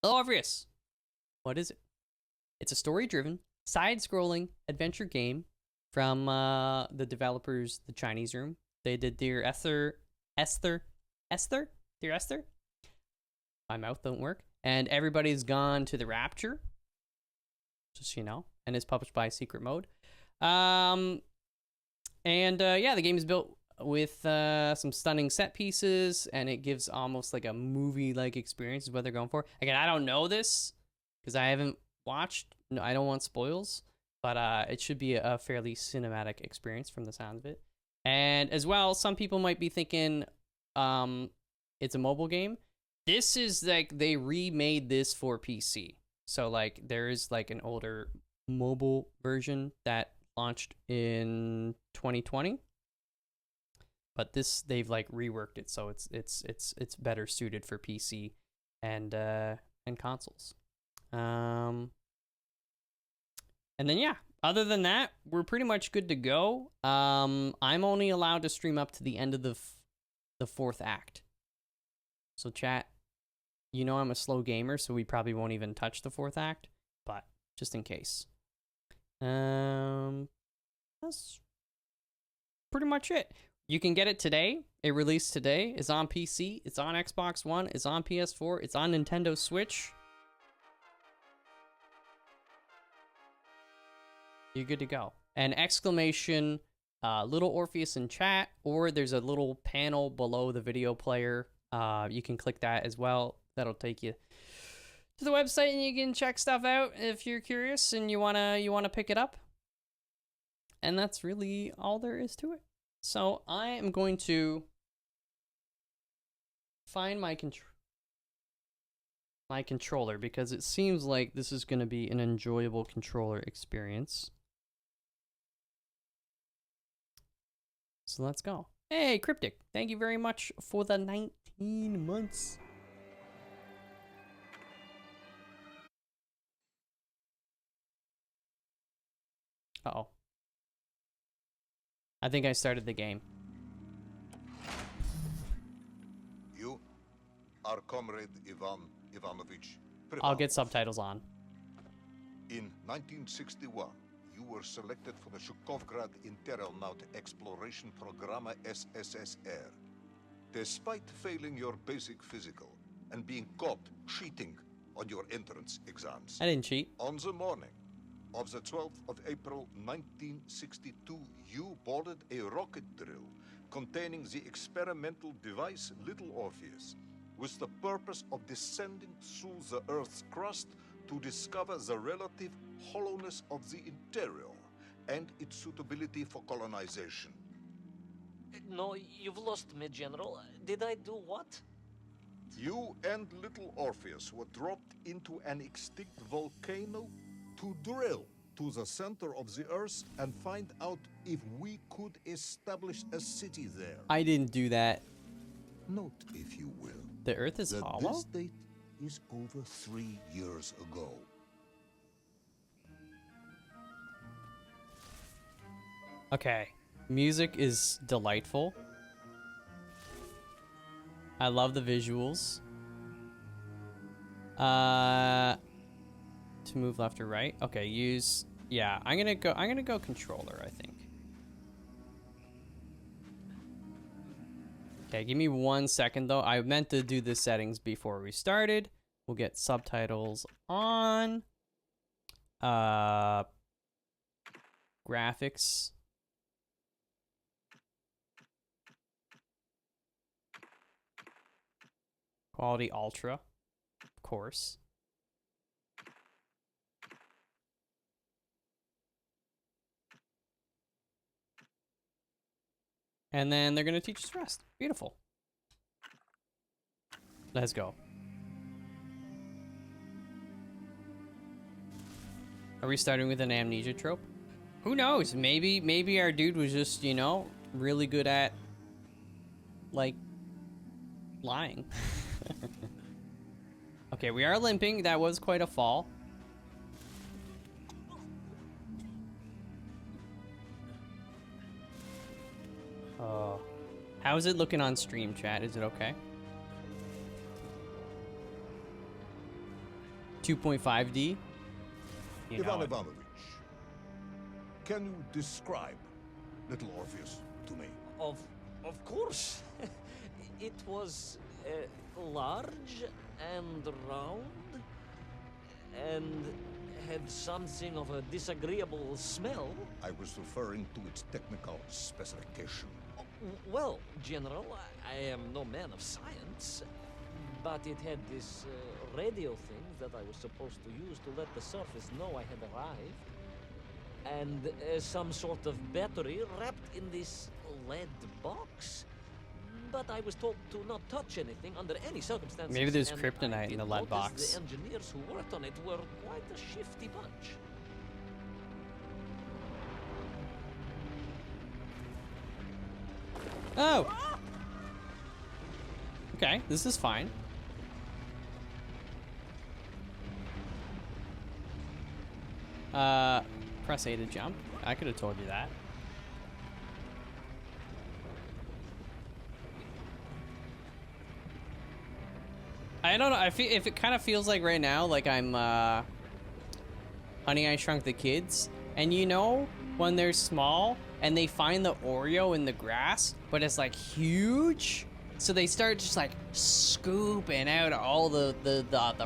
Little Orpheus. What is it? It's a story-driven, side-scrolling adventure game from the developers, the Chinese Room. They did Dear Esther. Dear Esther? My mouth don't work. And Everybody's Gone to the Rapture. Just so you know. And it's published by Secret Mode. Yeah, the game is built with some stunning set pieces, and it gives almost like a movie-like experience is what they're going for. Again, I don't know this because I haven't watched. No, I don't want spoils, but it should be a fairly cinematic experience from the sound of it. And as well, some people might be thinking it's a mobile game. This is like they remade this for PC. So like there is like an older mobile version that launched in 2020. But this they've like reworked it so it's better suited for PC and consoles. And then yeah, other than that, we're pretty much good to go. I'm only allowed to stream up to the end of the fourth act. So chat, you know I'm a slow gamer, so we probably won't even touch the fourth act, but just in case. That's pretty much it. You can get it today. It released today. It's on PC. It's on Xbox One. It's on PS4. It's on Nintendo Switch. You're good to go. And exclamation, Little Orpheus in chat, or there's a little panel below the video player. You can click that as well. That'll take you to the website, and you can check stuff out if you're curious and you wanna pick it up. And that's really all there is to it. So I am going to find my controller because it seems like this is going to be an enjoyable controller experience. So let's go. Hey, Cryptic, thank you very much for the 19 months. Uh-oh. I think I started the game. You are Comrade Ivan Ivanovich. I'll get subtitles on. In 1961, you were selected for the Shukovgrad Internaut Exploration Programma SSSR. Despite failing your basic physical and being caught cheating on your entrance exams. I didn't cheat. On the morning of the 12th of April 1962, you boarded a rocket drill containing the experimental device Little Orpheus, with the purpose of descending through the Earth's crust to discover the relative hollowness of the interior and its suitability for colonization. No, you've lost me, General. Did I do what? You and Little Orpheus were dropped into an extinct volcano to drill to the center of the Earth and find out if we could establish a city there. I didn't do that. Note, if you will, The Earth is that hollow? this date is over 3 years ago. Okay. Music is delightful. I love the visuals. To move left or right. Okay, use. Yeah, I'm gonna go controller, I think. Okay, give me 1 second though. I meant to do the settings before we started. We'll get subtitles on. Graphics. Quality ultra, of course. And then they're gonna teach us rest. Beautiful. Let's go. Are we starting with an amnesia trope? Who knows? Maybe our dude was just, you know, really good at, like, lying. Okay, we are limping. That was quite a fall. Oh. How's it looking on stream, chat? Is it okay? 2.5D. You know Ivan it. Ivanovich, can you describe Little Orpheus to me? Of course. It was large and round and had something of a disagreeable smell. I was referring to its technical specification. Well, General, I am no man of science, but it had this radio thing that I was supposed to use to let the surface know I had arrived, and some sort of battery wrapped in this lead box. But I was told to not touch anything under any circumstances. Maybe there's and kryptonite I in did the lead notice box. The engineers who worked on it were quite a shifty bunch. Oh! Okay, this is fine. Press A to jump. I could have told you that. I don't know. I feel if it kind of feels like right now, like I'm Honey, I Shrunk the Kids, and you know when they're small and they find the Oreo in the grass, but it's like huge, so they start just like scooping out all the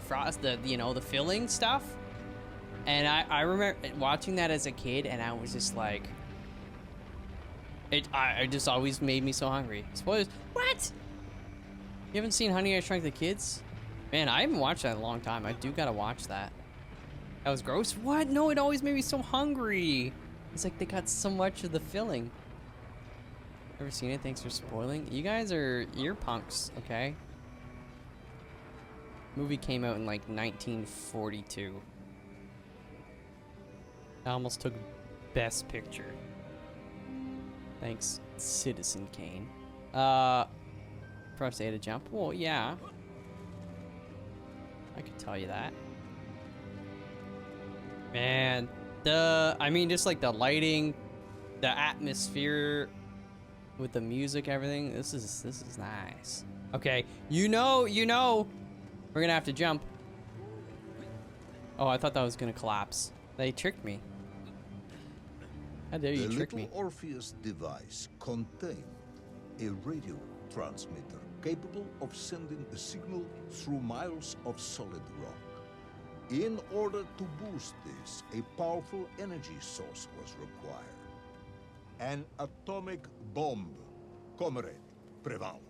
frost, the filling stuff. And I remember watching that as a kid, and I was just like, it just always made me so hungry. Spoilers. What? You haven't seen Honey, I Shrunk the Kids? Man, I haven't watched that in a long time. I do gotta watch that. That was gross. What? No, it always made me so hungry. It's like they got so much of the filling. Ever seen it? Thanks for spoiling. You guys are ear punks, okay? Movie came out in like 1942. I almost took Best Picture. Thanks, Citizen Kane. Press A to jump. Well, yeah. I could tell you that. Man, I mean, just like the lighting, the atmosphere with the music, everything. This is nice. Okay, you know, we're gonna have to jump. Oh, I thought that was gonna collapse. They tricked me. How dare you trick me? The Little Orpheus device contained a radio transmitter capable of sending a signal through miles of solid rock. In order to boost this, a powerful energy source was required. An atomic bomb, Comrade Prevalov.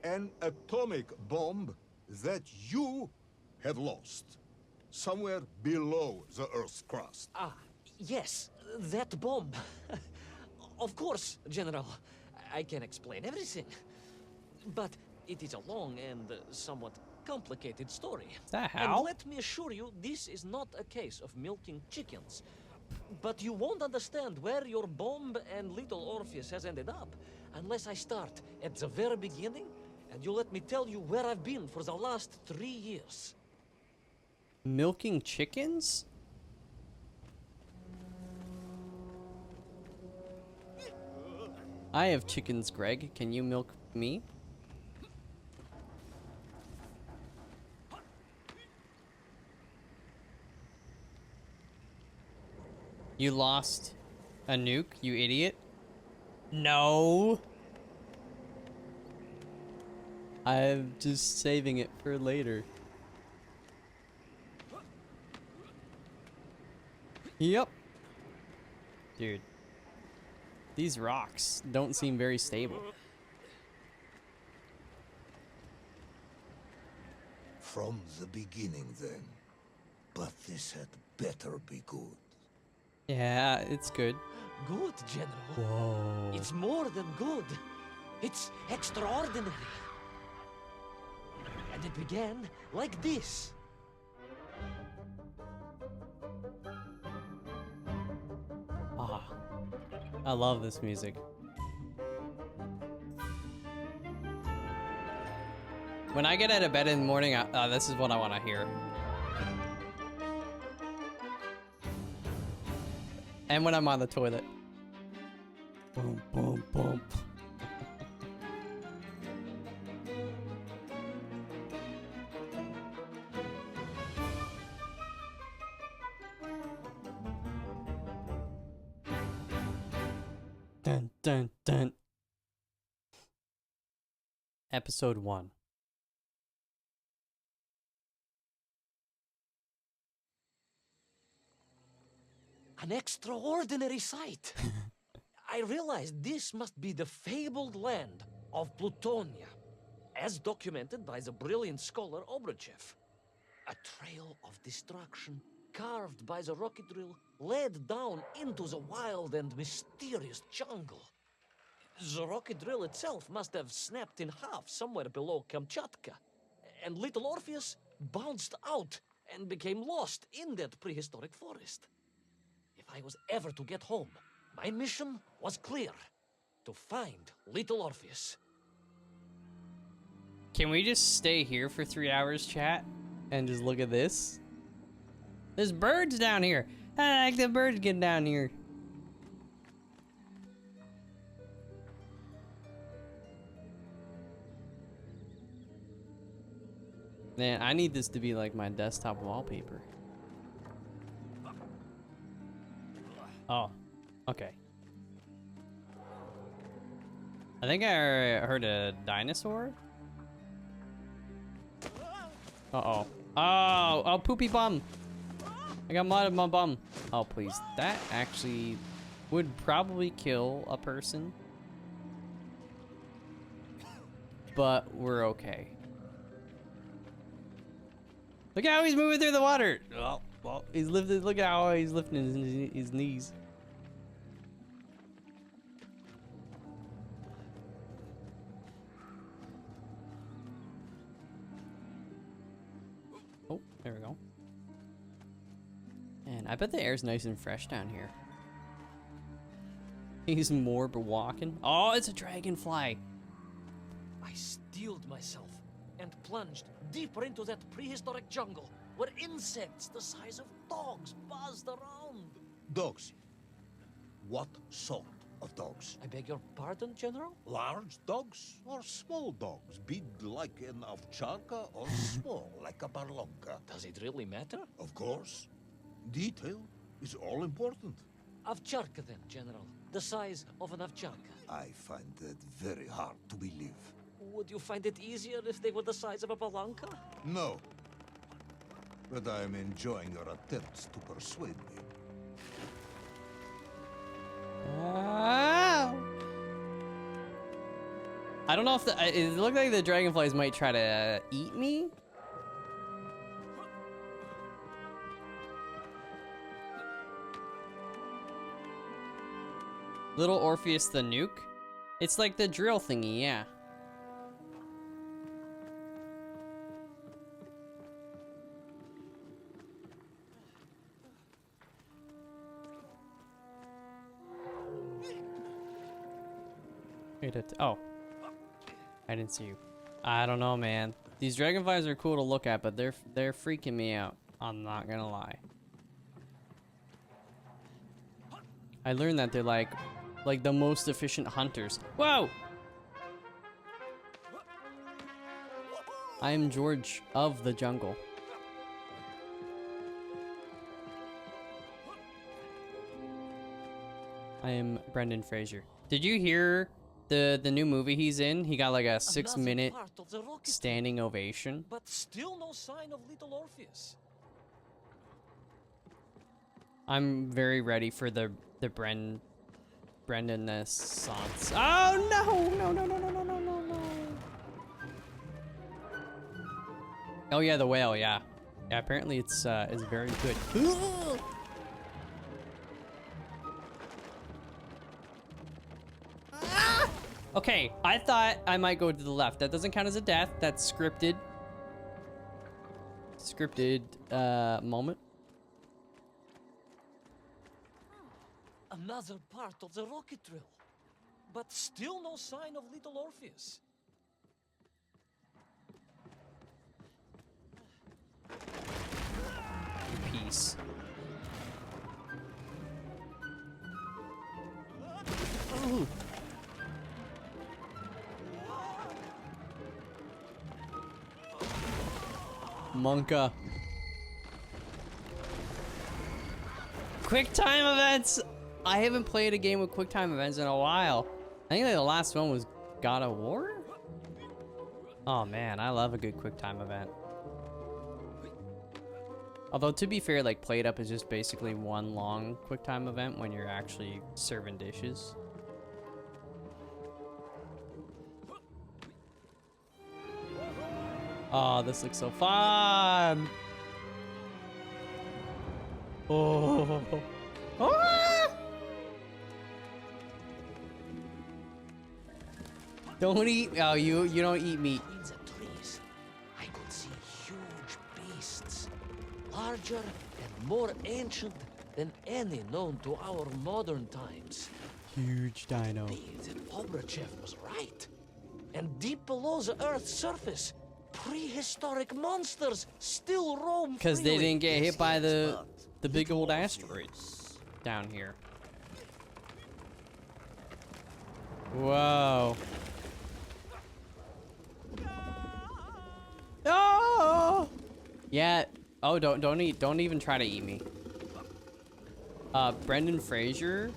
An atomic bomb that you have lost somewhere below the Earth's crust. Ah, yes, that bomb. Of course, General. I can explain everything. But it is a long and somewhat complicated story. Is that And how? let me assure you, this is not a case of milking chickens. But you won't understand where your bomb and Little Orpheus has ended up unless I start at the very beginning and you let me tell you where I've been for the last 3 years. Milking chickens? I have chickens, Greg. Can you milk me? You lost a nuke, you idiot. No. I'm just saving it for later. Yep. Dude. These rocks don't seem very stable. From the beginning, then. But this had better be good. Yeah, it's good. Good, General. Whoa. It's more than good. It's extraordinary. And it began like this. Ah, I love this music. When I get out of bed in the morning, this is what I want to hear. And when I'm on the toilet. Boom, boom, boom. Dun dun dun. Episode 1. An extraordinary sight. I realized this must be the fabled land of Plutonia, as documented by the brilliant scholar Obruchev. A trail of destruction carved by the rocket drill led down into the wild and mysterious jungle. The rocket drill itself must have snapped in half somewhere below Kamchatka, and Little Orpheus bounced out and became lost in that prehistoric forest. If I was ever to get home, my mission was clear: to find Little Orpheus. Can we just stay here for 3 hours, chat? And just look at this? There's birds down here. I like the birds getting down here. Man, I need this to be like my desktop wallpaper. Oh, okay. I think I heard a dinosaur. Uh-oh. Oh, poopy bum. I got mud in my bum. Oh, please. That actually would probably kill a person. But we're okay. Look how he's moving through the water. Oh, well, he's lifted. Look at how he's lifting his knees. Oh, there we go. And I bet the air's nice and fresh down here. He's more but walking. Oh, it's a dragonfly. I steeled myself and plunged deeper into that prehistoric jungle where insects the size of dogs buzzed around. Dogs. What sort of dogs? I beg your pardon, General? Large dogs or small dogs? Big like an ovcharka or small like a barlonka? Does it really matter? Of course. Detail is all important. Ovcharka then, General. The size of an ovcharka. I find that very hard to believe. Would you find it easier if they were the size of a balanka? No. But I am enjoying your attempts to persuade me. I don't know if it looked like the dragonflies might try to eat me. Little Orpheus the nuke? It's like the drill thingy, yeah. Oh. I didn't see you. I don't know, man. These dragonflies are cool to look at, but they're freaking me out. I'm not gonna lie. I learned that they're like the most efficient hunters. Whoa! I am George of the jungle. I am Brendan Fraser. Did you hear the new movie he's in? He got like a 6-minute standing ovation. But still no sign of Little Orpheus. I'm very ready for the Brendan-ness-sance. Oh no! No. Oh yeah, the whale, yeah. Yeah, apparently it's very good. Okay, I thought I might go to the left. That doesn't count as a death. That's scripted. Scripted moment. Another part of the rocket drill. But still no sign of Little Orpheus. Peace. Ooh. Monka. Quick time events. I haven't played a game with QuickTime events in a while. I think the last one was God of War? Oh man, I love a good QuickTime event. Although to be fair, like Plate Up is just basically one long QuickTime event when you're actually serving dishes. Oh, this looks so fun! Oh! Ah! Don't eat. Oh, you don't eat meat. In the trees, I could see huge beasts, larger and more ancient than any known to our modern times. Huge dino. Maybe that Pobrachev was right. And deep below the Earth's surface, prehistoric monsters still roam Because they freely. didn't get hit by the big old asteroids down here. Whoa. Oh! Yeah. Oh, don't eat. Don't even try to eat me. Brendan Fraser.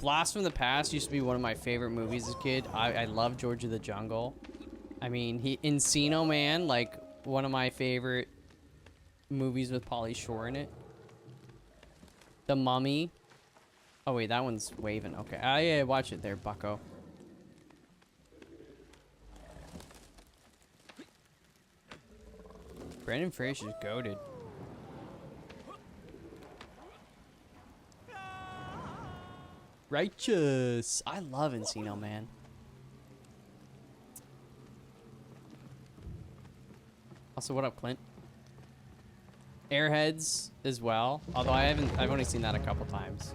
Blast from the Past used to be one of my favorite movies as a kid. I love George of the Jungle. I mean, Encino Man, like one of my favorite movies with Pauly Shore in it. The Mummy. Oh wait, that one's waving. Okay. Oh yeah, watch it there, bucko. Brendan Fraser's goated. Righteous. I love Encino Man. Also, what up, Clint? Airheads as well. Although I've only seen that a couple times.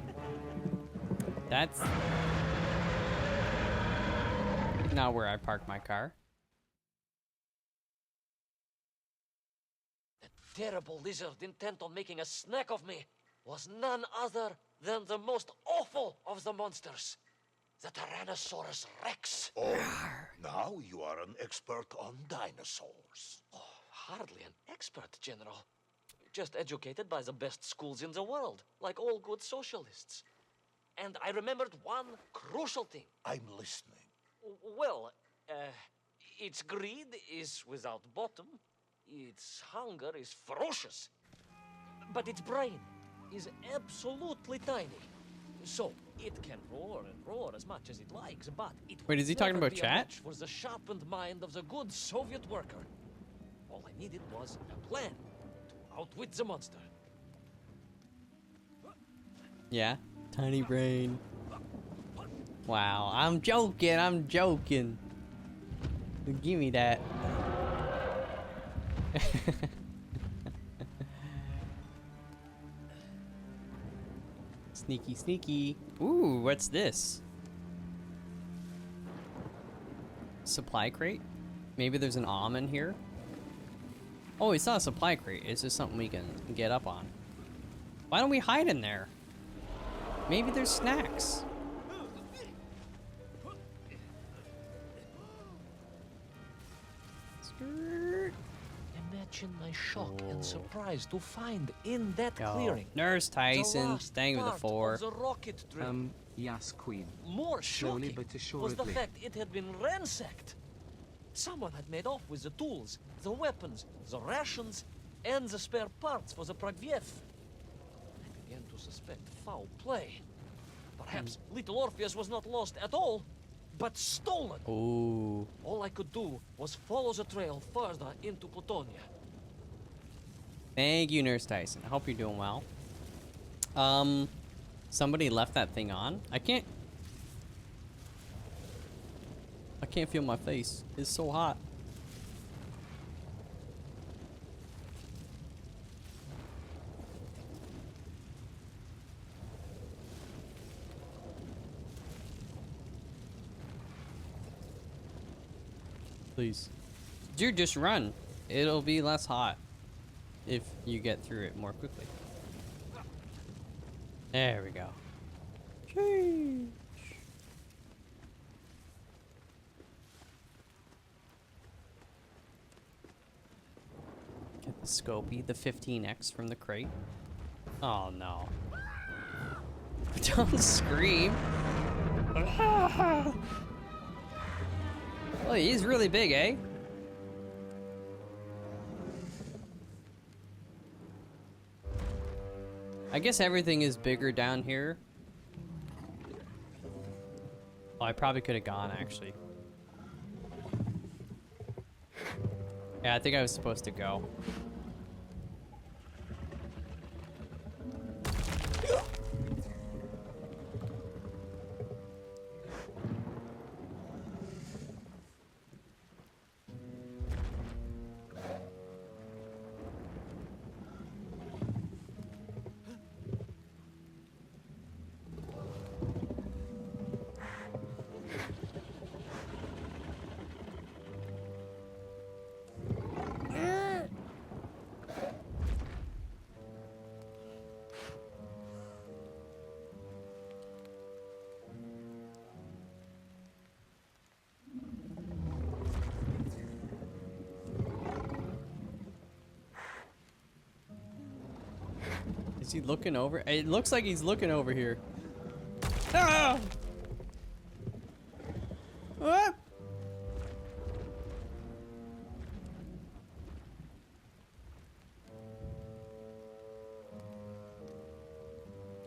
That's not where I park my car. The terrible lizard intent on making a snack of me was none other than the most awful of the monsters, the Tyrannosaurus Rex. Oh, now you are an expert on dinosaurs. Oh, hardly an expert, General. Just educated by the best schools in the world, like all good socialists. And I remembered one crucial thing. I'm listening. Well, its greed is without bottom, its hunger is ferocious, but its brain is absolutely tiny. So it can roar and roar as much as it likes, but it Wait, is he talking never about be a chat? match for the sharpened mind of the good Soviet worker. All I needed was a plan to outwit the monster. Yeah. Tiny brain. Wow. I'm joking. I'm joking. Give me that. Sneaky, sneaky. Ooh, what's this? Supply crate? Maybe there's an almond here? Oh, it's not a supply crate. It's just something we can get up on. Why don't we hide in there? Maybe there's snacks. Skirt. Imagine my shock and surprise to find in that Go. clearing Nurse the Tyson, last staying with the part four. of the rocket drill. Yes, Queen. More Slowly shocking but was the assuredly. fact it had been ransacked. Someone had made off with the tools, the weapons, the rations, and the spare parts for the Pragviev. I began to suspect foul play. Perhaps Little Orpheus was not lost at all, but stolen. Ooh. All I could do was follow the trail further into Plutonia. Thank you, Nurse Tyson. I hope you're doing well. Somebody left that thing on. I can't feel my face. It's so hot. Please. Dude, just run. It'll be less hot if you get through it more quickly. There we go. Sheesh. Get the Scopy, the 15X from the crate. Oh no. Don't scream. Well, he's really big, eh? I guess everything is bigger down here. Oh, I probably could have gone, actually. Yeah, I think I was supposed to go. Is he looking over? It looks like he's looking over here. Ah! Ah!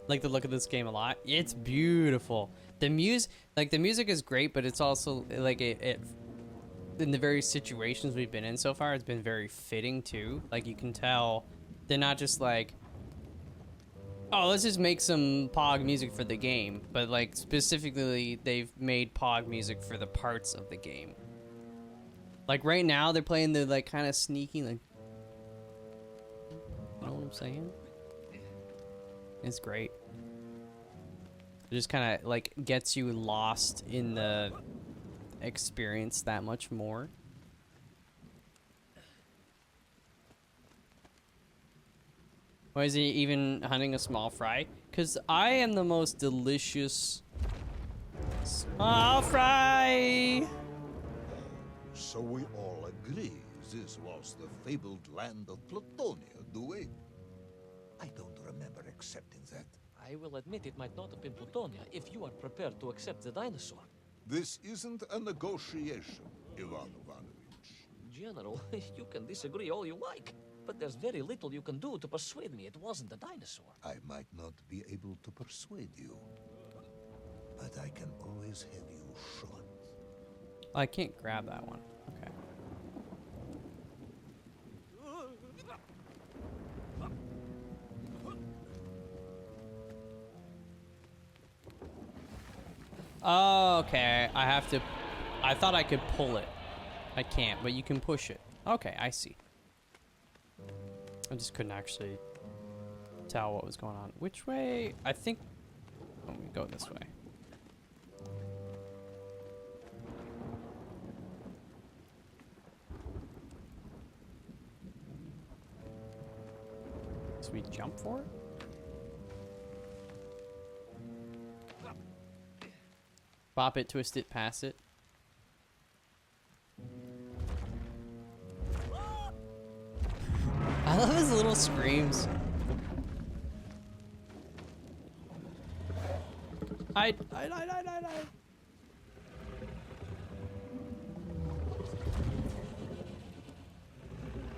Like the look of this game a lot. It's beautiful. The music is great, but it's also like it in the various situations we've been in so far, it's been very fitting too. Like you can tell they're not just like, oh, let's just make some Pog music for the game, but like specifically they've made Pog music for the parts of the game. Like right now they're playing the like kind of sneaky, like, you know what I'm saying? It's great. It just kind of like gets you lost in the experience that much more. Why is he even hunting a small fry? Because I am the most delicious small fry. So we all agree this was the fabled land of Plutonia, do we? I don't remember accepting that. I will admit it might not have been Plutonia if you are prepared to accept the dinosaur. This isn't a negotiation, Ivan Ivanovich. General, you can disagree all you like, but there's very little you can do to persuade me it wasn't a dinosaur. I might not be able to persuade you, but I can always have you shot. I can't grab that one. Okay. Oh, okay. I thought I could pull it. I can't, but you can push it. Okay, I see. I just couldn't actually tell what was going on. Which way? I think... Oh, we go this way. So we jump for it? Bop it, twist it, pass it. I love his little screams. Hide.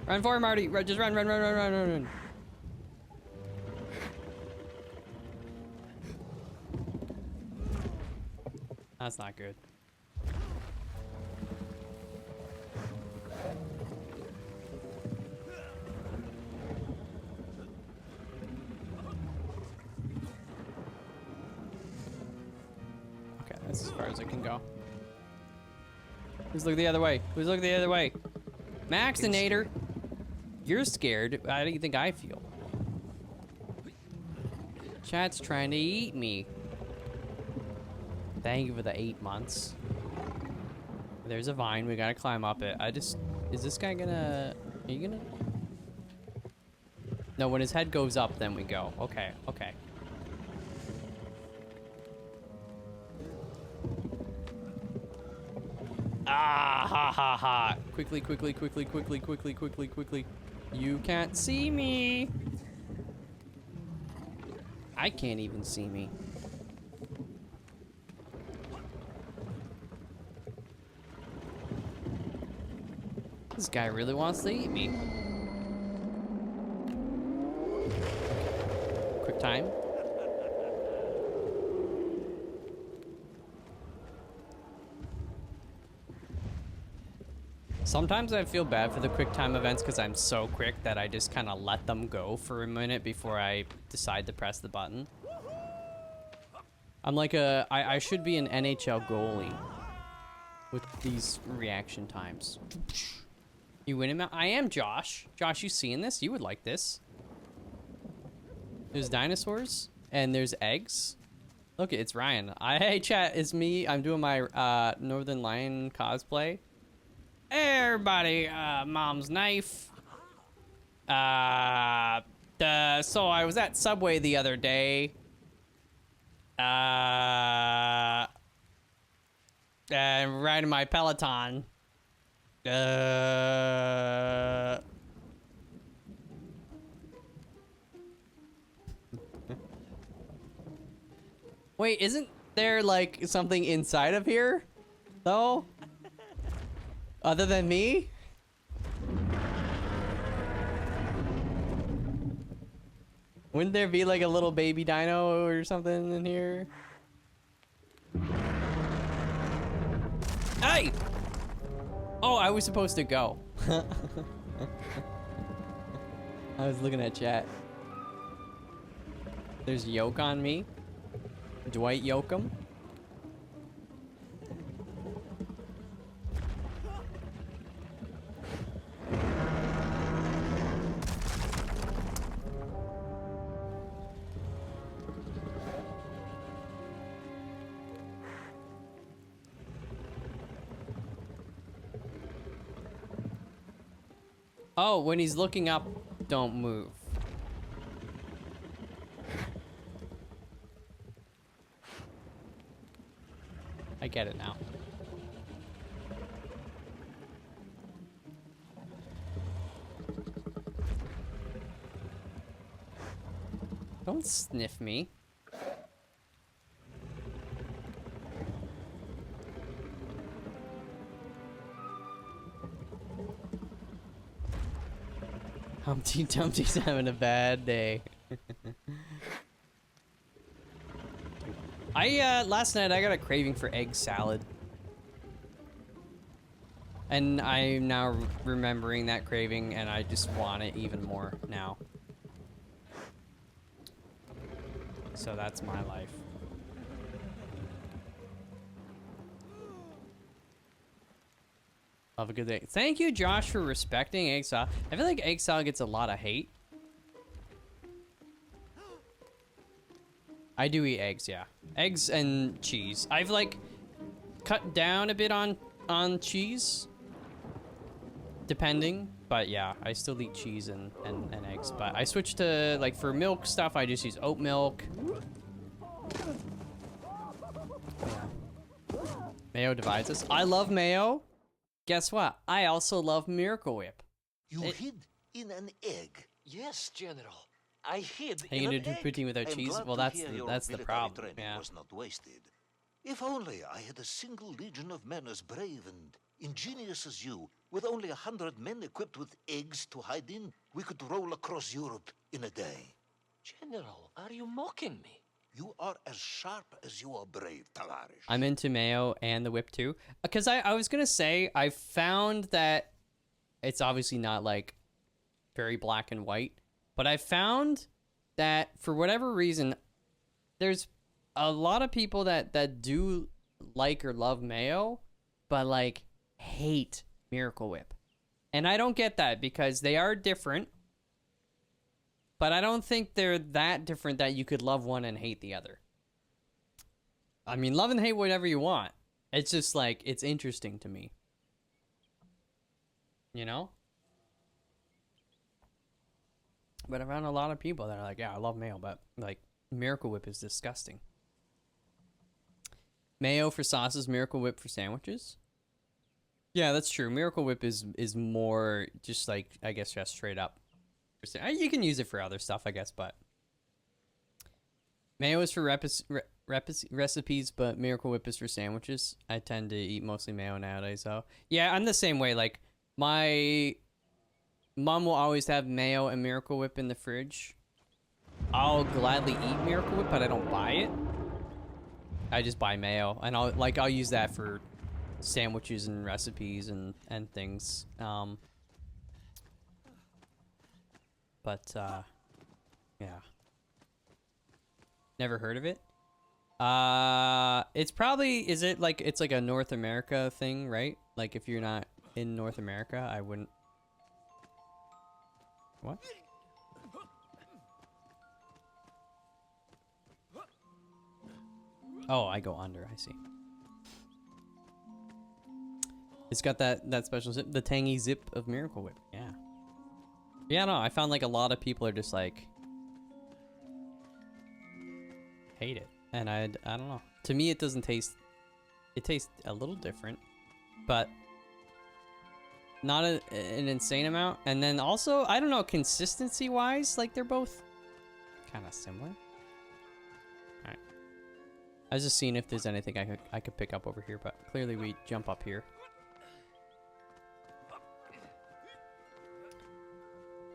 Run for it, Marty. Just run. That's not good. Okay, that's as far as I can go. Who's looking the other way? Maxinator! You're scared. How do you think I feel? Chat's trying to eat me. Thank you for the 8 months. There's a vine. We gotta climb up it. Is this guy gonna... Are you gonna... No, when his head goes up, then we go. Okay. Ah, ha. Quickly. You can't see me. I can't even see me. This guy really wants to eat me. Quick time. Sometimes I feel bad for the quick time events because I'm so quick that I just kind of let them go for a minute before I decide to press the button. I'm like I should be an NHL goalie with these reaction times. You win him out? I am Josh. Josh, you seeing this? You would like this. There's dinosaurs and there's eggs. Look, it's Ryan. Hey chat, it's me. I'm doing my Northern Lion cosplay. Hey everybody, mom's knife. So I was at Subway the other day. And riding my Peloton. Wait, isn't there like something inside of here, though? Other than me? Wouldn't there be like a little baby dino or something in here? Hey! Oh, I was supposed to go. I was looking at chat. There's Yoke on me. Dwight Yoakam. Oh, when he's looking up, don't move. I get it now. Don't sniff me. Humpty Dumpty's having a bad day. Last night I got a craving for egg salad. And I'm now remembering that craving and I just want it even more now. So that's my life. Have a good day. Thank you, Josh, for respecting egg salad. I feel like egg salad gets a lot of hate. I do eat eggs, yeah. Eggs and cheese. I've like cut down a bit on cheese, depending. But yeah, I still eat cheese and eggs. But I switched to, like, for milk stuff, I just use oat milk. Yeah. Mayo divides us. I love mayo. Guess what? I also love Miracle Whip. You hid in an egg. Yes, General. I hid Are you in gonna an do egg. poutine without I'm cheese? glad Well, to that's hear the, your that's the military problem. training Yeah. was not wasted. If only I had a single legion of men as brave and ingenious as you, with only 100 men equipped with eggs to hide in, we could roll across Europe in a day. General, are you mocking me? You are as sharp as you are brave, Tavares. I'm into mayo and the whip too. Because I was gonna say, I found that it's obviously not like very black and white, but I found that for whatever reason, there's a lot of people that do like or love mayo, but like hate Miracle Whip. And I don't get that because they are different, but I don't think they're that different that you could love one and hate the other. I mean, love and hate whatever you want. It's just like, it's interesting to me. You know? But around a lot of people that are like, yeah, I love mayo, but like Miracle Whip is disgusting. Mayo for sauces, Miracle Whip for sandwiches. Yeah, that's true. Miracle Whip is more just like, I guess, just straight up. You can use it for other stuff, I guess, but Mayo is for recipes, but Miracle Whip is for sandwiches. I tend to eat mostly mayo nowadays, so yeah, I'm the same way. Like my mom will always have mayo and Miracle Whip in the fridge. I'll gladly eat Miracle Whip, but I don't buy it. I just buy mayo, and I'll use that for sandwiches and recipes and things. Yeah. Never heard of it. It's probably, is it like, it's like a North America thing, right? Like if you're not in North America, I wouldn't. What? Oh, I go under, I see. It's got that special zip, the tangy zip of Miracle Whip, yeah. Yeah, no, I found like a lot of people are just like, hate it. And I don't know. To me, it doesn't taste, it tastes a little different, but not an insane amount. And then also, I don't know, consistency wise, like they're both kind of similar. Alright. I was just seeing if there's anything I could pick up over here, but clearly we jump up here.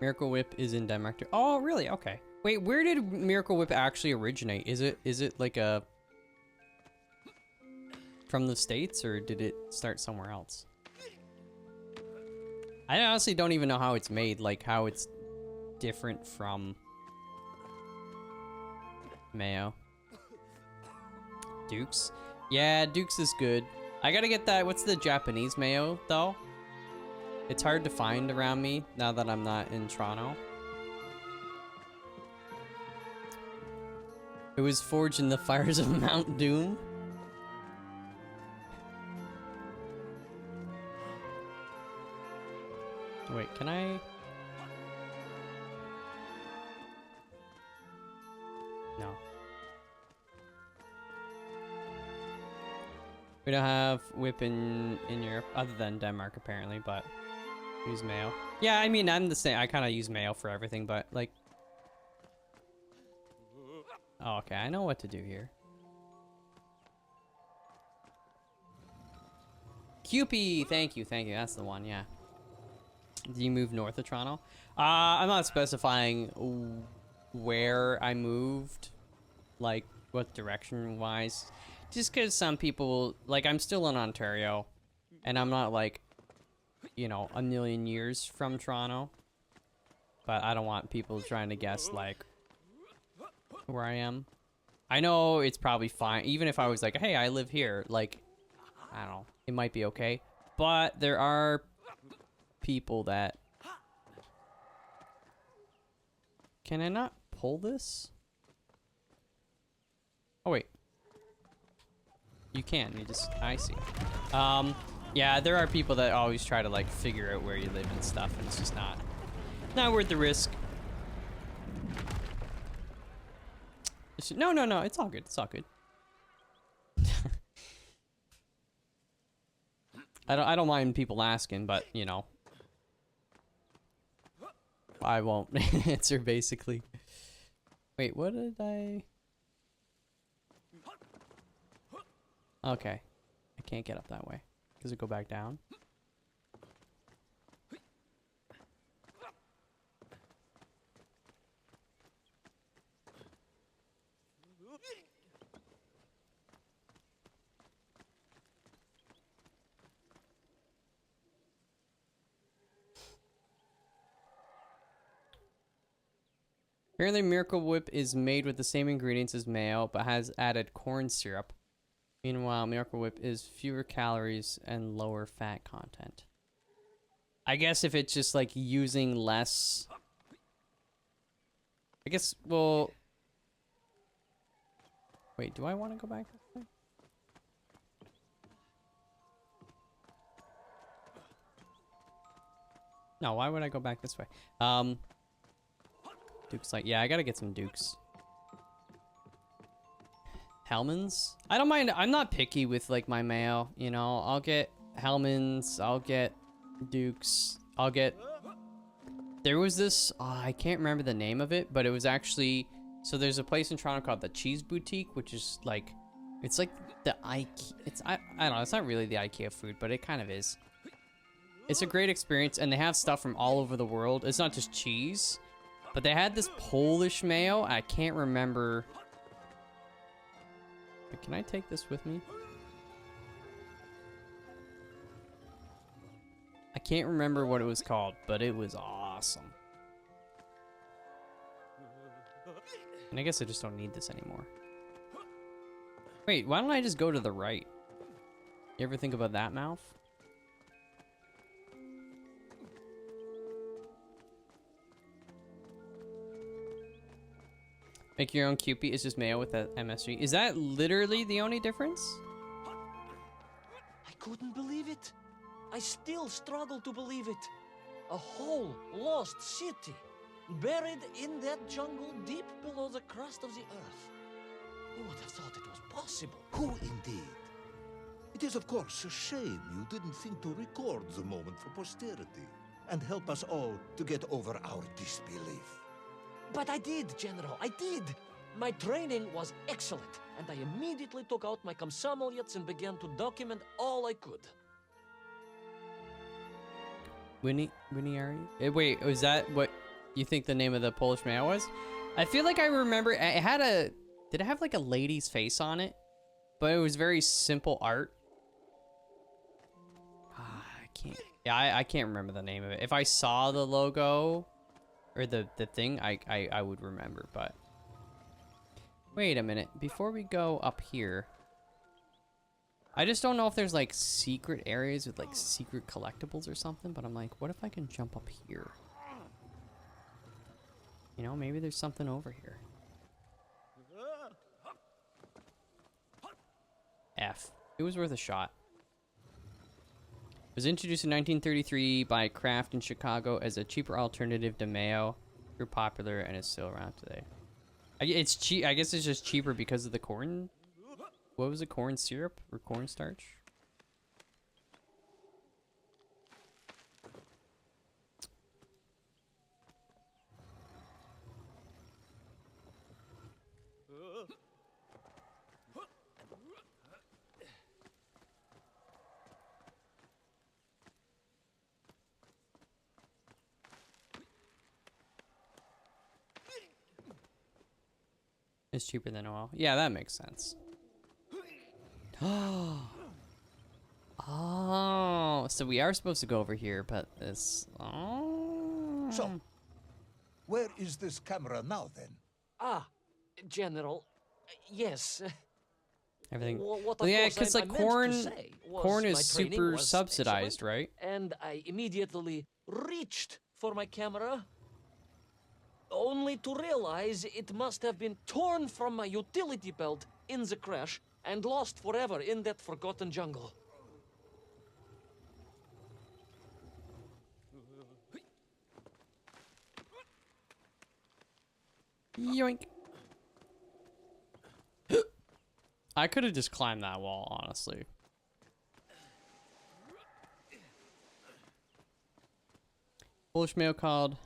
Miracle Whip is in Denmark too. Oh, really? Okay. Wait, where did Miracle Whip actually originate? Is it like a from the States, or did it start somewhere else? I honestly don't even know how it's made, like how it's different from mayo. Duke's? Yeah, Duke's is good. I gotta get that. What's the Japanese mayo though? It's hard to find around me now that I'm not in Toronto. It was forged in the fires of Mount Doom. Wait, can I? No. We don't have whip in Europe, other than Denmark apparently, but use mayo. Yeah, I mean, I'm the same. I kind of use mayo for everything, but like... Oh, okay, I know what to do here. QP! Thank you, that's the one, yeah. Do you move north of Toronto? I'm not specifying where I moved, like what direction wise. Just because some people, like I'm still in Ontario, and I'm not like, you know, a million years from Toronto. But I don't want people trying to guess like where I am. I know it's probably fine, even if I was like, hey, I live here, like, I don't know, it might be okay. But there are people that... Can I not pull this? Oh, wait. You can, you just... I see. Yeah, there are people that always try to, like, figure out where you live and stuff, and it's just not worth the risk. No, it's all good, I don't mind people asking, but, you know. I won't answer, basically. Wait, what did I... Okay. I can't get up that way. Does it go back down? Apparently, Miracle Whip is made with the same ingredients as mayo, but has added corn syrup. Meanwhile, Miracle Whip is fewer calories and lower fat content. I guess if it's just like using less... I guess, well... Wait, do I want to go back this way? No, why would I go back this way? Duke's like, yeah, I gotta get some Dukes. Hellman's? I don't mind. I'm not picky with like my mayo, you know. I'll get Hellman's, I'll get Dukes, I'll get... There was this, I can't remember the name of it, but it was actually So there's a place in Toronto called the Cheese Boutique, which is like, it's like the IKEA. I don't know. It's not really the IKEA food, but it kind of is. It's a great experience, and they have stuff from all over the world. It's not just cheese, but they had this Polish mayo. I can't remember. Can I take this with me? I can't remember what it was called, but it was awesome. And I guess I just don't need this anymore. Wait, why don't I just go to the right? You ever think about that, Mouth? Make your own Kewpie is just mayo with that MSG. Is that literally the only difference? I couldn't believe it. I still struggle to believe it. A whole lost city, buried in that jungle deep below the crust of the earth. Who would have thought it was possible? Who indeed? It is, of course, a shame you didn't think to record the moment for posterity and help us all to get over our disbelief. But I did, General, I did. My training was excellent, and I immediately took out my comsomolets and began to document all I could. Winnie, are you? Wait, was that what you think the name of the Polish mayo was? I feel like I remember it had a... Did it have like a lady's face on it? But it was very simple art. I can't... Yeah, I can't remember the name of it. If I saw the logo or the thing, I would remember, but... Wait a minute. Before we go up here... I just don't know if there's like secret areas with like secret collectibles or something, but I'm like, what if I can jump up here? You know, maybe there's something over here. F. It was worth a shot. It was introduced in 1933 by Kraft in Chicago as a cheaper alternative to mayo. Grew popular and is still around today. It's cheap. I guess it's just cheaper because of the corn. What was it? Corn syrup or cornstarch? It's cheaper than oil. Yeah, that makes sense. Oh, so we are supposed to go over here, but this... Oh. So, where is this camera now, then? Ah, General, yes. Everything. What Well, yeah, course because I like meant to corn say was is my training super was subsidized, excellent, right? and I immediately reached for my camera, only to realize it must have been torn from my utility belt in the crash and lost forever in that forgotten jungle. Yoink. I could have just climbed that wall, honestly. Polish mail called,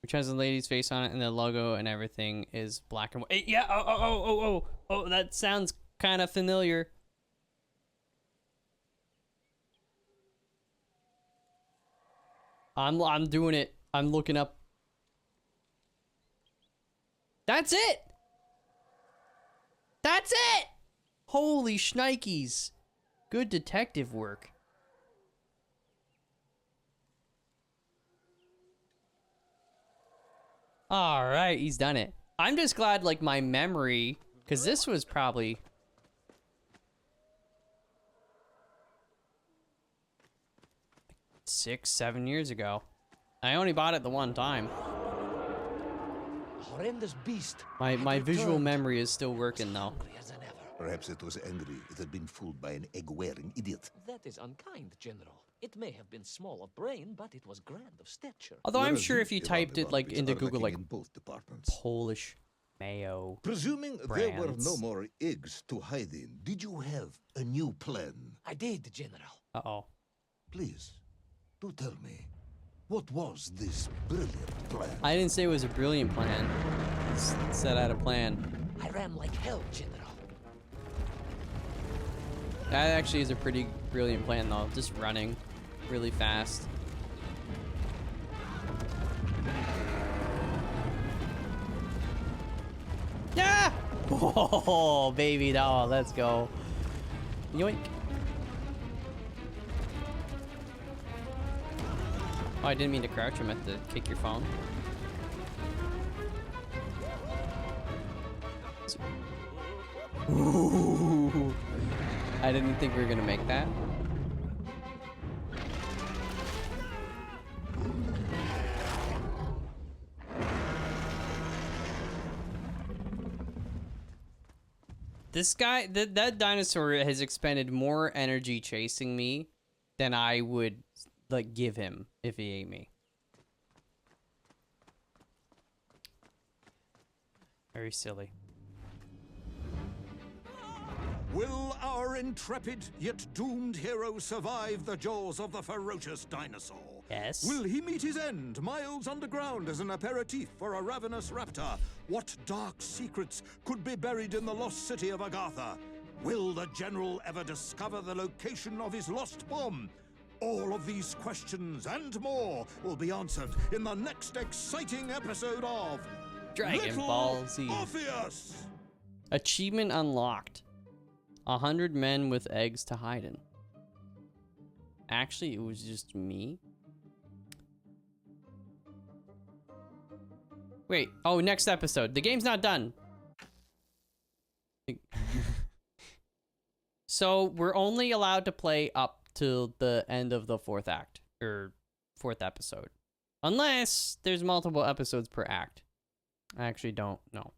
which has a lady's face on it, and the logo and everything is black and white. Yeah, oh, that sounds kind of familiar. I'm doing it. I'm looking up. That's it. That's it. Holy shnikes. Good detective work. All right, he's done it. I'm just glad, like, my memory, because this was probably... Six, 7 years ago. I only bought it the one time. Horrendous beast. My visual memory is still working, though. Hungrier than ever. Perhaps it was angry. It had been fooled by an egg-wearing idiot. That is unkind, General. It may have been small of brain, but it was grand of stature. Although I'm Whereas sure if you Ivan typed it, like, Ivanovich into are Google, lacking like, in both departments. Polish mayo. Presuming there were brands. no more eggs to hide in, did you have a new plan? I did, General. Uh-oh. Please, do tell me, what was this brilliant plan? I didn't say it was a brilliant plan. set out a plan. I ran like hell, General. That actually is a pretty brilliant plan, though. Just running really fast. Yeah! Oh, baby doll, let's go. Yoink. Oh, I didn't mean to crouch. I meant to kick your phone. Ooh. I didn't think we were gonna make that. This guy, that dinosaur has expended more energy chasing me than I would like give him if he ate me. Very silly. Will our intrepid yet doomed hero survive the jaws of the ferocious dinosaur? Yes. Will he meet his end miles underground as an aperitif for a ravenous raptor? What dark secrets could be buried in the lost city of Agartha? Will the general ever discover the location of his lost bomb? All of these questions and more will be answered in the next exciting episode of Dragon Little Ball Z. Orpheus. Achievement unlocked. 100 men with eggs to hide in. Actually, it was just me. Wait. Oh, next episode. The game's not done. So we're only allowed to play up till the end of the fourth act or fourth episode, unless there's multiple episodes per act. I actually don't know,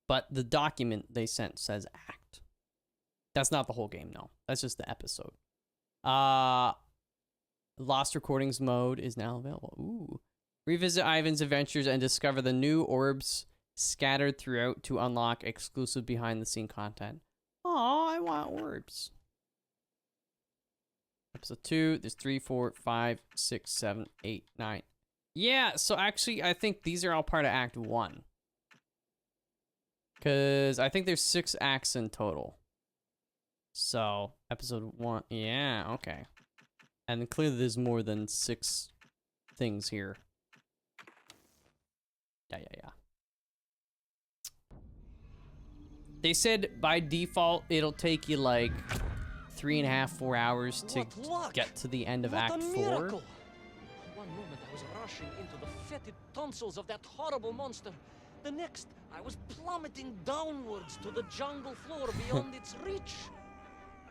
but the document they sent says act. That's not the whole game, no. That's just the episode. Lost Recordings mode is now available. Ooh. Revisit Ivan's adventures and discover the new orbs scattered throughout to unlock exclusive behind-the-scene content. Aw, I want orbs. Episode 2, there's 3, 4, 5, 6, 7, 8, 9. Yeah, so actually, I think these are all part of Act 1. Because I think there's 6 acts in total. So, episode 1, yeah, okay. And clearly there's more than 6 things here. Yeah. They said by default it'll take you like 3.5, 4 hours to get to the end of Act 4. Miracle. One moment I was rushing into the fetid tonsils of that horrible monster. The next, I was plummeting downwards to the jungle floor beyond its reach.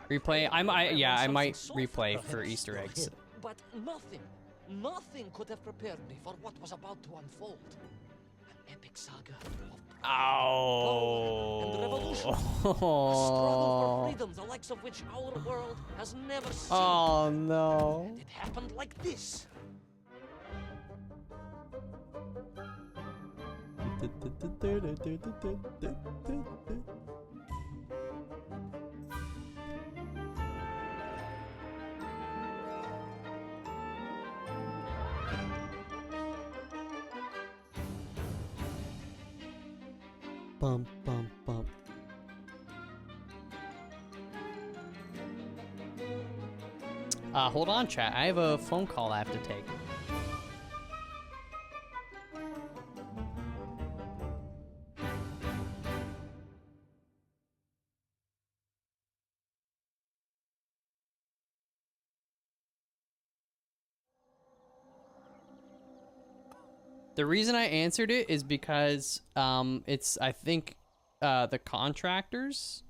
Replay? I might replay for Easter eggs. But nothing could have prepared me for what was about to unfold. An epic saga of power and revolution. A struggle for freedom, the likes of which our world has never seen. Oh no. And it happened like this. Bum, bum, bum. Hold on, chat. I have a phone call I have to take. The reason I answered it is because it's, I think, the contractors,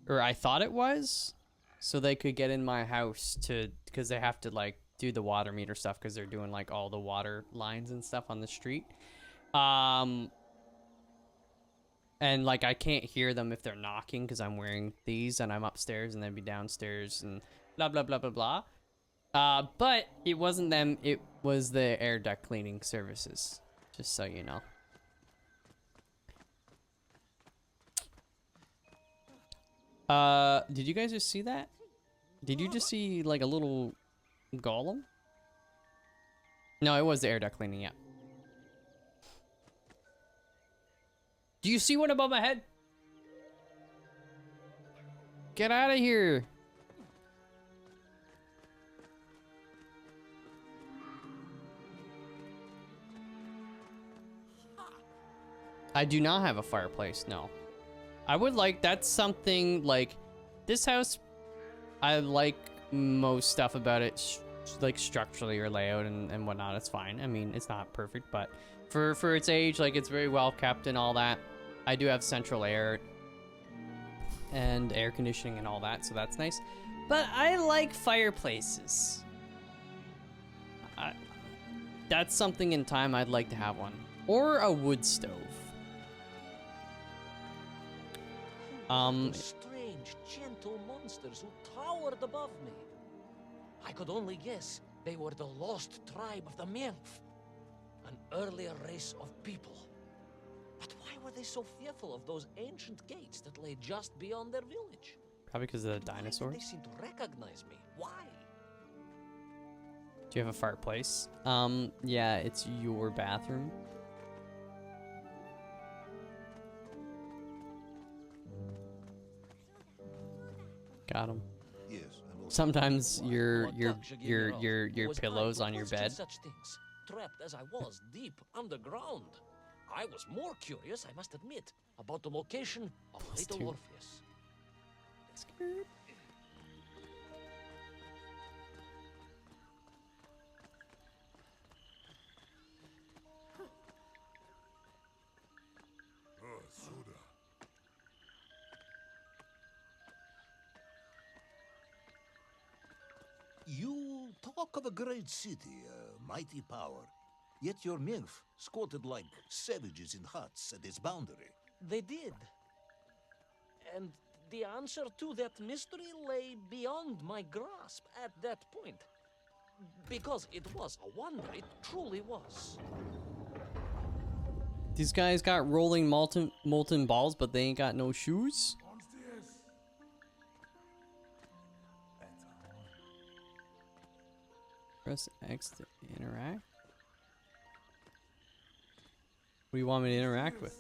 or I thought it was, so they could get in my house because they have to like do the water meter stuff because they're doing like all the water lines and stuff on the street. And like I can't hear them if they're knocking because I'm wearing these and I'm upstairs and they'd be downstairs and blah blah blah blah blah. But it wasn't them, it was the air duct cleaning services, just so you know. Did you guys just see that? Did you just see like a little golem? No, it was the air duct cleaning, yeah. Do you see one above my head? Get out of here. I do not have a fireplace, no. I would like, that's something like, this house, I like most stuff about it, like structurally or layout and whatnot, it's fine. I mean, it's not perfect, but for its age, like it's very well kept and all that. I do have central air and air conditioning and all that, so that's nice. But I like fireplaces. That's something in time I'd like to have one. Or a wood stove. Those strange, gentle monsters who towered above me. I could only guess they were the lost tribe of the Menf, an earlier race of people. But why were they so fearful of those ancient gates that lay just beyond their village? Probably because of the Why did dinosaurs. they seem to recognize me? Why? Do you have a fireplace? Yeah, it's your bathroom. Got him. Yes, I will. Sometimes your Was pillows I on to your question bed. Such things, trapped as I was deep underground. I was more curious, I must admit, about the location of Little two. Orpheus. You talk of a great city, a mighty power. Yet your nymph squatted like savages in huts at its boundary. They did. And the answer to that mystery lay beyond my grasp at that point. Because it was a wonder, it truly was. These guys got rolling molten balls, but they ain't got no shoes. Press X to interact. What do you want me to interact with?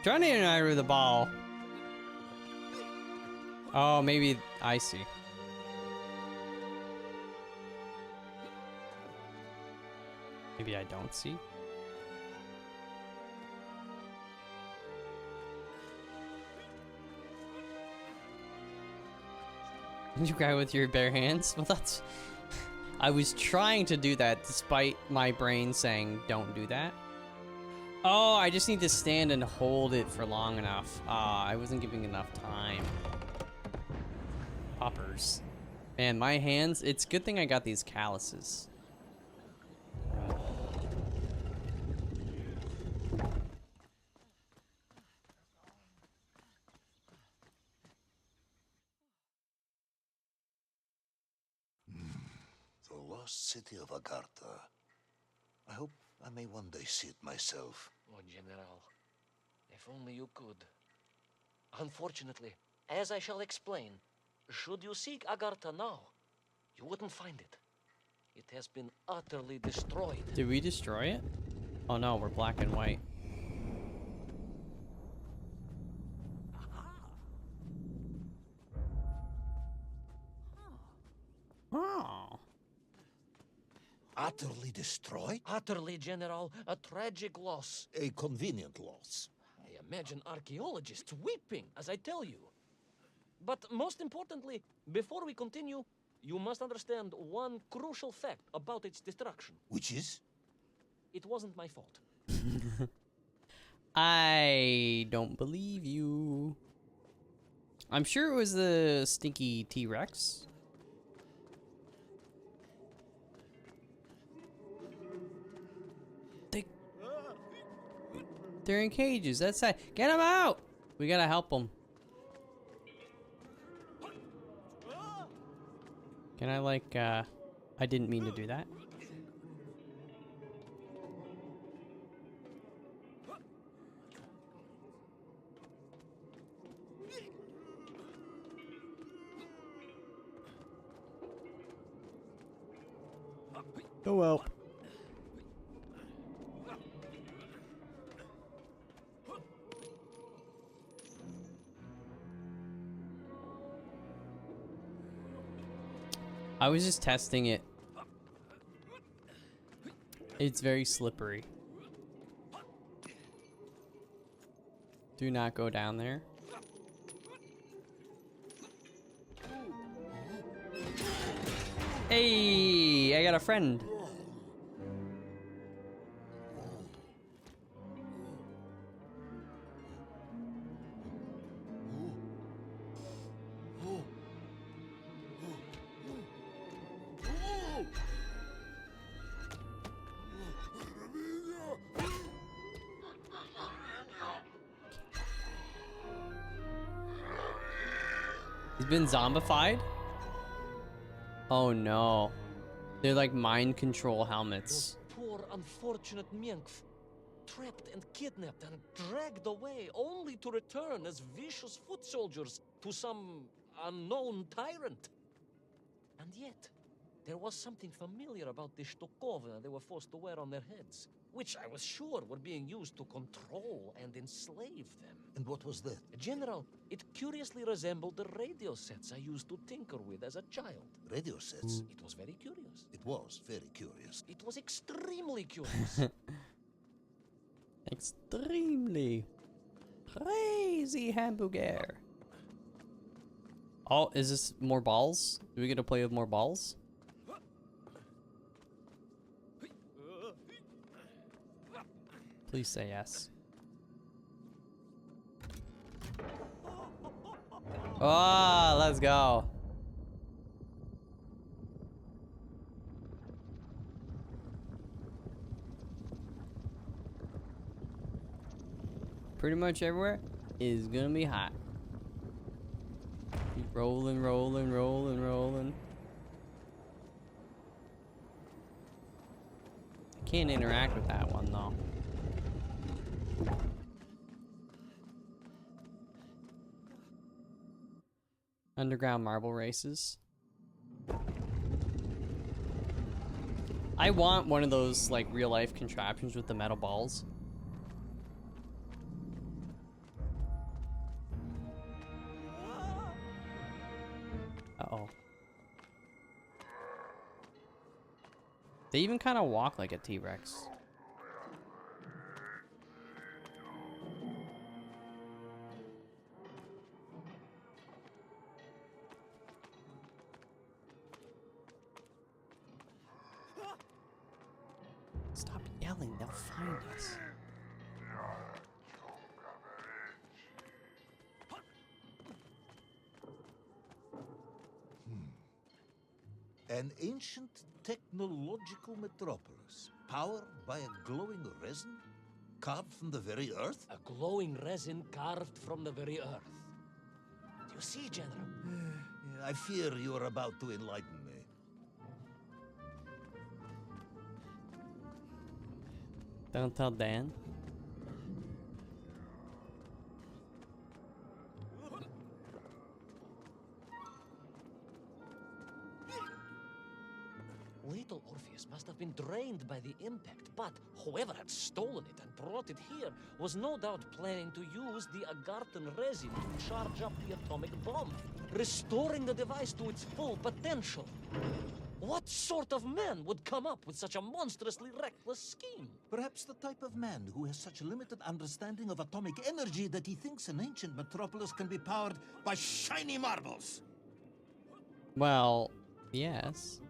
Trying to interact with the ball. Oh, maybe I see. Maybe I don't see. You grab with your bare hands? Well, that's... I was trying to do that despite my brain saying don't do that. Oh, I just need to stand and hold it for long enough. I wasn't giving enough time. Poppers. Man, my hands, it's a good thing I got these calluses. The lost city of Agartha. I hope I may one day see it myself. Oh, General, if only you could. Unfortunately, as I shall explain, should you seek Agartha now, you wouldn't find it. It has been utterly destroyed. Did we destroy it? Oh no, we're black and white. Oh. Utterly destroyed? Utterly, General, a tragic loss. A convenient loss. I imagine archaeologists weeping as I tell you. But most importantly, before we continue, you must understand one crucial fact about its destruction. Which is? It wasn't my fault. I don't believe you. I'm sure it was the stinky T-Rex. They're in cages. That's sad. Get them out! We gotta help them. Can I like, I didn't mean to do that. Oh well. I was just testing it. It's very slippery. Do not go down there. Hey, I got a friend. He's been zombified? Oh no. They're like mind control helmets. Those poor, unfortunate Menkf, trapped and kidnapped and dragged away, only to return as vicious foot soldiers to some unknown tyrant. And yet, there was something familiar about the shtukovina they were forced to wear on their heads, which I was sure were being used to control and enslave them. And what was that? General, it curiously resembled the radio sets I used to tinker with as a child. Radio sets? It was very curious. It was very curious. It was extremely curious. Extremely crazy hamburger. Oh, is this more balls? Do we get to play with more balls? Please say yes. Oh, let's go. Pretty much everywhere is gonna be hot. Keep rolling, rolling, rolling, rolling. I can't interact with that one though. Underground marble races. I want one of those like real life contraptions with the metal balls. Uh-oh. They even kind of walk like a T-Rex. Stop yelling, they'll find us. An ancient technological metropolis, powered by a glowing resin, carved from the very earth? A glowing resin carved from the very earth. Do you see, General? I fear you are about to enlighten me. Don't tell Dan. Little Orpheus must have been drained by the impact, but whoever had stolen it and brought it here was no doubt planning to use the Agarthan resin to charge up the atomic bomb, restoring the device to its full potential. What sort of man would come up with such a monstrously reckless scheme? Perhaps the type of man who has such limited understanding of atomic energy that he thinks an ancient metropolis can be powered by shiny marbles. Well, yes.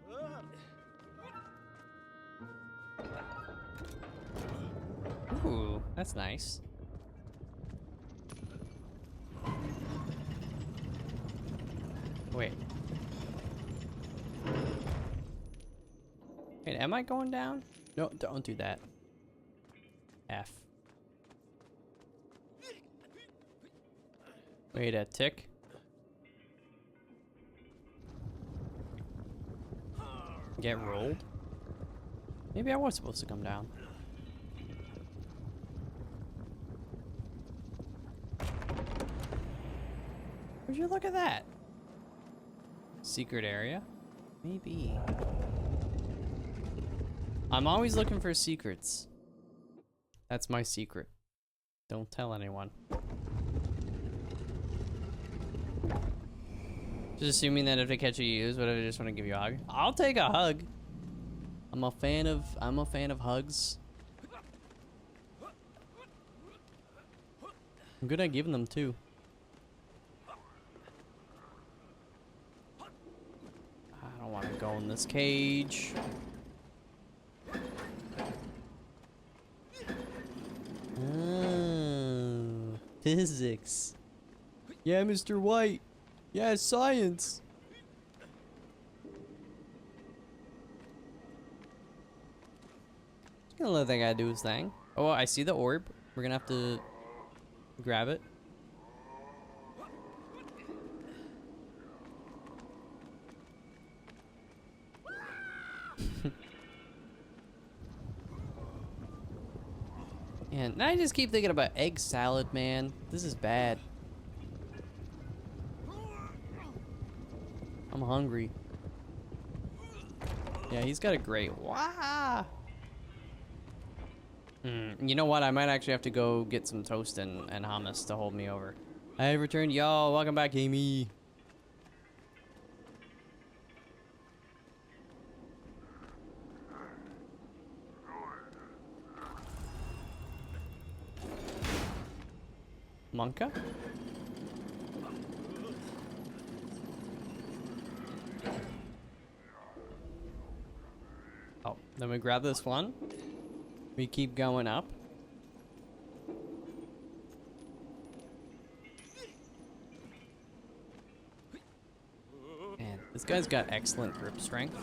Ooh, that's nice. Wait. Wait, am I going down? No, don't do that. F. Wait a tick. Get rolled? Maybe I was supposed to come down. Would you look at that? Secret area? Maybe. I'm always looking for secrets. That's my secret. Don't tell anyone. Just assuming that if they catch you used, what if they just want to give you a hug? I'll take a hug. I'm a fan of hugs. I'm good at giving them too. I don't want to go in this cage. Oh, physics. Yeah, Mr. White. Yeah, science. Just gonna let that guy do his thing. Oh, I see the orb. We're gonna have to grab it. And I just keep thinking about egg salad, man. This is bad. I'm hungry. Yeah, he's got a great. Wow. You know what? I might actually have to go get some toast and hummus to hold me over. I have returned. Yo, welcome back, Amy. Monka? Oh, then we grab this one. We keep going up. Man, this guy's got excellent grip strength.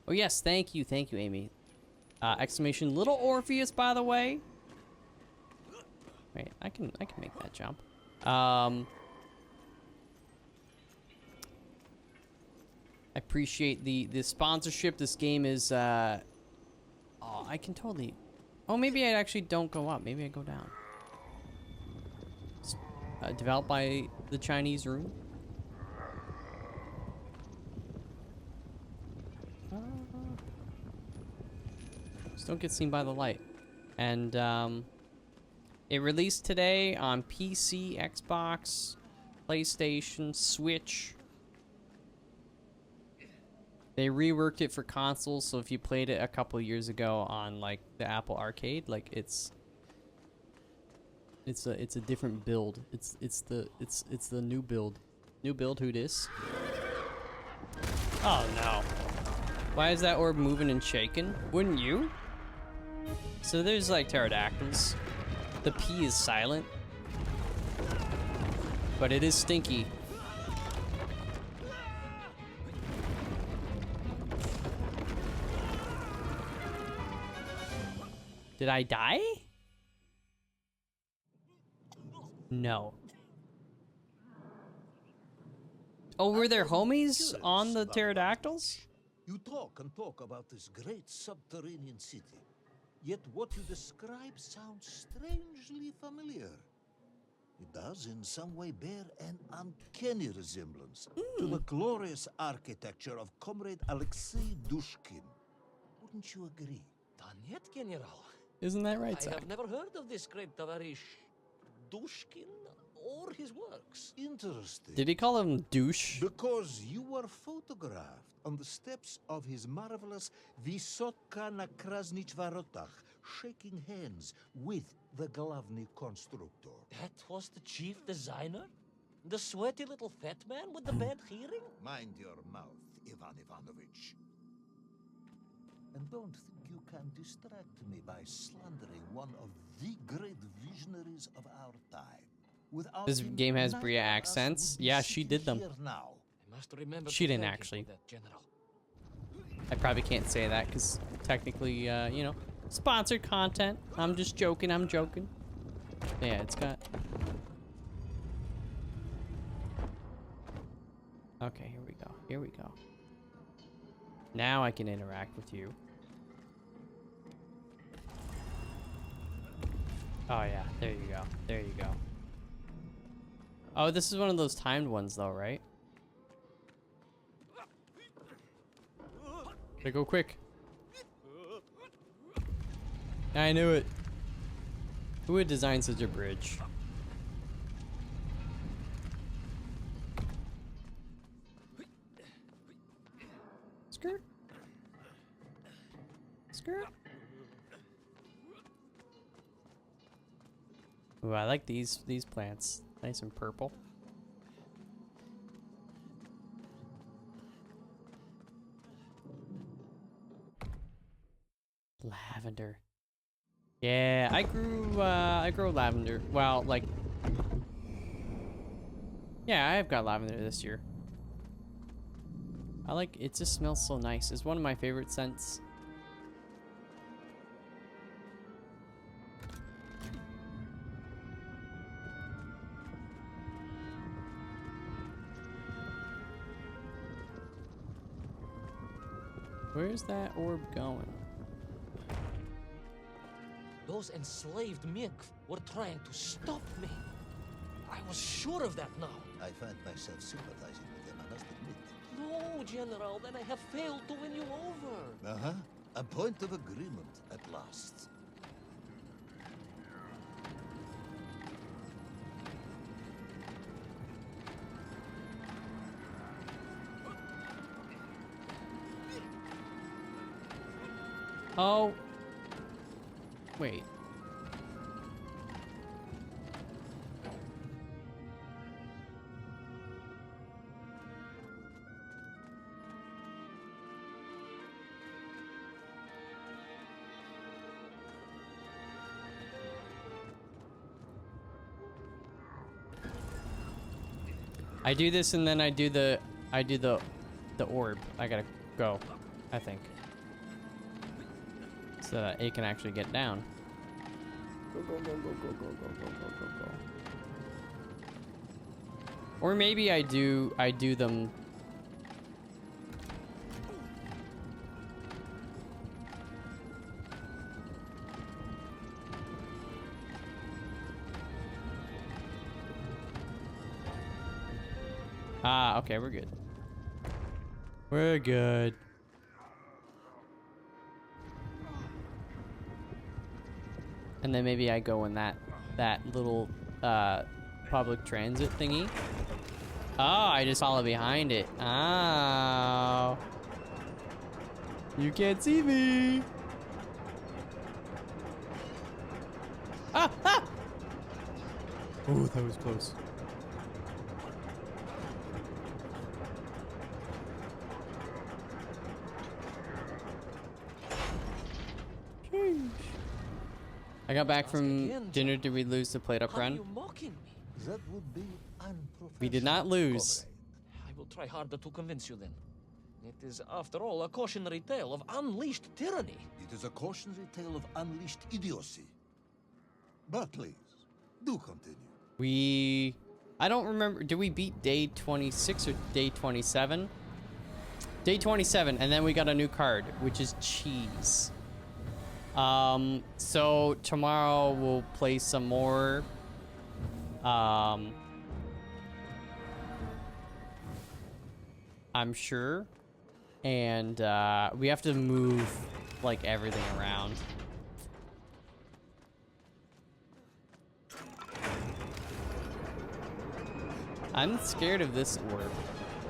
Oh yes, thank you, Amy. Exclamation, Little Orpheus, by the way. Wait, I can make that jump. I appreciate the sponsorship. This game is oh, I can totally. Oh, maybe I actually don't go up. Maybe I go down. Developed by the Chinese room. Just don't get seen by the light. And it released today on PC, Xbox, PlayStation, Switch. They reworked it for consoles, so if you played it a couple years ago on like the Apple Arcade, like it's a different build. It's the new build. New build, who dis? Oh no. Why is that orb moving and shaking? Wouldn't you? So there's like pterodactyls. The P is silent. But it is stinky. Did I die? No. Oh, were there homies on the pterodactyls? You talk and talk about this great subterranean city. Yet what you describe sounds strangely familiar. It does in some way bear an uncanny resemblance to the glorious architecture of Comrade Alexei Dushkin. Wouldn't you agree? Done yet, General? Isn't that right, I Zach? have never heard of this great Tavarish Dushkin or his works. Interesting. Did he call him douche? Because you were photographed on the steps of his marvelous Vysotka na Krasnich Varotach, shaking hands with the Glavny constructor. That was the chief designer? The sweaty little fat man with the bad hearing? Mind your mouth, Ivan Ivanovich. And don't think you can distract me by slandering one of the great visionaries of our time. Without This him, game has neither Bria of us accents. would be Yeah, she sitting did them. here now. I must remember She to didn't thank you actually. for that, General. I probably can't say that because technically, you know, sponsored content. I'm just joking. I'm joking. Yeah, it's got... Okay, here we go. Here we go. Now I can interact with you. Oh yeah, there you go. There you go. Oh, this is one of those timed ones though, right? Gotta go quick. I knew it. Who would design such a bridge? Skirt. Skirt. Ooh, I like these plants. Nice and purple. Lavender. Yeah, I grow lavender. Well, like, yeah, I have got lavender this year. I like it. Just smells so nice. It's one of my favorite scents. Where's that orb going? Those enslaved Mink were trying to stop me. I was sure of that now. I find myself sympathizing with them, I must admit. No, General, then I have failed to win you over. Uh-huh. A point of agreement at last. Oh. Wait. I do this and then I do the orb. I gotta go, I think. So that it can actually get down. Go, go, go, go, go, go, go, go, go, go, go. Or maybe I do them. Ah, okay, we're good. We're good. And then maybe I go in that little public transit thingy. Oh, I just follow behind it. Oh. You can't see me. Ah, ah. Oh, that was close. I got back from dinner. Did we lose the plate up run? Are you mocking me? That would be unprofessional. We did not lose. I will try harder to convince you then. It is, after all, a cautionary tale of unleashed tyranny. It is a cautionary tale of unleashed idiocy. But please, do continue. I don't remember. Did we beat day 26 or day 27? Day 27, and then we got a new card, which is cheese. So tomorrow we'll play some more. I'm sure. And, we have to move, like, everything around. I'm scared of this orb.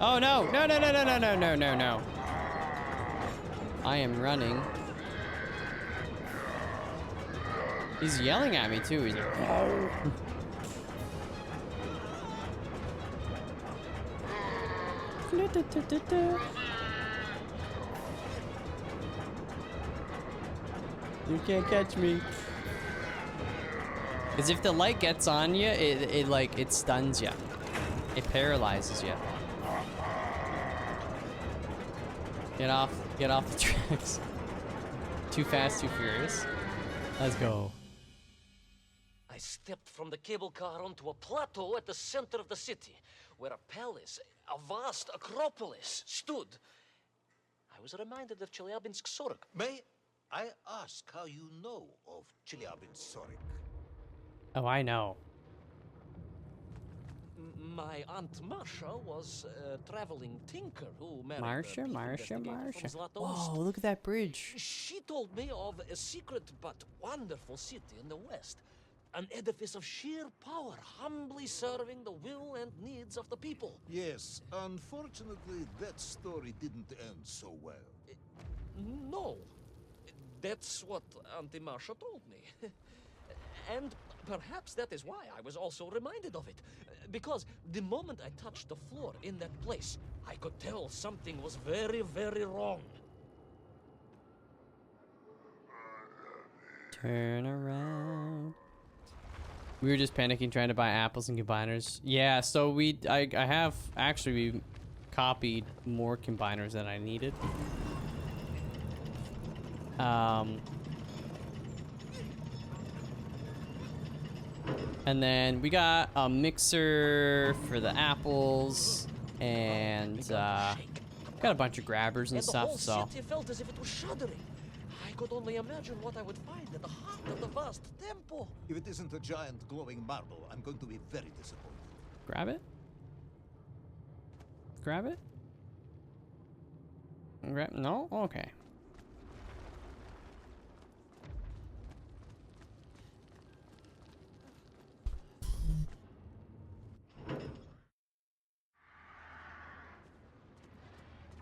Oh, no! No, no, no, no, no, no, no, no, no. I am running. He's yelling at me too. He's like, oh. You can't catch me. Because if the light gets on you, it stuns you. It paralyzes you. Get off the tracks. Too fast, too furious. Let's go. I stepped from the cable car onto a plateau at the center of the city, where a palace, a vast acropolis, stood. I was reminded of Chelyabinsk Sorok. May I ask how you know of Chelyabinsk Sorok? Oh, I know. My Aunt Masha was a traveling tinker who married a Marsha, beef Marsha, investigator Marsha. from Zlatoust. Whoa, look at that bridge. She told me of a secret but wonderful city in the west. An edifice of sheer power, humbly serving the will and needs of the people. Yes, unfortunately, that story didn't end so well. No, that's what Auntie Marsha told me. And perhaps that is why I was also reminded of it. Because the moment I touched the floor in that place, I could tell something was very, very wrong. Turn around. We were just panicking trying to buy apples and combiners. Yeah, so I have actually copied more combiners than I needed. And then we got a mixer for the apples and got a bunch of grabbers and The stuff, whole so city felt as if it was shuddering. I could only imagine what I would find at the heart of the vast temple. If it isn't a giant glowing marble, I'm going to be very disappointed. grab it. Grab it. Grab, no? Okay.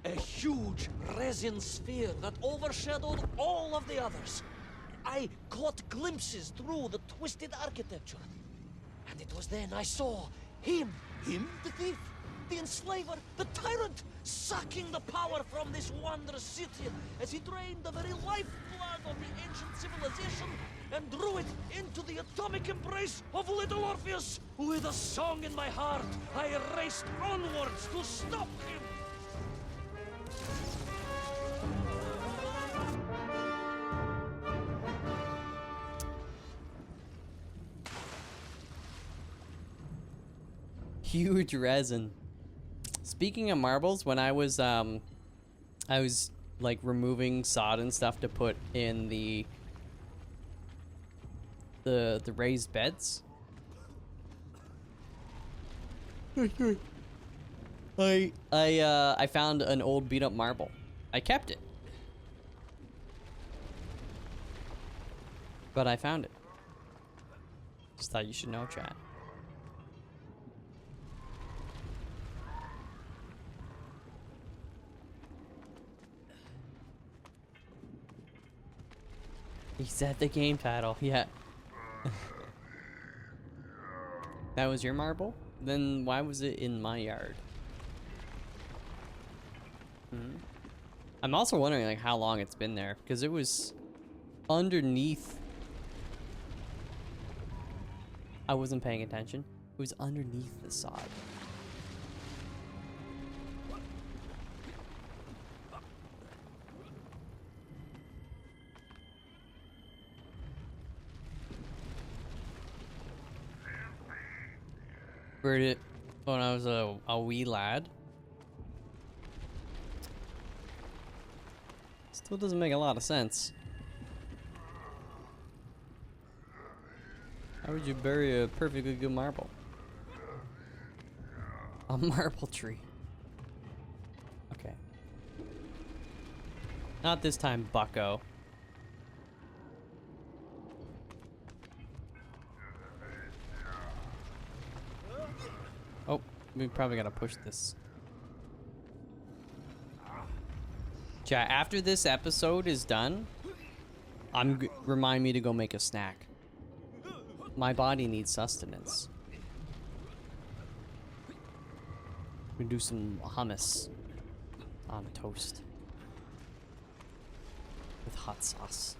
A huge resin sphere that overshadowed all of the others. I caught glimpses through the twisted architecture. And it was then I saw him. Him? The thief, the enslaver, the tyrant, sucking the power from this wondrous city as he drained the very lifeblood of the ancient civilization and drew it into the atomic embrace of Little Orpheus. With a song in my heart, I raced onwards to stop him. Huge resin. Speaking of marbles, when I was like removing sod and stuff to put in the raised beds. I found an old beat up marble. I kept it. But I found it. Just thought you should know, chat. He said the game title, yeah. That was your marble? Then why was it in my yard? I'm also wondering like how long it's been there, because it was underneath. I wasn't paying attention. It was underneath the sod. Heard it when I was a wee lad. Still doesn't make a lot of sense. How would you bury a perfectly good marble? A marble tree. Okay. Not this time, bucko. Oh, we probably gotta push this. Chat, after this episode is done, remind me to go make a snack. My body needs sustenance. We do some hummus on toast with hot sauce.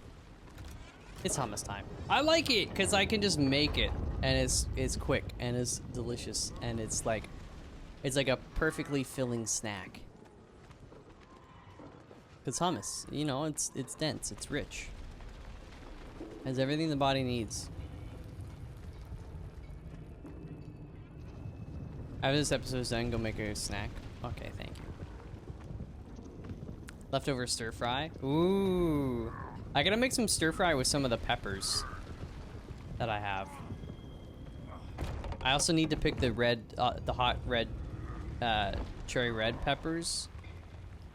It's hummus time. I like it because I can just make it, and it's quick and it's delicious, and it's like a perfectly filling snack. Cause hummus, you know, it's dense, it's rich, has everything the body needs. After this episode's done, go make a snack. Okay, thank you. Leftover stir fry. Ooh. I gotta make some stir fry with some of the peppers that I have. I also need to pick the red, the hot red, cherry red peppers.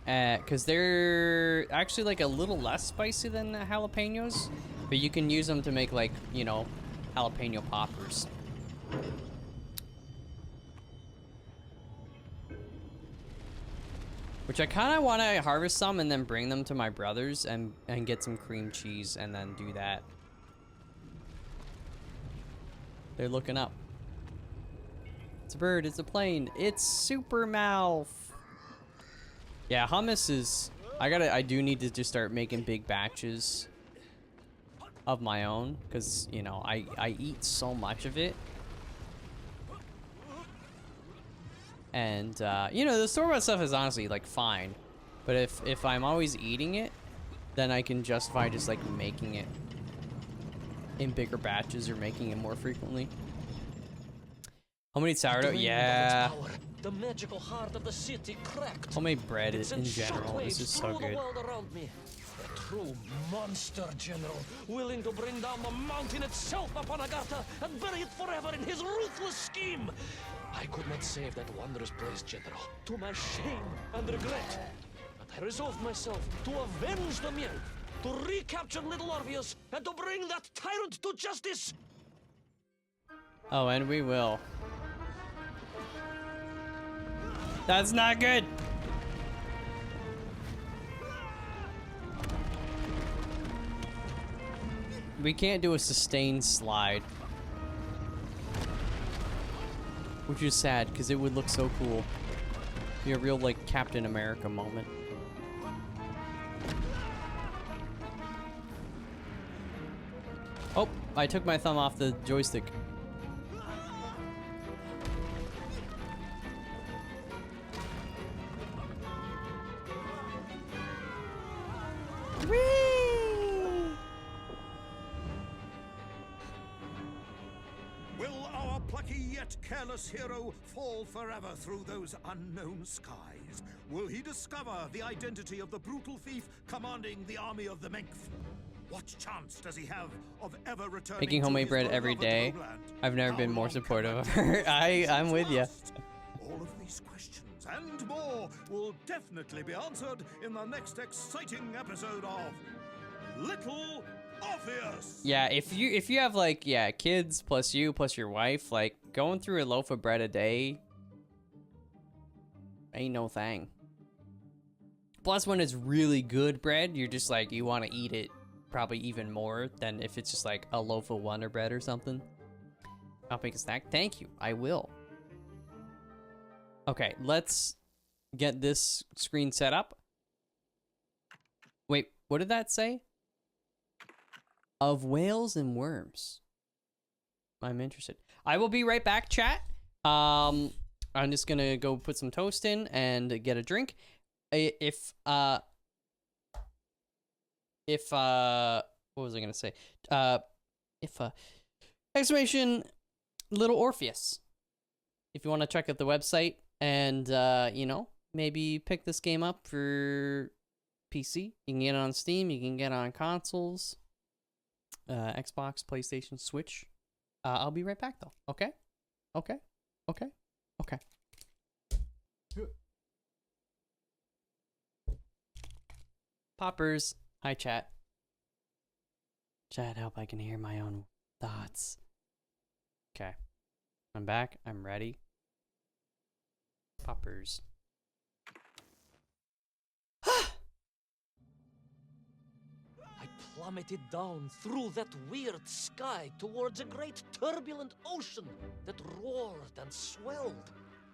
Cause they're actually like a little less spicy than the jalapenos, but you can use them to make like, you know, jalapeno poppers. Which I kind of want to harvest some and then bring them to my brothers and get some cream cheese and then do that. They're looking up. It's a bird, it's a plane, it's Super Mouth. Yeah, hummus is, I do need to just start making big batches of my own, because, you know, I eat so much of it. And, you know, the store-bought stuff is honestly, like, fine. But if I'm always eating it, then I can justify just, like, making it in bigger batches or making it more frequently. Homemade sourdough? Yeah. The magical heart of the city cracked. Homemade bread in general. This is so good. A true monster, General, willing to bring down the mountain itself upon Agartha and bury it forever in his ruthless scheme. I could not save that wondrous place, General, to my shame and regret. But I resolved myself to avenge the Mir, to recapture Little Orpheus, and to bring that tyrant to justice. Oh, and we will. That's not good. We can't do a sustained slide. Which is sad, because it would look so cool. Be a real, like, Captain America moment. Oh, I took my thumb off the joystick. Will our plucky yet careless hero fall forever through those unknown skies? Will he discover the identity of the brutal thief commanding the army of the Menk? What chance does he have of ever returning Making homemade bread every day. I've never been more supportive of her. I'm with you. All of these questions and more will definitely be answered in the next exciting episode of Little Orpheus. Yeah, if you have like, yeah, kids plus you plus your wife, like going through a loaf of bread a day ain't no thing. Plus when it's really good bread, you're just like, you want to eat it probably even more than if it's just like a loaf of Wonder Bread or something. I'll make a snack. Thank you. I will. Okay, let's get this screen set up. Wait, what did that say? Of whales and worms. I'm interested. I will be right back, chat. I'm just gonna go put some toast in and get a drink. If what was I gonna say? Exclamation Little Orpheus. If you want to check out the website and you know, maybe pick this game up for PC. You can get it on Steam, you can get it on consoles. Xbox, PlayStation, Switch. I'll be right back though. Okay? Okay? Okay? Okay. Poppers. Hi, chat. Chat, help I can hear my own thoughts. Okay. I'm back. I'm ready. Poppers. Plummeted down through that weird sky towards a great turbulent ocean that roared and swelled.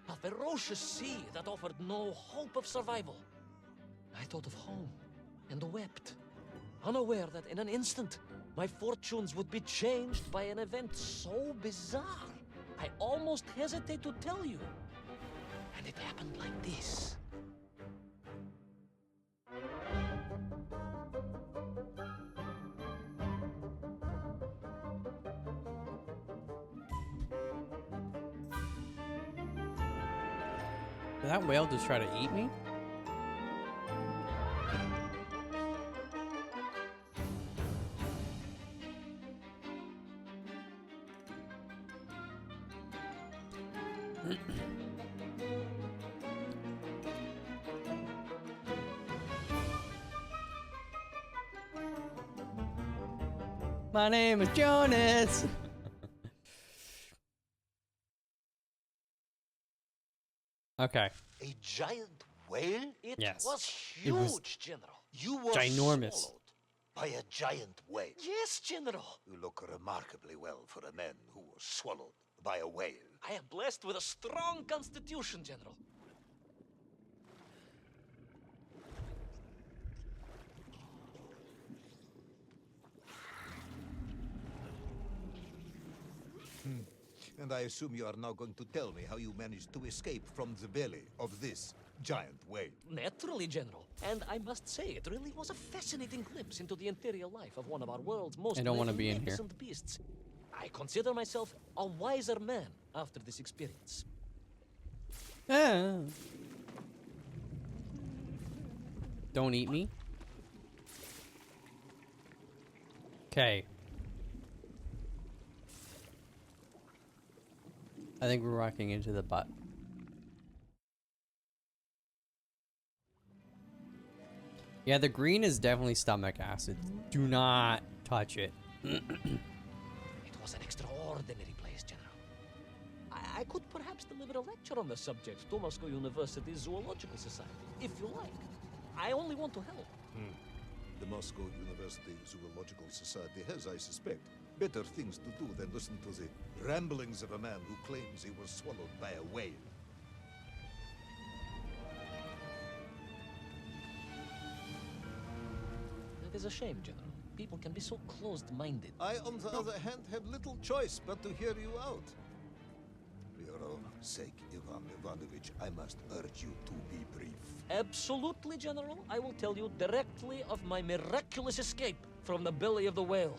A ferocious sea that offered no hope of survival. I thought of home and wept, unaware that in an instant, my fortunes would be changed by an event so bizarre, I almost hesitate to tell you. And it happened like this. Did that whale just try to eat me? My name is Jonas. Okay. A giant whale? It Yes. was It was huge, General. You were ginormous. swallowed by a giant whale. Yes, General. You look remarkably well for a man who was swallowed by a whale. I am blessed with a strong constitution, General. And I assume you are now going to tell me how you managed to escape from the belly of this giant whale. Naturally, General. And I must say, it really was a fascinating glimpse into the interior life of one of our world's most I don't wanna be in here. magnificent beasts. I consider myself a wiser man after this experience. Ah. Don't eat me. Okay. I think we're walking into the butt. Yeah, the green is definitely stomach acid. Do not touch it. It was an extraordinary place, General. I could perhaps deliver a lecture on the subject to Moscow University Zoological Society, if you like. I only want to help. The Moscow University Zoological Society has, I suspect, better things to do than listen to the ramblings of a man who claims he was swallowed by a whale. It is a shame, General. People can be so closed-minded. I, on the other hand, have little choice but to hear you out. For your own sake, Ivan Ivanovich, I must urge you to be brief. Absolutely, General. I will tell you directly of my miraculous escape from the belly of the whale.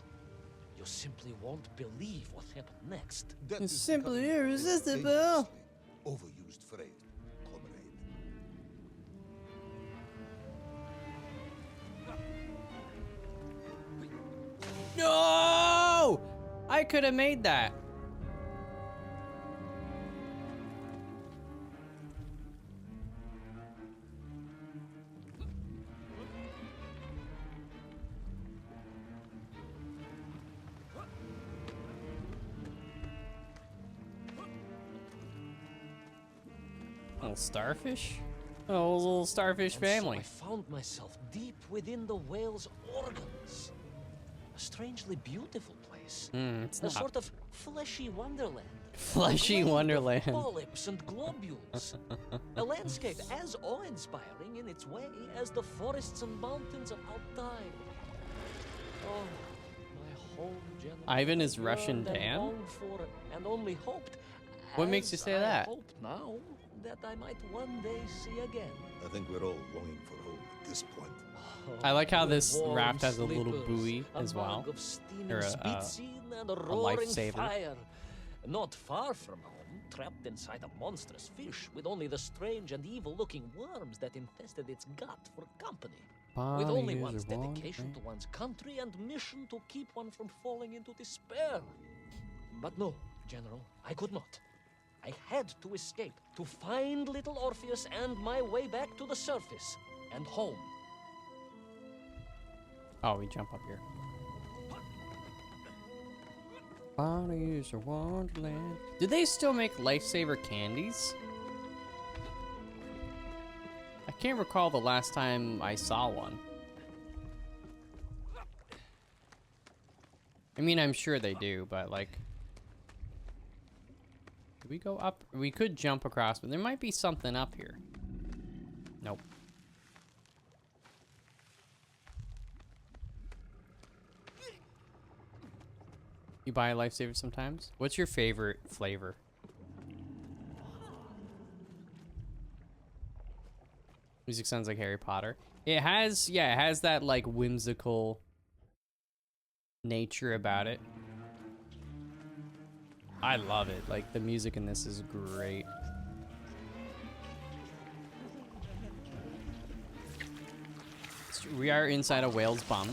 You simply won't believe what happened next. That It's is simply becoming a irresistible. dangerously overused phrase, comrade. No! I could have made that. Little starfish? Oh, little starfish And so family. I found myself deep within the whale's organs. A strangely beautiful place. It's A not sort of fleshy wonderland. fleshy A blend of wonderland. Polyps and globules. A landscape as awe-inspiring in its way as the forests and mountains of Altai. Oh, my home, General. Ivan is I Russian yearned and Dan? longed for and only hoped. What makes you as say I that? hope now that I might one day see again. I think we're all longing for home at this point. I like how With this warm raft has a little sleepers, buoy a as well. mug of steaming Or a Spitzin and a roaring lifesaver. fire. Not far from home, trapped inside a monstrous fish with only the strange and evil-looking worms that infested its gut for company. With only one's dedication to one's country and mission to keep one from falling into despair. But no, General, I could not. I had to escape, to find Little Orpheus and my way back to the surface and home. Oh, we jump up here. Bodies are Wonderland. Do they still make lifesaver candies? I can't recall the last time I saw one. I mean, I'm sure they do, but like... Do we go up? We could jump across, but there might be something up here. Nope. You buy a lifesaver sometimes? What's your favorite flavor? Music sounds like Harry Potter. It has, yeah, it has that like whimsical nature about it. I love it. Like the music in this is great. We are inside a whale's bum.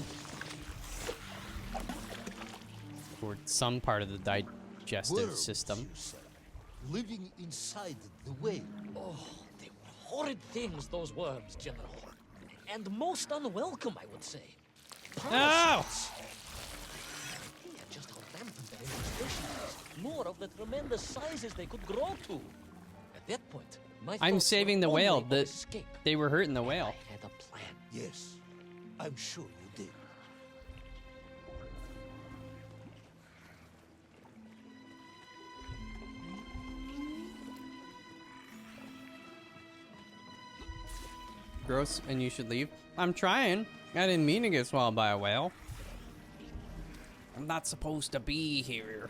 Or some part of the digestive Worms, system. you say, living inside the whale. Oh, they were horrid things, those worms, General. And most unwelcome, I would say. Parasites. Yeah, just how rampant their infestation is. More of the tremendous sizes they could grow to. At that point, my I'm thoughts saving were the whale. only on escape. They were hurting the whale. I had a plan. Yes, I'm sure you did. Gross, and you should leave. I'm trying. I didn't mean to get swallowed by a whale. I'm not supposed to be here.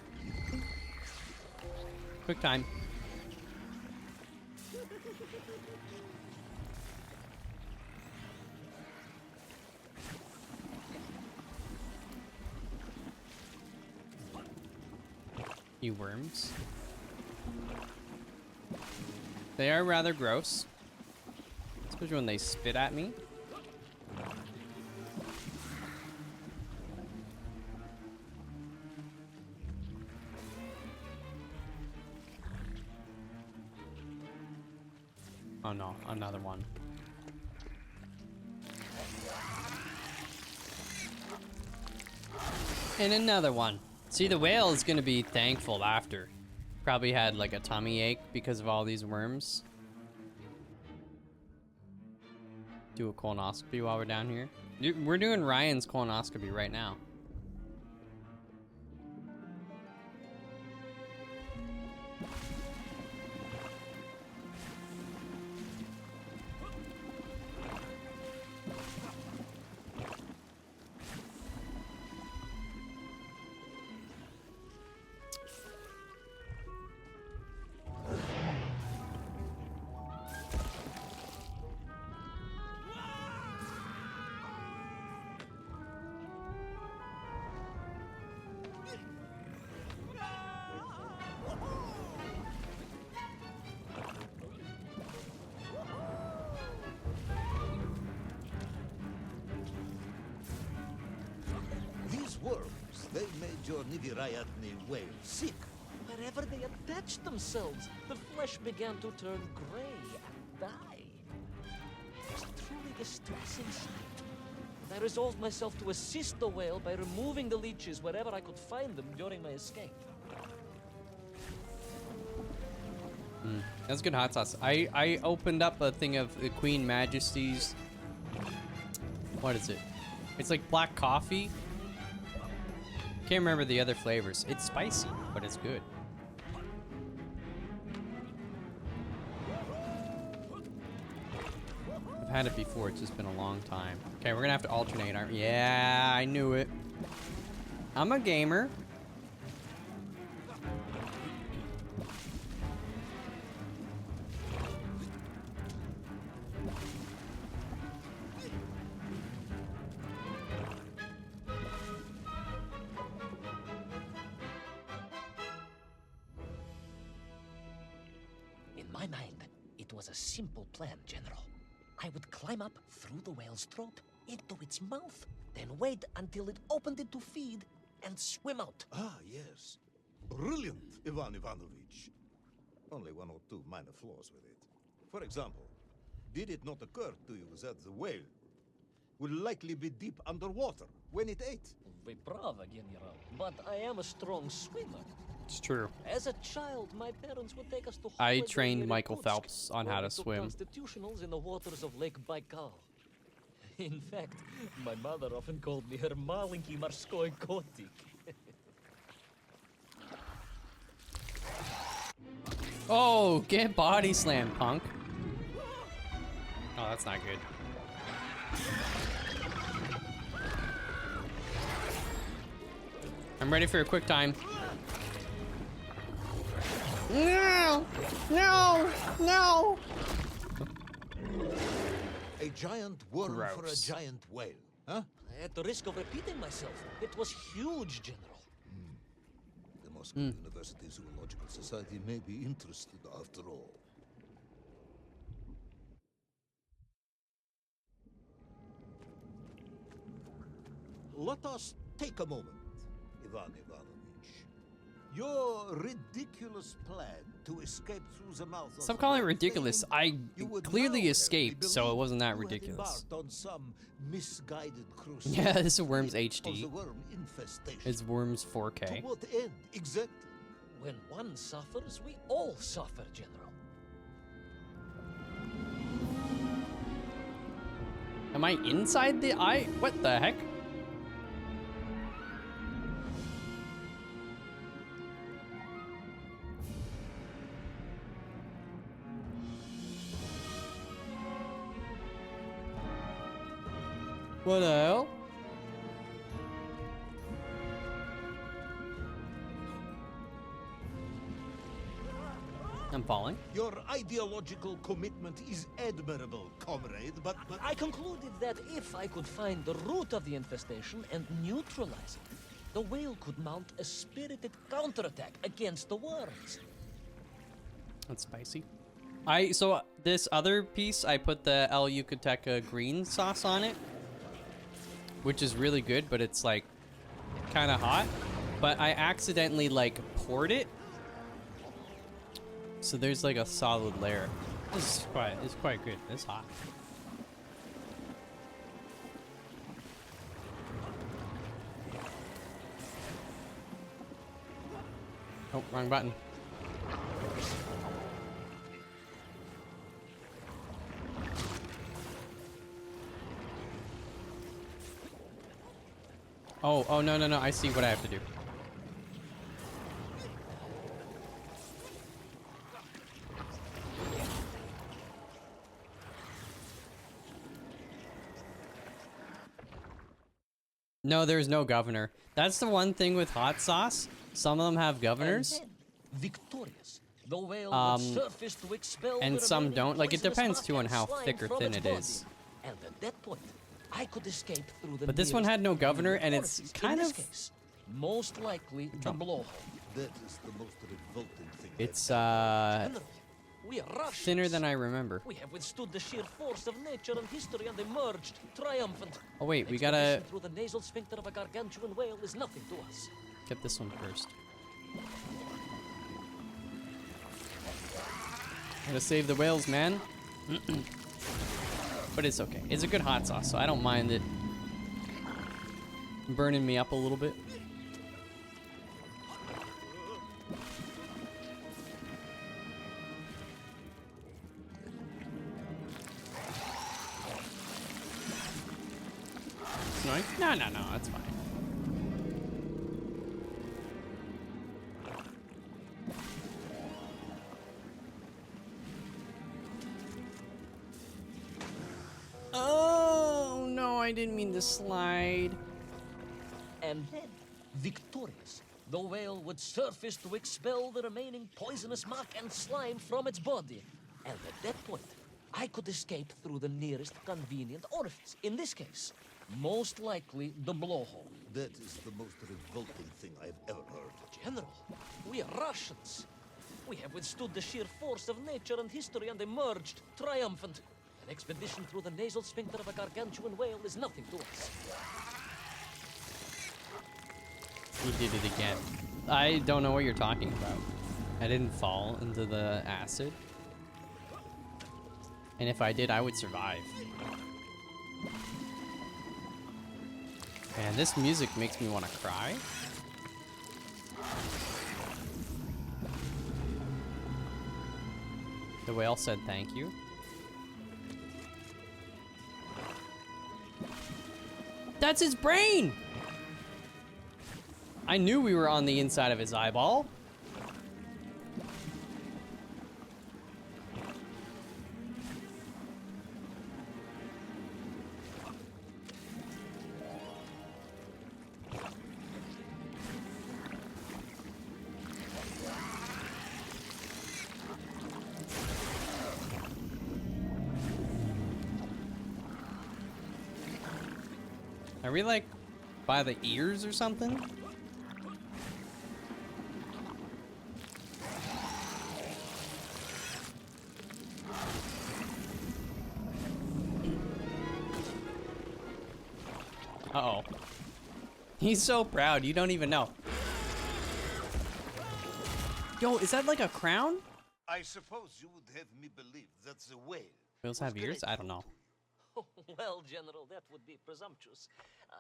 Quick time. You worms. They are rather gross. Especially when they spit at me. Oh no, another one. And another one. See, the whale is gonna be thankful after. Probably had like a tummy ache because of all these worms. Do a colonoscopy while we're down here. We're doing Ryan's colonoscopy right now. These worms, they made your Nivirayatni whale sick. Wherever they attached themselves, the flesh began to turn gray and die. It was a truly distressing sight. And I resolved myself to assist the whale by removing the leeches wherever I could find them during my escape. That's good hot sauce. I opened up a thing of the Queen Majesty's. What is it? It's like black coffee. Can't remember the other flavors. It's spicy, but it's good. I've had it before. It's just been a long time. Okay, we're gonna have to alternate our. Yeah, I knew it. I'm a gamer. In my mind, it was a simple plan, General. I would climb up through the whale's throat into its mouth, then wait until it opened it to feed and swim out. Ah, yes. Brilliant, Ivan Ivanovich. Only one or two minor flaws with it. For example, did it not occur to you that the whale will likely be deep underwater when it ate? Вы правы, General, but I am a strong swimmer. It's true. As a child, my parents would take us to I holiday trained in Michael Irkutsk, Phelps on how where to we took swim. constitutionals in the waters of Lake Baikal. In fact, my mother often called me her маленький морской котик. Oh, get body slam, punk. Oh, that's not good. I'm ready for a quick time. No! No! No! A giant worm for a Gross. giant whale, huh? At the risk of repeating myself, it was huge, General. The Moscow University Zoological Society may be interested after all. let us take a moment, Ivan Ivanovich. Your ridiculous plan to escape through the mouth of Stop the calling it world ridiculous. failing, I you would clearly now have escaped, me so it believe wasn't that you had ridiculous. embarked on some misguided crusade Yeah, this is of Worms the HD. worm infestation. It's Worms To 4K. what end, exactly? When one suffers, we all suffer, General. Am I inside the eye? What the heck? What the hell? I'm falling. Your ideological commitment is admirable, comrade, but I concluded that if I could find the root of the infestation and neutralize it, the whale could mount a spirited counterattack against the worms. That's spicy. So this other piece, I put the El Yucateca green sauce on it, which is really good, but it's like kind of hot. But I accidentally like poured it, so there's like a solid layer. It's quite good. It's hot. Oh, wrong button. Oh, no, I see what I have to do. No, there's no governor. That's the one thing with hot sauce. Some of them have governors, And then, victorious, the whale would surface to expel and the some remaining don't. Like, it poisonous depends, muck too, on and how slime thick or from thin its it is. body. And at that point, I could escape through the But this one nearest had no governor, and it's orifice. kind In this of- case, most likely the blowhole. that is the most revolting thing. It's General, we are Russians. thinner than I remember. We have withstood the sheer force of nature and history and emerged triumphant. Oh wait, we Expedition gotta through the nasal sphincter of a gargantuan whale is nothing to us. get this one first. Gotta save the whales, man. But it's okay. It's a good hot sauce, so I don't mind it burning me up a little bit. Snoink? No, that's fine. Oh, no, I didn't mean to slide. And then, victorious, the whale would surface to expel the remaining poisonous muck and slime from its body. And at that point, I could escape through the nearest convenient orifice. In this case, most likely the blowhole. That is the most revolting thing I've ever heard. General, we are Russians. We have withstood the sheer force of nature and history and emerged triumphant. An expedition through the nasal sphincter of a gargantuan whale is nothing to us. He did it again. I don't know what you're talking about. I didn't fall into the acid. And if I did, I would survive. Man, this music makes me want to cry. The whale said thank you. That's his brain! I knew we were on the inside of his eyeball. Are we like by the ears or something? Uh-oh. He's so proud, you don't even know. Yo, is that like a crown? I suppose you would have me believe that the whale Whales have ears? I don't know. Well, General, that would be presumptuous.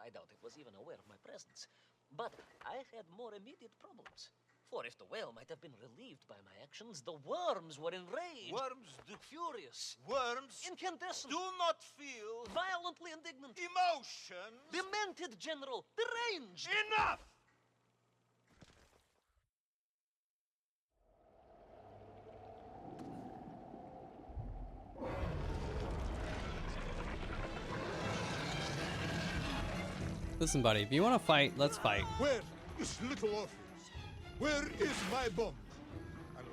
I doubt it was even aware of my presence. But I had more immediate problems. For if the whale might have been relieved by my actions, the worms were enraged. Worms do Furious. worms Incandescent. do not feel Violently indignant. emotions. Demented, General. Deranged. Enough! Listen, buddy, if you want to fight, let's fight. Where is Little Orpheus? Where is my bomb?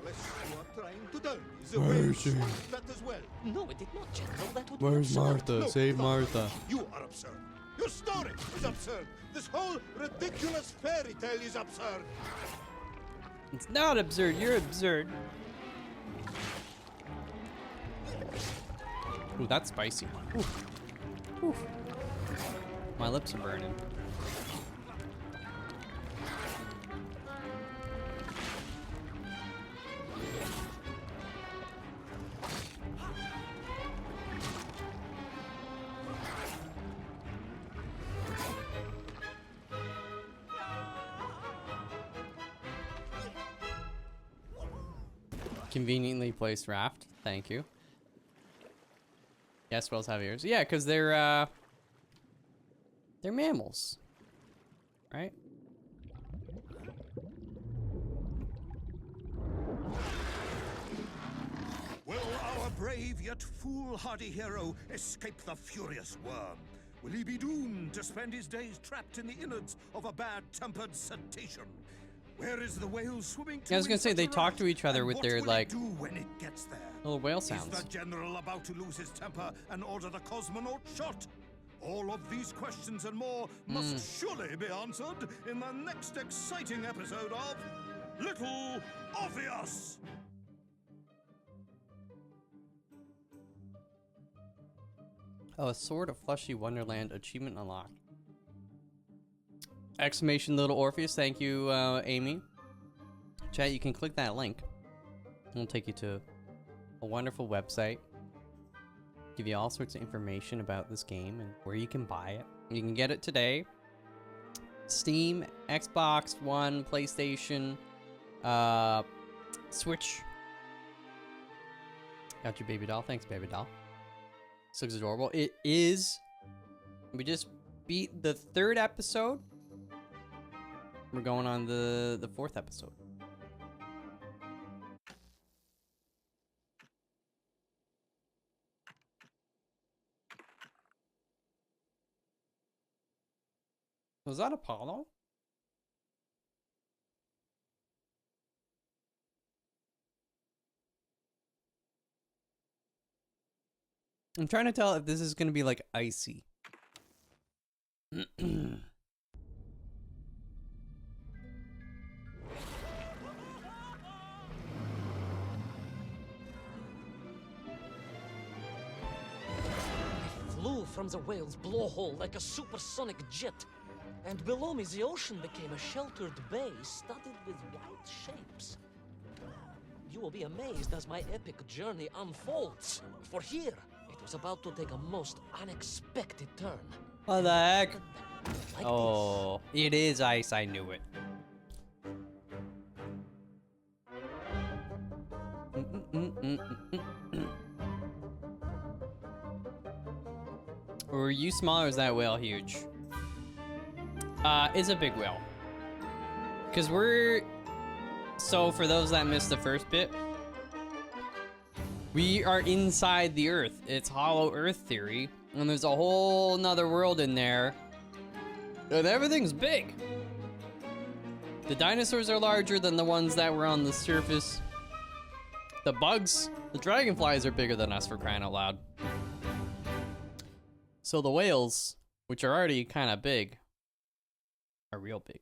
Unless you are trying to tell me the Where whale is she? shot that as well. No, it did not, General. That would Where's be absurd. Martha? No, Save no, Martha. You are absurd. Your story is absurd. This whole ridiculous fairy tale is absurd. It's not absurd, you're absurd. Ooh, that's spicy. Oof. Oof. My lips are burning. Conveniently placed raft. Thank you. Yes, whales have ears. Yeah, because they're mammals, right? Will our brave yet foolhardy hero escape the furious worm? Will he be doomed to spend his days trapped in the innards of a bad-tempered cetacean? Where is the whale swimming to? I was gonna in say such they a talk rush? to each other And with what their will like it do when it gets there? little whale Is sounds. the general about to lose his temper and order the cosmonaut shot? All of these questions and more must surely be answered in the next exciting episode of Little Orpheus! Oh, a Sword of Fleshy Wonderland achievement unlocked. Exclamation Little Orpheus. Thank you, Amy. Chat, you can click that link. It'll take you to a wonderful website. Give you all sorts of information about this game and where you can buy it. You can get it today. Steam, Xbox One, PlayStation, Switch. Got your baby doll. Thanks, baby doll. This looks adorable. It is. We just beat the 3rd episode. We're going on the 4th episode. Was that Apollo? I'm trying to tell if this is going to be like icy. Flew from the whale's blowhole like a supersonic jet. And below me, the ocean became a sheltered bay studded with white shapes. You will be amazed as my epic journey unfolds. For here, it was about to take a most unexpected turn. What the heck? Like Oh, it is ice. I knew it. Were you small or is that whale huge? It's a big whale. Because we're... So, for those that missed the first bit, we are inside the Earth. It's hollow Earth theory. And there's a whole nother world in there. And everything's big. The dinosaurs are larger than the ones that were on the surface. The bugs, the dragonflies are bigger than us, for crying out loud. So the whales, which are already kind of big, are real big.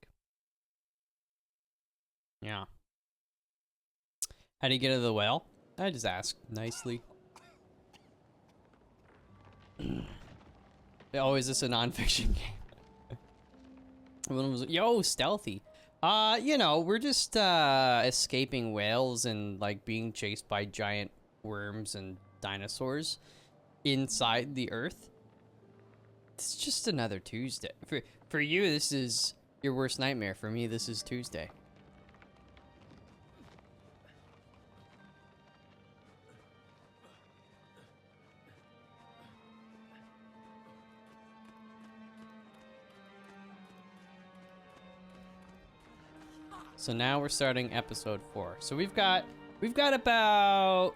Yeah. How do you get to the whale? I just asked nicely. Oh, is this a non-fiction game? One was, yo, stealthy. You know, we're just escaping whales and like being chased by giant worms and dinosaurs inside the earth. It's just another Tuesday. For you, this is your worst nightmare. For me, this is Tuesday. So now we're starting episode 4. So we've got about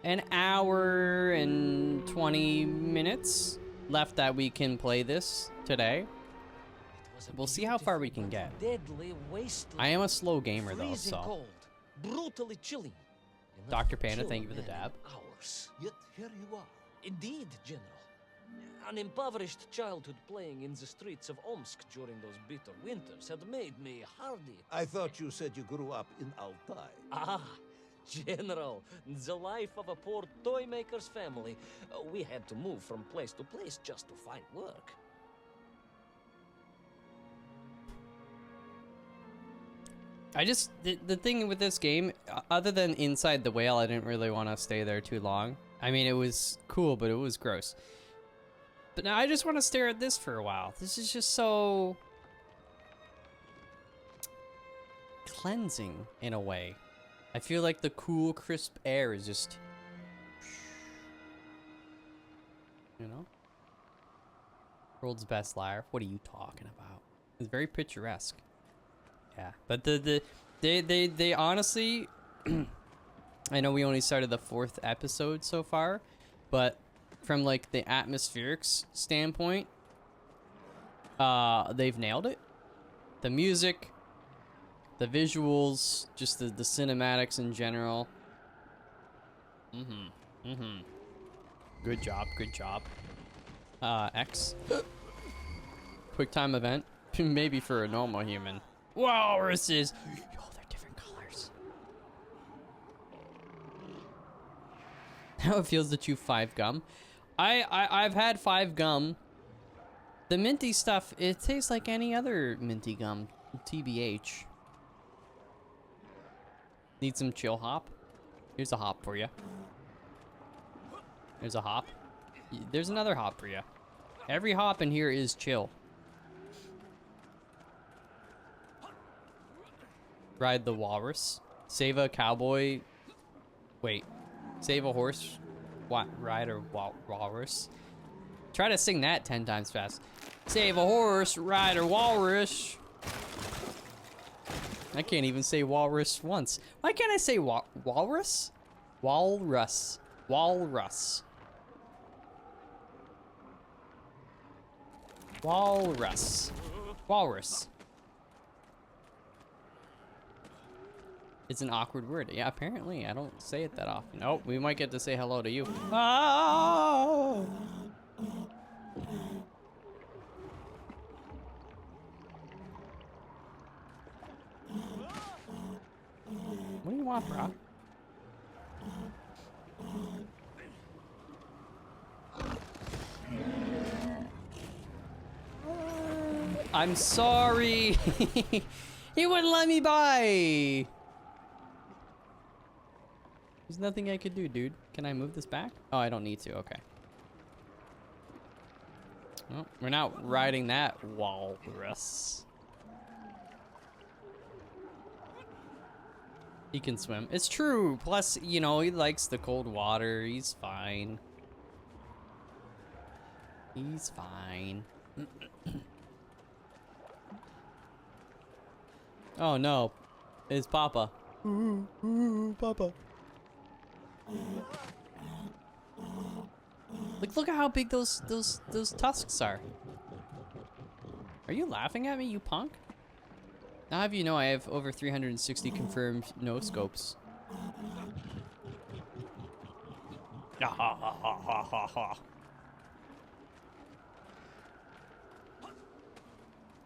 an hour and 20 minutes left that we can play this today. We'll see how far we can get. Deadly wasteland. I am a slow gamer though, Freezing so. cold, brutally chilling. Enough Dr. to Panda, kill thank you for a the man dab. in hours. Yet here you are. Indeed, General. An impoverished childhood playing in the streets of Omsk during those bitter winters had made me hardy. I thought you said you grew up in Altai. Ah, General, the life of a poor toy maker's family. We had to move from place to place just to find work. The thing with this game, other than inside the whale, I didn't really want to stay there too long. I mean, it was cool, but it was gross. But now I just want to stare at this for a while. This is just so cleansing in a way. I feel like the cool, crisp air is just, you know? World's best lair. What are you talking about? It's very picturesque. Yeah, but they honestly, I know we only started the 4th episode so far, but from like the atmospherics standpoint, they've nailed it. The music, the visuals, just the cinematics in general. Good job, good job. X. Quick time event, maybe for a normal human. Walruses! Yo, they're different colors. How it feels to chew 5 gum. I've had 5 gum. The minty stuff, it tastes like any other minty gum. TBH. Need some chill hop? Here's a hop for you. There's a hop. There's another hop for you. Every hop in here is chill. Ride the walrus. Save a cowboy. Wait. Save a horse. What? Ride a walrus. Try to sing that 10 times fast. Save a horse. Ride a walrus. I can't even say walrus once. Why can't I say walrus? Walrus. Walrus. Walrus. Walrus. It's an awkward word. Yeah, apparently. I don't say it that often. Oh, we might get to say hello to you. Oh! What do you want, bro? I'm sorry. He wouldn't let me by. There's nothing I could do, dude. Can I move this back? Oh, I don't need to. Okay. Well, we're not riding that walrus. He can swim. It's true. Plus, you know, he likes the cold water. He's fine. He's fine. Oh no. It's Papa. Ooh, Papa. Look at how big those tusks are. Are you laughing at me, you punk? Now have you know I have over 360 confirmed no scopes. Ha ha ha ha ha ha.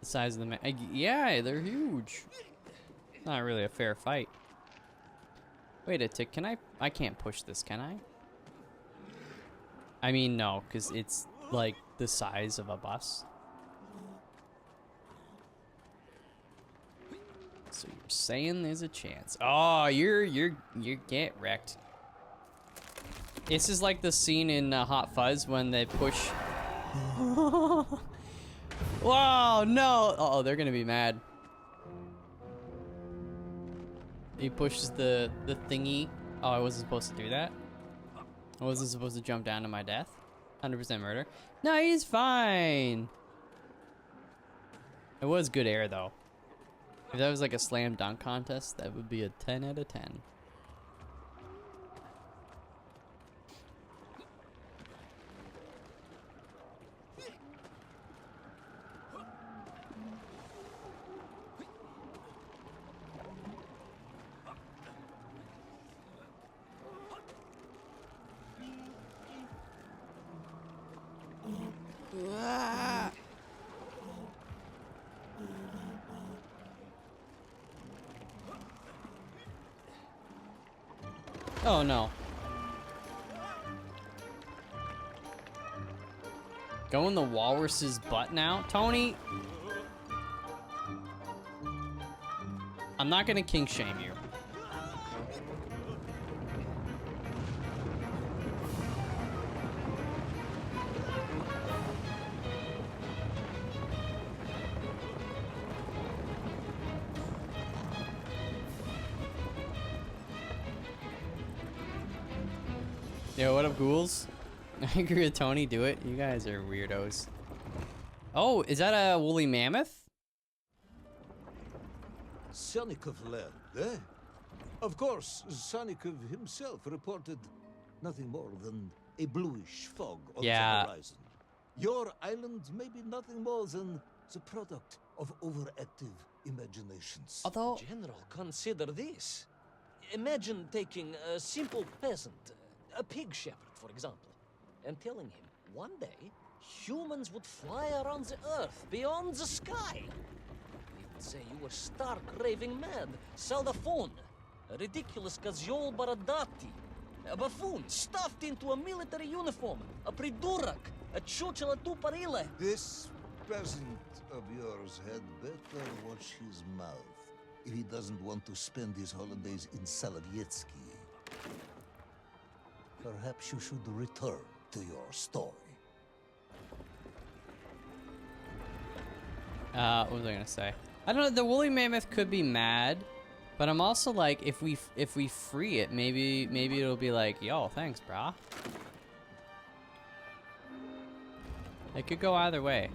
The size of the man. Yeah, they're huge. Not really a fair fight. Wait a tick, can I can't push this, can I? I mean, no, because it's like the size of a bus. So you're saying there's a chance. Oh, you get wrecked. This is like the scene in Hot Fuzz when they push. Wow, no! Uh-oh, they're gonna be mad. He pushes the thingy. Oh, I wasn't supposed to do that. I wasn't supposed to jump down to my death. 100% murder. No, he's fine. It was good air though. If that was like a slam dunk contest, that would be a 10 out of 10. Oh no. Go in the walrus's butt now? Tony! I'm not gonna kink shame you. Yo, what up, ghouls? I agree with Tony, do it. You guys are weirdos. Oh, is that a woolly mammoth? Sonikov land, eh? Of course, Sonikov himself reported nothing more than a bluish fog on the horizon. Your island may be nothing more than the product of overactive imaginations. Although, General, consider this. Imagine taking a simple peasant, a pig shepherd, for example, and telling him one day humans would fly around the earth beyond the sky. He would say you were stark raving mad, Saldaphone, a ridiculous Kazyol Baradati, a buffoon stuffed into a military uniform, a pridurak, a chuchela tuparile. This peasant of yours had better watch his mouth if he doesn't want to spend his holidays in Solovyetsky. Perhaps you should return to your story. what was I gonna say? I don't know, the woolly mammoth could be mad, but I'm also like, if we free it, maybe it'll be like, yo, thanks, brah. It could go either way.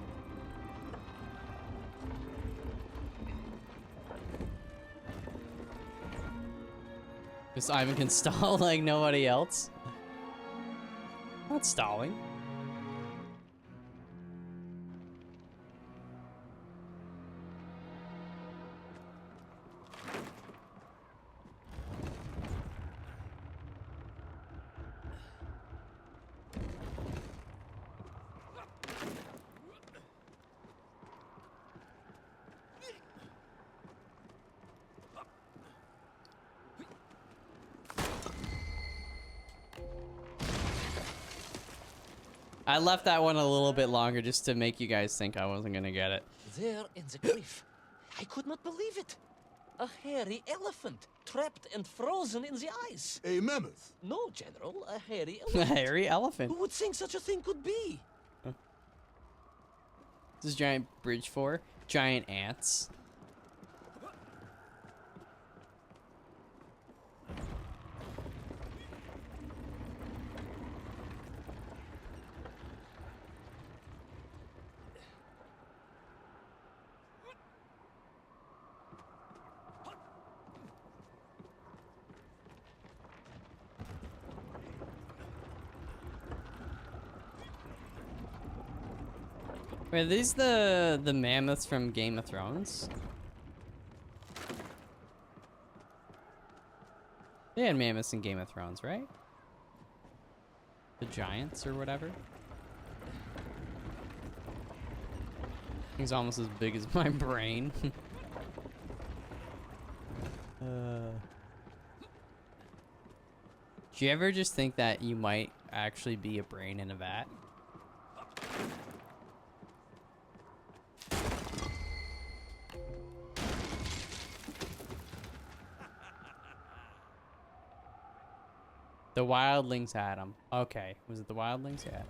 This Ivan can stall like nobody else. Not stalling. I left that one a little bit longer just to make you guys think I wasn't gonna get it. There in the cliff, I could not believe it. A hairy elephant, trapped and frozen in the ice. A mammoth? No, General, a hairy A elephant. hairy elephant. Who would think such a thing could be? This is giant bridge for giant ants. Wait, are these the mammoths from Game of Thrones? They had mammoths in Game of Thrones, right? The giants or whatever. He's almost as big as my brain. Do you ever just think that you might actually be a brain in a vat? The wildlings had him. Okay. Was it the wildlings? Yeah.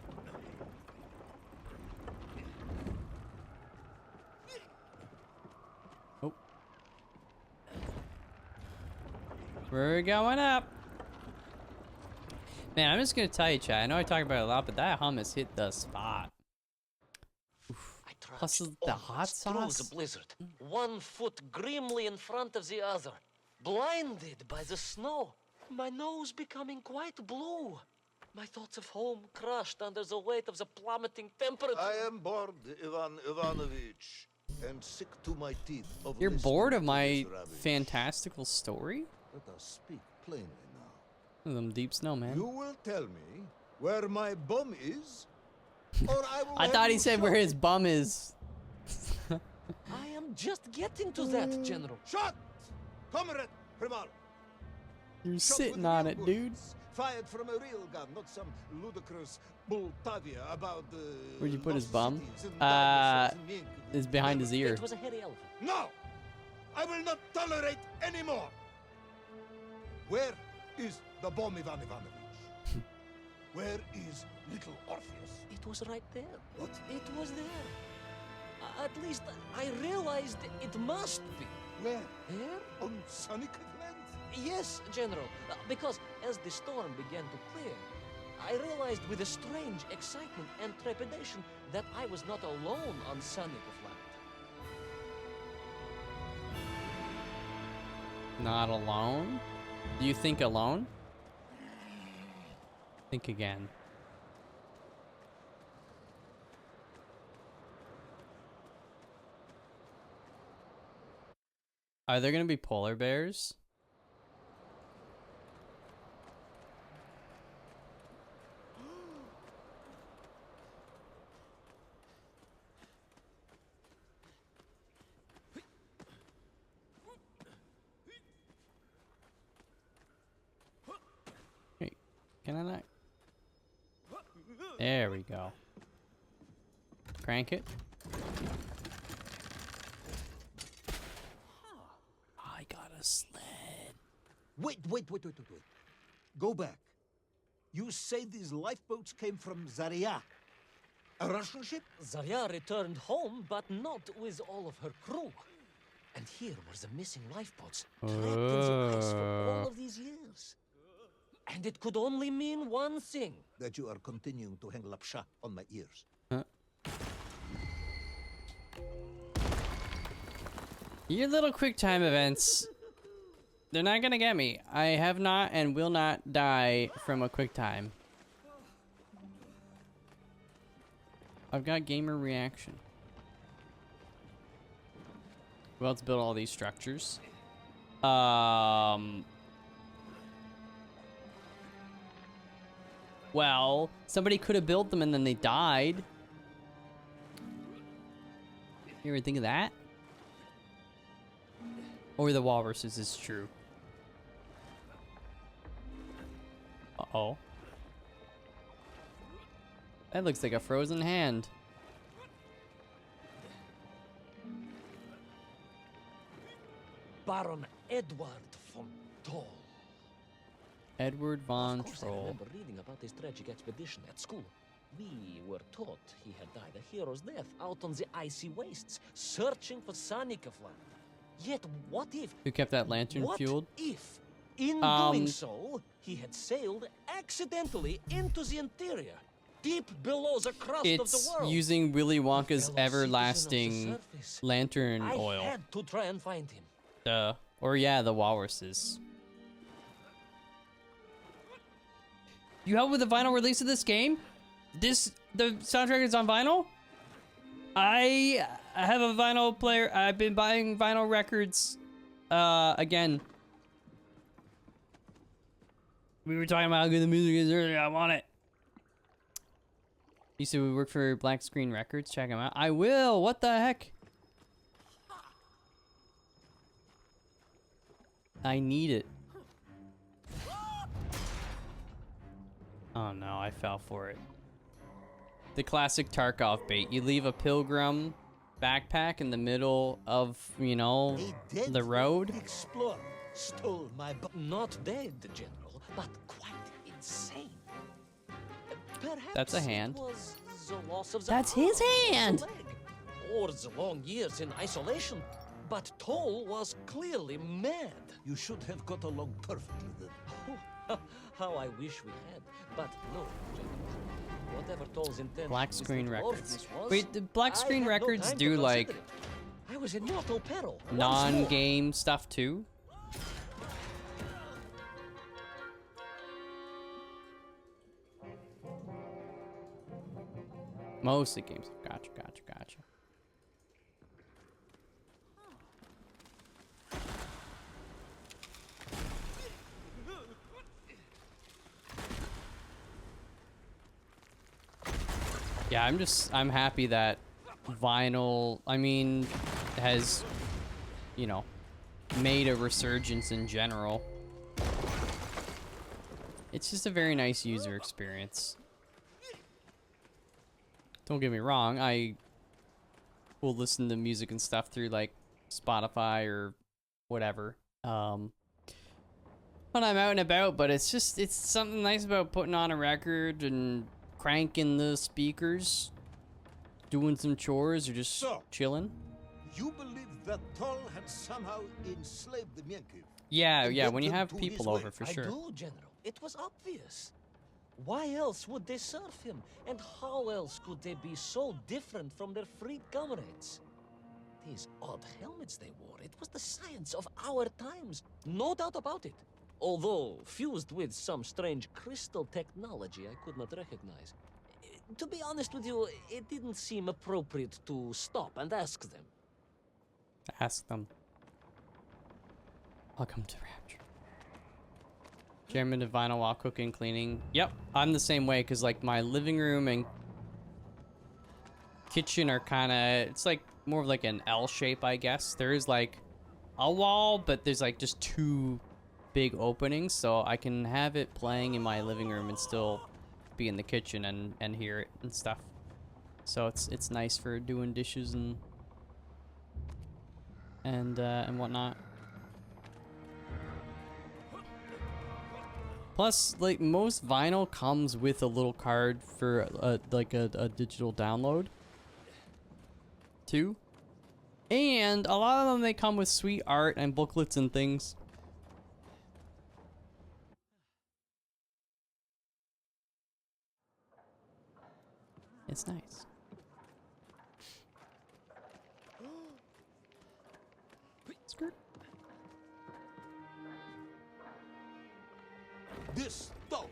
Oh. We're going up. Man, I'm just gonna tell you, chat. I know I talk about it a lot, but that hummus hit the spot. Oof. Plus the hot sauce. Through the blizzard, 1 foot grimly in front of the other, blinded by the snow, my nose becoming quite blue. My thoughts of home crushed under the weight of the plummeting temperature. I am bored, Ivan Ivanovich, and sick to my teeth of You're listening bored of to my this rubbish. fantastical story? Let us speak plainly now. Them deep snow, man. You will tell me where my bum is, or I will I have thought he you said where shot. his bum is. I am just getting to that, General. Shot! Comrade Primal! You're Shot sitting with on real it, dude. bullets, fired from a real gun, not some ludicrous Bultavia about the Where'd you put his lost bum? cities and dinosaurs and ink. It's behind his ear. It was a hairy elephant. No! I will not tolerate anymore! Where is the bomb, Ivan Ivanovich? Where is Little Orpheus? It was right there. What? It was there. At least I realized it must be. Where? Here? On Sonic Land? Yes, General. Because as the storm began to clear, I realized with a strange excitement and trepidation that I was not alone on Sonic Land. Not alone? Do you think alone? Think again. Are there gonna be polar bears? Hey, can I not? There we go. Crank it. I got a sled. Wait. Go back. You say these lifeboats came from Zarya? A Russian ship? Zarya returned home, but not with all of her crew. And here were the missing lifeboats, trapped in the ice for all of these years. And it could only mean one thing. That you are continuing to hang lapsha on my ears. Your little quick time events, they're not gonna get me. I have not and will not die from a quick time. I've got gamer reaction. Well, let's build all these structures. Well, somebody could have built them and then they died. You ever think of that? Or the walruses is true. Uh-oh. That looks like a frozen hand. Baron Edward von Toll. Edward von Of course, I Troll. remember reading about his tragic expedition at school. We were taught he had died a hero's death out on the icy wastes, searching for Sonic land. Yet, what if? Who kept that lantern What fueled? if, in doing so, he had sailed accidentally into the interior, deep below the crust of the It's world? using Willy Wonka's Fellow citizen of the everlasting surface. lantern I oil. had to try and find him. Duh. Or yeah, the walruses. You help with the vinyl release of this game? The soundtrack is on vinyl? I have a vinyl player. I've been buying vinyl records. Again. We were talking about how good the music is earlier. I want it. You said we work for Black Screen Records. Check them out. I will. What the heck? I need it. Oh no, I fell for it. The classic Tarkov bait. You leave a pilgrim backpack in the middle of, you know, A dead the road. explorer stole my Not dead, General, but quite insane. Perhaps That's a hand. It was the loss of the That's his arm or the hand. leg, or the long years in isolation. But Toll was clearly mad. You should have got along perfectly then. Oh, how I wish we had. But no, gentlemen. Whatever Toll's intention Black with screen Little records. Orpheus was, Wait, the black I screen had no records time to do consider like it. I was in mortal peril. once more. non-game stuff too? Mostly games. Gotcha, gotcha, gotcha. Yeah, I'm happy that vinyl, I mean, has, you know, made a resurgence in general. It's just a very nice user experience. Don't get me wrong, I will listen to music and stuff through like Spotify or whatever when I'm out and about, but it's something nice about putting on a record and cranking the speakers, doing some chores, or just So, chilling. You believe that Toll had somehow enslaved the Mienkiv? Yeah, And yeah, led when you them have to people his over, way? for I sure. do, General. It was obvious. Why else would they serve him? And how else could they be so different from their freed comrades? These odd helmets they wore, it was the science of our times. No doubt about it. Although fused with some strange crystal technology I could not recognize. To be honest with you, it didn't seem appropriate to stop and ask them. Ask them. Welcome to Rapture. Jamming to vinyl while cooking, cleaning. Yep, I'm the same way, because like my living room and kitchen are kind of, it's like more of like an L shape, I guess. There is like a wall, but there's like just two big openings, so I can have it playing in my living room and still be in the kitchen and hear it and stuff. So it's nice for doing dishes and whatnot. Plus, like, most vinyl comes with a little card for like a digital download too, and a lot of them, they come with sweet art and booklets and things. It's nice. Skirt. This Toll.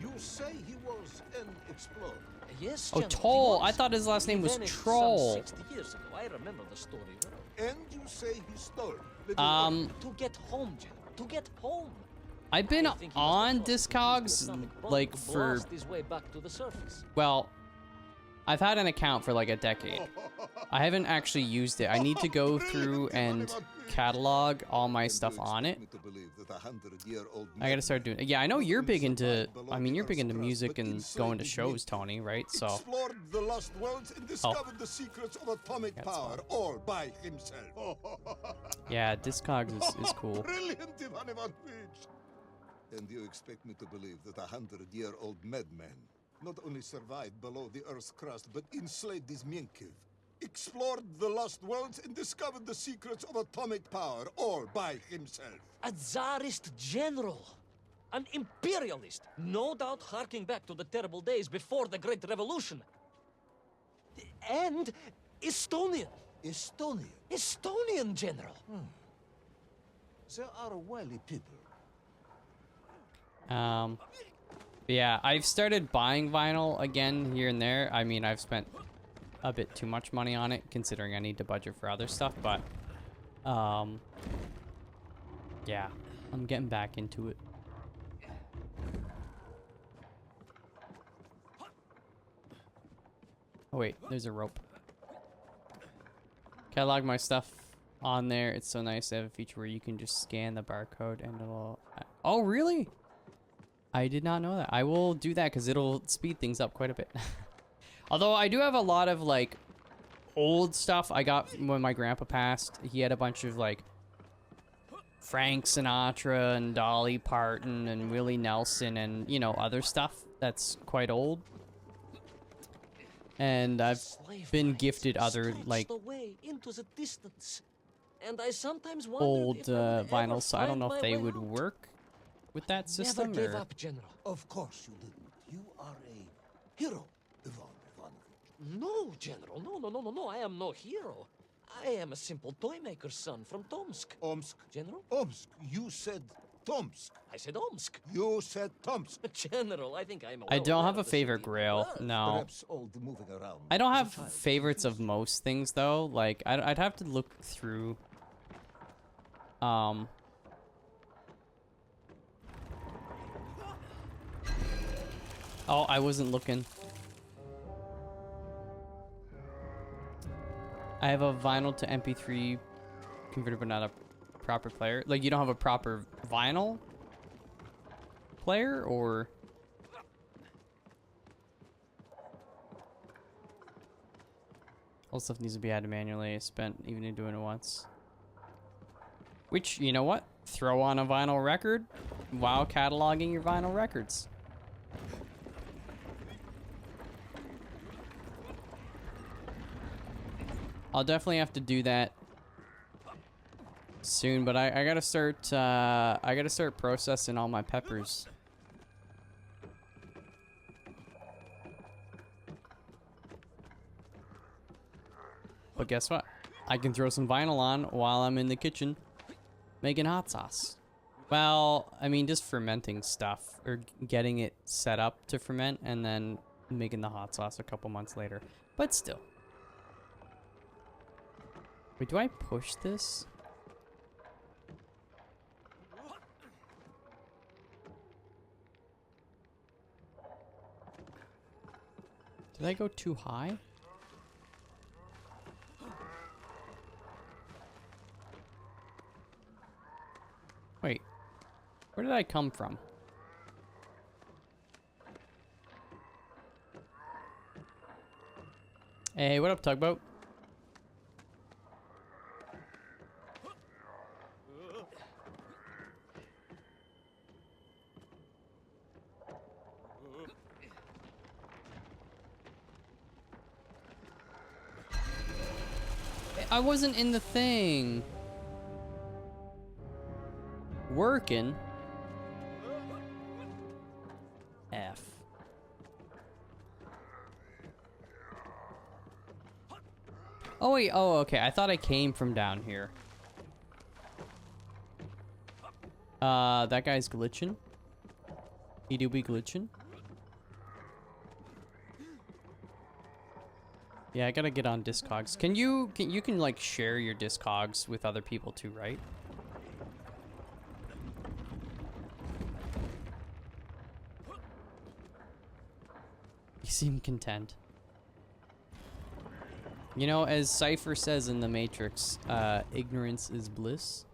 You say he was an explorer. Yes, Oh, General, he Toll. I was. thought his last He name was vanished some Troll. 60 years ago. I remember the story well. And you say he stole Little To get home, General. To get home. I've been I think he must on have used the Discogs atomic bomb like to for, blast his way back to the surface. well, I've had an account for like a decade. I haven't actually used it. I need to go through and catalog all my stuff on it. I gotta start doing it. Yeah, I know you're big into, I mean, you're big into music and going to shows, Tony, right? So, Explored the lost worlds and discovered the secrets of atomic That's power, fine. all by himself. yeah, Discogs is cool. Brilliant, Ivan Ivanovich! And you expect me to believe that 100-year-old madman not only survived below the Earth's crust, but enslaved these Mienkiv, explored the lost worlds and discovered the secrets of atomic power, all by himself. A Tsarist general. An imperialist. No doubt harking back to the terrible days before the Great Revolution. And Estonian. Estonia. Estonian general. They are wily people. Yeah, I've started buying vinyl again here and there. I mean, I've spent a bit too much money on it, considering I need to budget for other stuff, but, yeah, I'm getting back into it. Oh wait, there's a rope. Catalog my stuff on there. It's so nice. They have a feature where you can just scan the barcode and it'll... Oh, really? I did not know that. I will do that because it'll speed things up quite a bit. Although I do have a lot of like old stuff I got when my grandpa passed. He had a bunch of like Frank Sinatra and Dolly Parton and Willie Nelson and, you know, other stuff that's quite old. And I've been gifted other, like, away into the distance. And I sometimes old if I would ever vinyls, so I don't find know if my they way would out. work with that system. Never gave Or... up, General. Of course you didn't. You are a hero, Ivan Ivanovich. No, General. No. I am no hero. I am a simple toy maker's son from Tomsk. Omsk. General? Omsk. You said Tomsk. I said Omsk. You said Tomsk. General, I think I'm I well don't aware have a of the favorite city. grail. Well, No. Perhaps all the moving around. I don't as a have child. favorites of most things though. Like I'd have to look through. Oh, I wasn't looking. I have a vinyl to MP3 converter, but not a proper player. Like you don't have a proper vinyl player, or? All stuff needs to be added manually. I spent even doing it once. Which, you know what? Throw on a vinyl record while cataloging your vinyl records. I'll definitely have to do that soon, but I gotta start processing all my peppers. But guess what? I can throw some vinyl on while I'm in the kitchen making hot sauce. Well, I mean, just fermenting stuff or getting it set up to ferment and then making the hot sauce a couple months later. But still. Wait, do I push this? Did I go too high? Wait, where did I come from? Hey, what up, tugboat? I wasn't in the thing. Working. F. Oh wait, oh okay, I thought I came from down here. That guy's glitching. He do be glitching. Yeah, I gotta get on Discogs. Can you like share your Discogs with other people too, right? You seem content. You know, as Cypher says in The Matrix, ignorance is bliss.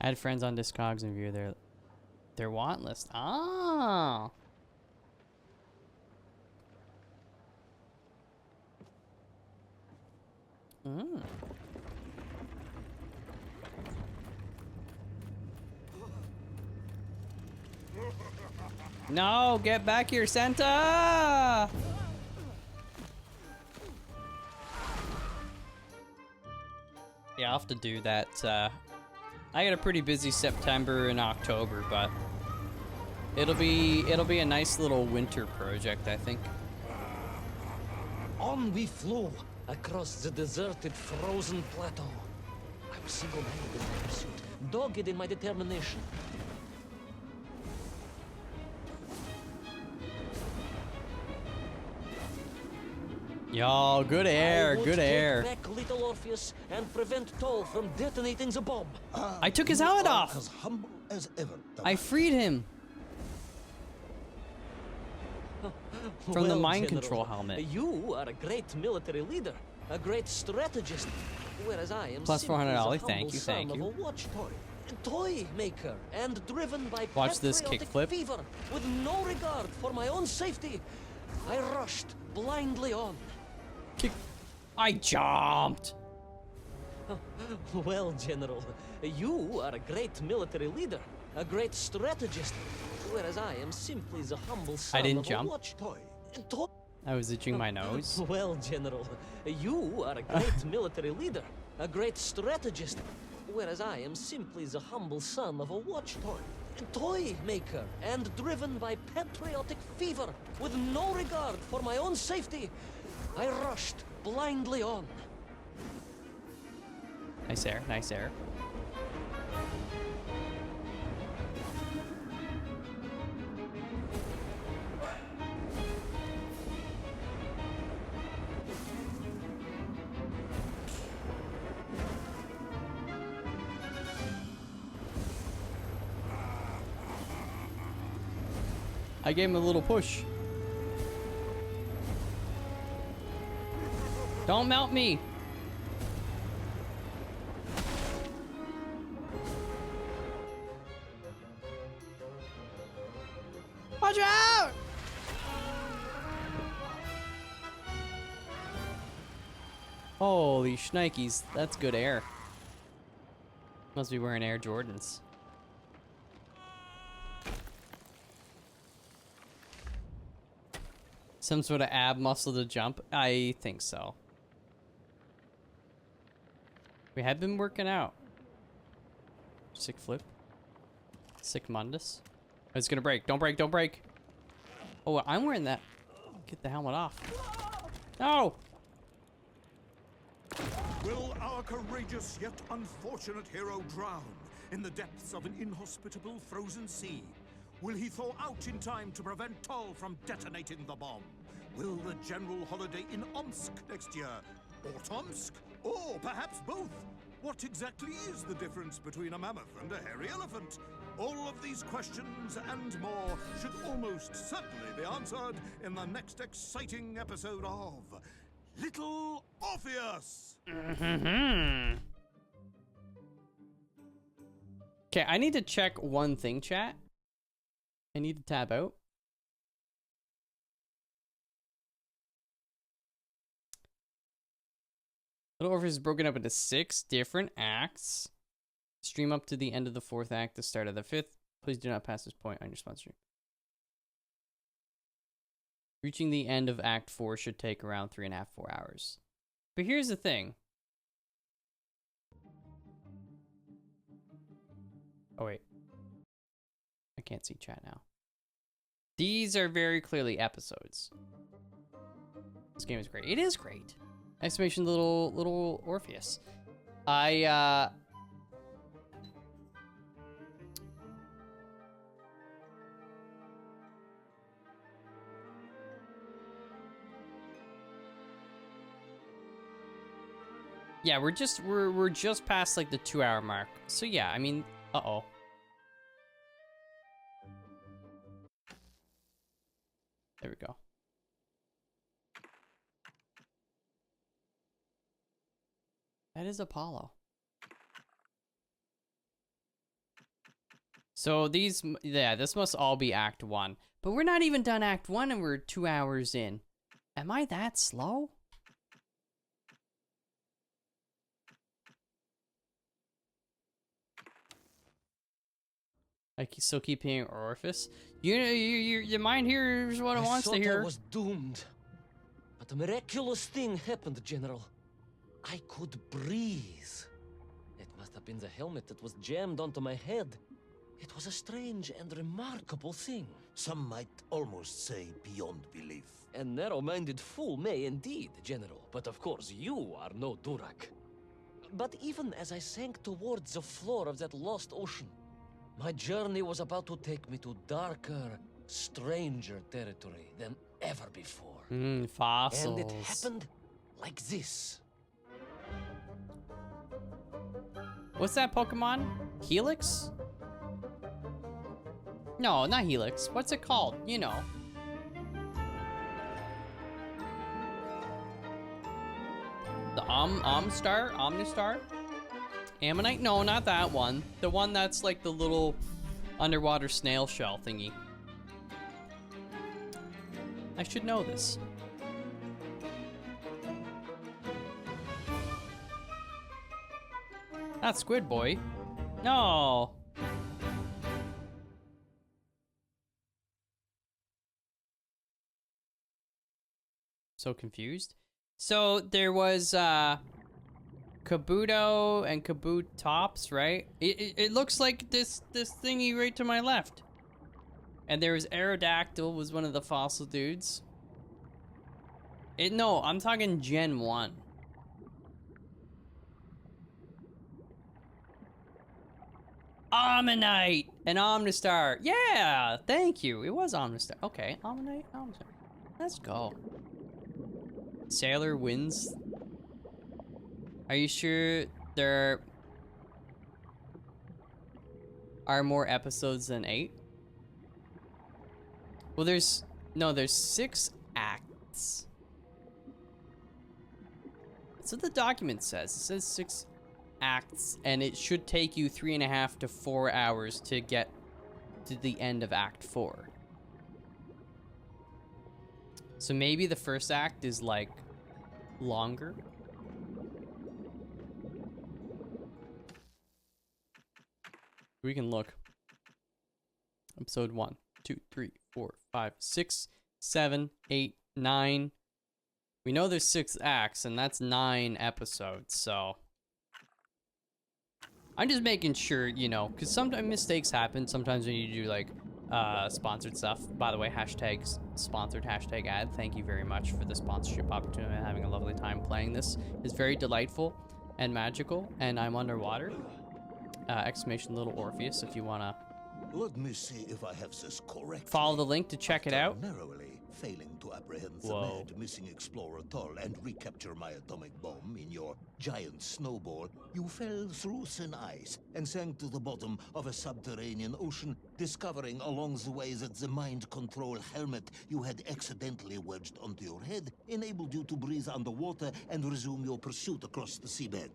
Add friends on Discogs and view their want list. Ah. Mm. No, get back here, Santa! Yeah, I'll have to do that. I got a pretty busy September and October, but it'll be a nice little winter project, I think. On we flew across the deserted, frozen plateau. I was single-minded in my pursuit, dogged in my determination. Y'all, good air, I would good air. take back Little Orpheus and prevent Toll from detonating the bomb. I took his helmet off. As humble as ever. I freed him from the Well, mind General, control helmet. You are a great military leader, a great strategist, whereas I am Plus simply $400, the humble thank you, son thank of you. a watch toy maker, and driven by Watch this patriotic kickflip. fever, with no regard for my own safety. I rushed blindly on. Kick. I jumped. Well, General, you are a great military leader, a great strategist, whereas I am simply the humble son didn't of jump. a watchtoy. I was itching my nose. Well, General, you are a great military leader, a great strategist, whereas I am simply the humble son of a watchtoy, toy maker, and driven by patriotic fever, with no regard for my own safety. I rushed blindly on. Nice air, nice air. I gave him a little push. Don't melt me. Watch out! Holy shnikes, that's good air. Must be wearing Air Jordans. Some sort of ab muscle to jump? I think so. We have been working out. Sick flip. Sick mundus. Oh, it's gonna break. Don't break, don't break. Oh, I'm wearing that. Get the helmet off. No! Will our courageous yet unfortunate hero drown in the depths of an inhospitable frozen sea? Will he thaw out in time to prevent Tull from detonating the bomb? Will the general holiday in Omsk next year? Or Tomsk? Or perhaps both? What exactly is the difference between a mammoth and a hairy elephant? All of these questions and more should almost certainly be answered in the next exciting episode of Little Orpheus! Okay, I need to check one thing, chat. I need to tab out. Little Orpheus is broken up into 6 different acts. Stream up to the end of the 4th act, the start of the 5th. Please do not pass this point on your spawn stream. Reaching the end of Act 4 should take around 3.5 to 4 hours. But here's the thing. Oh, wait. I can't see chat now. These are very clearly episodes. This game is great. It is great. Exclamation little Orpheus. Yeah, we're just past like the 2-hour mark. So yeah, I mean, uh-oh. There we go. That is Apollo. So these, yeah, this must all be Act 1. But we're not even done Act 1 and we're 2 hours in. Am I that slow? I still keep hearing Orpheus. Your mind hears what it wants to hear. I was doomed. But a miraculous thing happened, General. I could breathe. It must have been the helmet that was jammed onto my head. It was a strange and remarkable thing. Some might almost say beyond belief. A narrow-minded fool may indeed, General. But of course, you are no Durak. But even as I sank towards the floor of that lost ocean, my journey was about to take me to darker, stranger territory than ever before. Fossils. And it happened like this. What's that Pokemon? Helix? No, not Helix. What's it called? You know. The Omnistar? Ammonite? No, not that one. The one that's like the little underwater snail shell thingy. I should know this. Not Squid Boy. No. So confused. So there was Kabuto and Kabutops, right? It looks like this thingy right to my left. And there was Aerodactyl, was one of the fossil dudes. No, I'm talking Gen 1. Ammonite and Omnistar. Yeah, thank you. It was Omnistar. Okay, Ammonite, Omnistar. Let's go. Sailor wins. Are you sure there are more episodes than 8? Well, there's 6 acts. That's what the document says. It says 6 acts, and it should take you 3.5 to 4 hours to get to the end of Act 4. So maybe the first act is like longer. We can look. Episode 1, 2, 3, 4, 5, 6, 7, 8, 9. We know there's 6 acts, and that's 9 episodes, so I'm just making sure, you know, because sometimes mistakes happen. Sometimes when you do like sponsored stuff. By the way, hashtag sponsored, hashtag ad. Thank you very much for the sponsorship opportunity. I'm having a lovely time playing this. It's very delightful and magical, and I'm underwater. Exclamation Little Orpheus if you want to Let me see if I have this correct. follow the link to check it out. Narrowly failing to apprehend the Whoa. mad missing explorer Tull and recapture my atomic bomb in your giant snowball, you fell through thin ice and sank to the bottom of a subterranean ocean, discovering along the way that the mind control helmet you had accidentally wedged onto your head enabled you to breathe underwater and resume your pursuit across the seabed.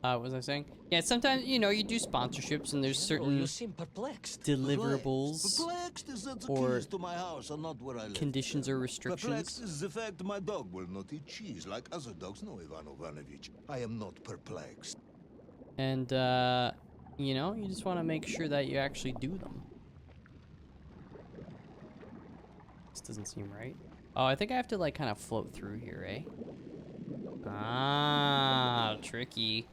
What was I saying? Yeah, sometimes, you know, you do sponsorships and there's certain You seem perplexed. deliverables Perplexed is that the or keys to my house are not where I live. conditions or Perplexed restrictions. is the fact my dog will not eat cheese like other dogs. No, Ivan Ivanovich, I am not perplexed. And, you know, you just want to make sure that you actually do them. This doesn't seem right. Oh, I think I have to, like, kind of float through here, eh? Ah, tricky.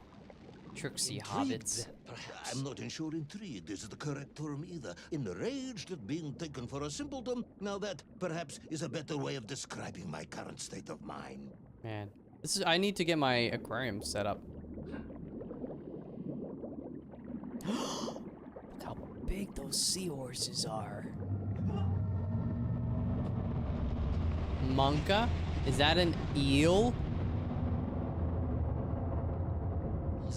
Tricksy hobbits. Perhaps. I'm not sure intrigued is the correct term either. Enraged at being taken for a simpleton. Now that, perhaps, is a better way of describing my current state of mind. Man, this is. I need to get my aquarium set up. Look how big those seahorses are. Monka? Is that an eel?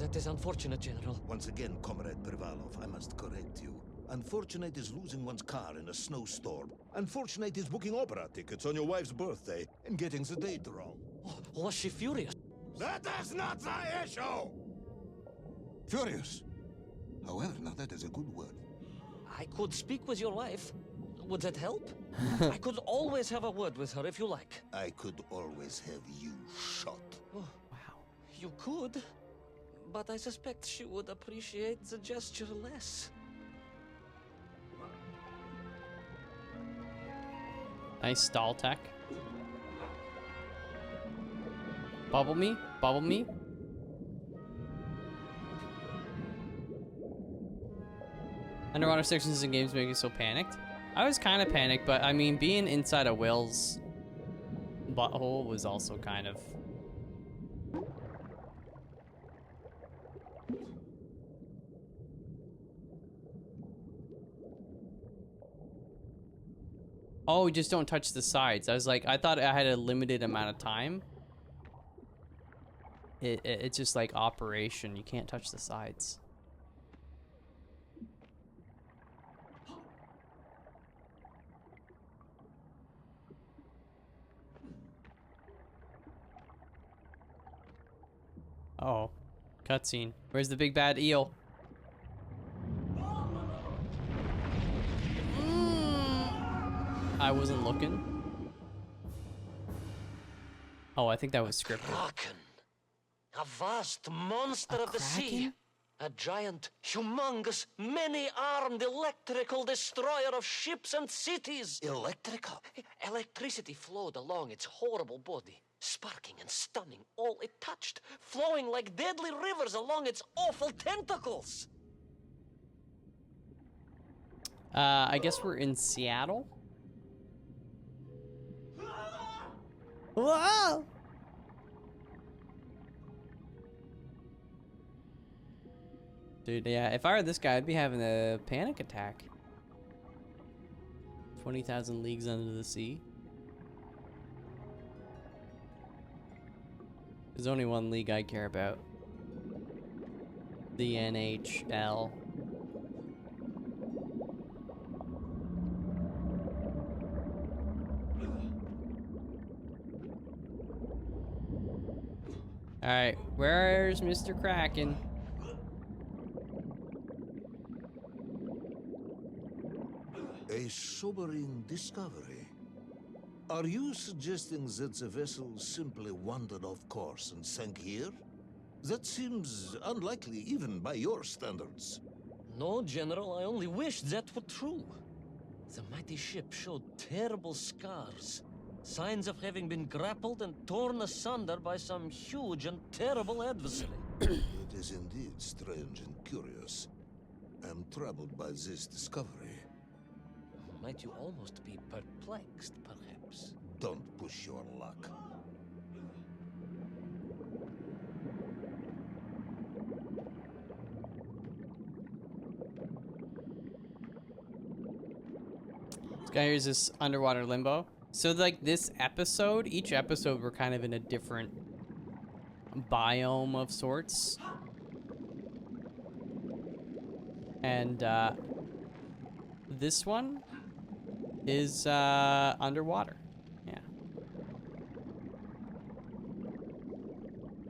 That is unfortunate, General. Once again, Comrade Privalov, I must correct you. Unfortunate is losing one's car in a snowstorm. Unfortunate is booking opera tickets on your wife's birthday and getting the date wrong. Oh, was she furious? That is not the issue! Furious. However, now that is a good word. I could speak with your wife. Would that help? I could always have a word with her if you like. I could always have you shot. Oh, Wow. you could, but I suspect she would appreciate the gesture less. Nice stall tech. Bubble me? Bubble me? Underwater sections in games make me so panicked. I was kind of panicked, but I mean, being inside a whale's butthole was also kind of... Oh, just don't touch the sides. I was like, I thought I had a limited amount of time. It's just like operation. You can't touch the sides. Oh, cutscene. Where's the big bad eel? I wasn't looking. Oh, I think that was scripted. Kraken. A vast monster of the sea. Kraken? A giant, humongous, many-armed electrical destroyer of ships and cities. Electrical? Electricity flowed along its horrible body, sparking and stunning all it touched, flowing like deadly rivers along its awful tentacles. I guess we're in Seattle. Whoa! Dude, yeah, if I were this guy, I'd be having a panic attack. 20,000 leagues under the sea. There's only one league I care about. The NHL. Alright, where's Mr. Kraken? A sobering discovery. Are you suggesting that the vessel simply wandered off course and sank here? That seems unlikely even by your standards. No, General, I only wished that were true. The mighty ship showed terrible scars. Signs of having been grappled and torn asunder by some huge and terrible adversary. It is indeed strange and curious. I am troubled by this discovery. Might you almost be perplexed, perhaps? Don't push your luck. This guy here's this underwater limbo. So like this episode, each episode we're kind of in a different biome of sorts. And this one is underwater. Yeah.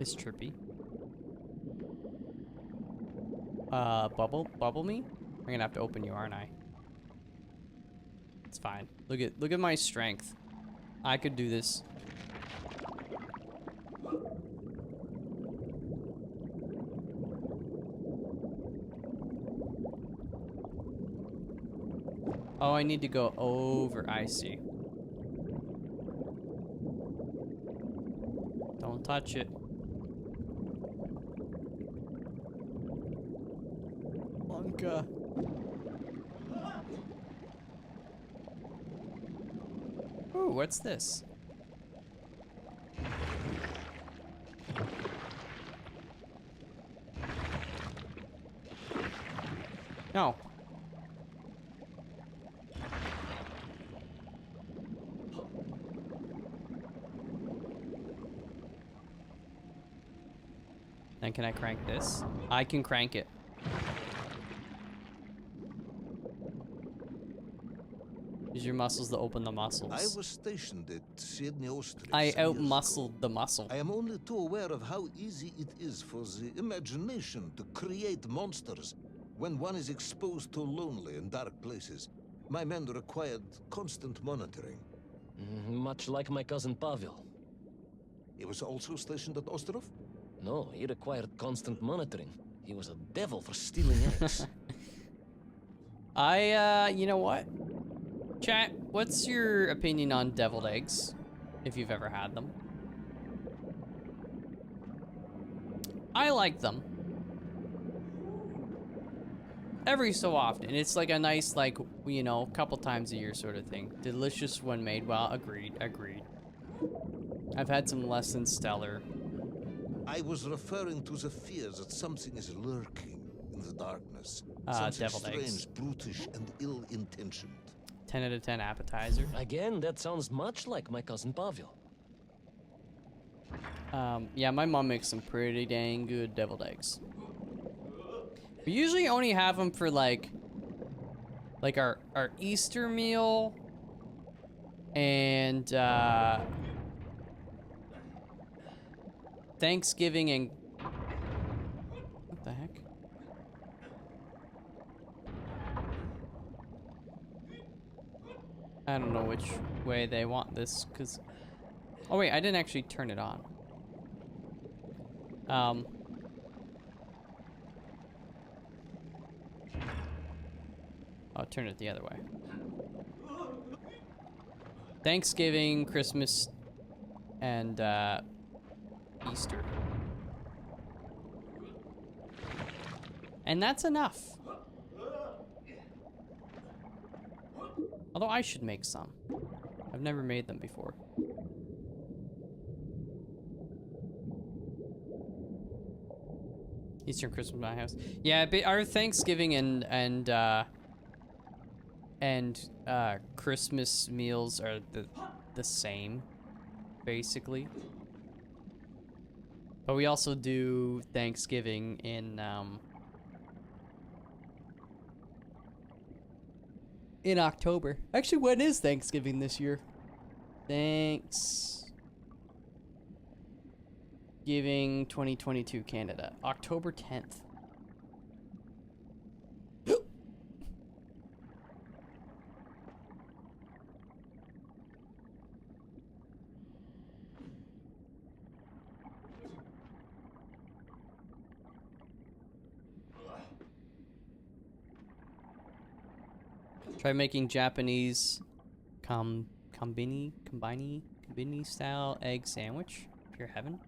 It's trippy. Bubble me? I'm gonna have to open you, aren't I? It's fine. Look at my strength. I could do this. Oh, I need to go over. I see. Don't touch it. Blanca. Ooh, what's this? No. Then can I crank this? I can crank it. Use your muscles to open the muscles. I was stationed at Sydney, Austria. I some years out-muscled ago. the muscle. I am only too aware of how easy it is for the imagination to create monsters when one is exposed to lonely and dark places. My men required constant monitoring. Much like my cousin Pavel. He was also stationed at Ostrov? No, he required constant monitoring. He was a devil for stealing eggs. You know what? Chat, what's your opinion on deviled eggs? If you've ever had them. I like them. Every so often. It's like a nice, like, you know, couple times a year sort of thing. Delicious when made well. Agreed. I've had some less than stellar. I was referring to the fear that something is lurking in the darkness. Something Deviled strange, eggs. brutish, and ill-intentioned. 10 out of 10 appetizer. Again, that sounds much like my cousin Pavel. Yeah, my mom makes some pretty dang good deviled eggs. We usually only have them for like our Easter meal and Thanksgiving and what the heck? I don't know which way they want this, because... Oh wait, I didn't actually turn it on. I'll turn it the other way. Thanksgiving, Christmas, and Easter. And that's enough. Although I should make some. I've never made them before. Eastern Christmas in my house. Yeah, but our Thanksgiving and Christmas meals are the same, basically. But we also do Thanksgiving in October. Actually, when is Thanksgiving this year? Thanksgiving 2022 Canada. October 10th. Try making Japanese combini style egg sandwich. Pure heaven.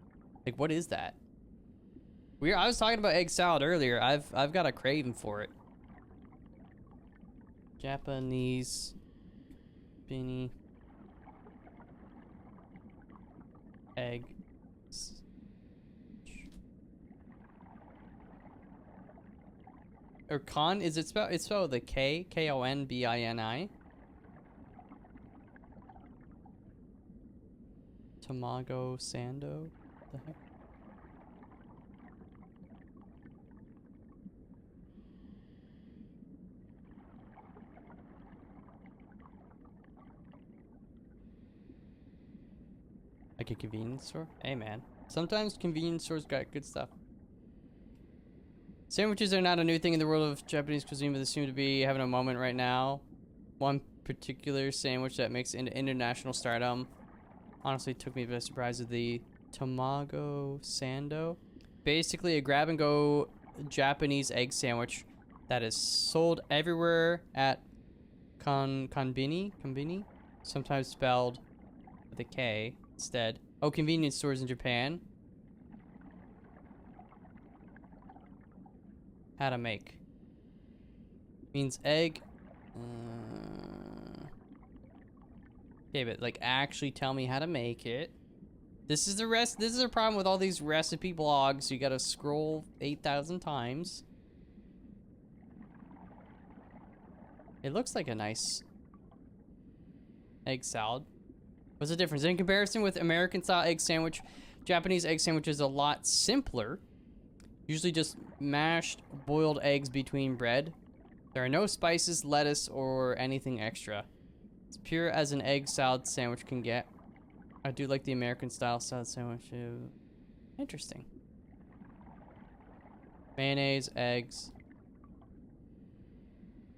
Like, what is that? I was talking about egg salad earlier. I've got a craving for it. Japanese combini egg. Or con, is it spelled? It's spelled with a K, Konbini. Tamago Sando. The heck? Like a convenience store? Hey man, sometimes convenience stores got good stuff. Sandwiches are not a new thing in the world of Japanese cuisine, but they seem to be having a moment right now. One particular sandwich that makes it into international stardom honestly took me by surprise with the Tamago Sando. Basically a grab-and-go Japanese egg sandwich that is sold everywhere at Konbini, sometimes spelled with a K instead. Oh, convenience stores in Japan. How to make. Means egg. Okay, but like actually tell me how to make it. This is the problem with all these recipe blogs. You gotta scroll 8,000 times. It looks like a nice egg salad. What's the difference? In comparison with American style egg sandwich, Japanese egg sandwich is a lot simpler. Usually just mashed boiled eggs between bread. There are no spices, lettuce, or anything extra. It's pure as an egg salad sandwich can get. I do like the American style salad sandwich too. Interesting. Mayonnaise, eggs,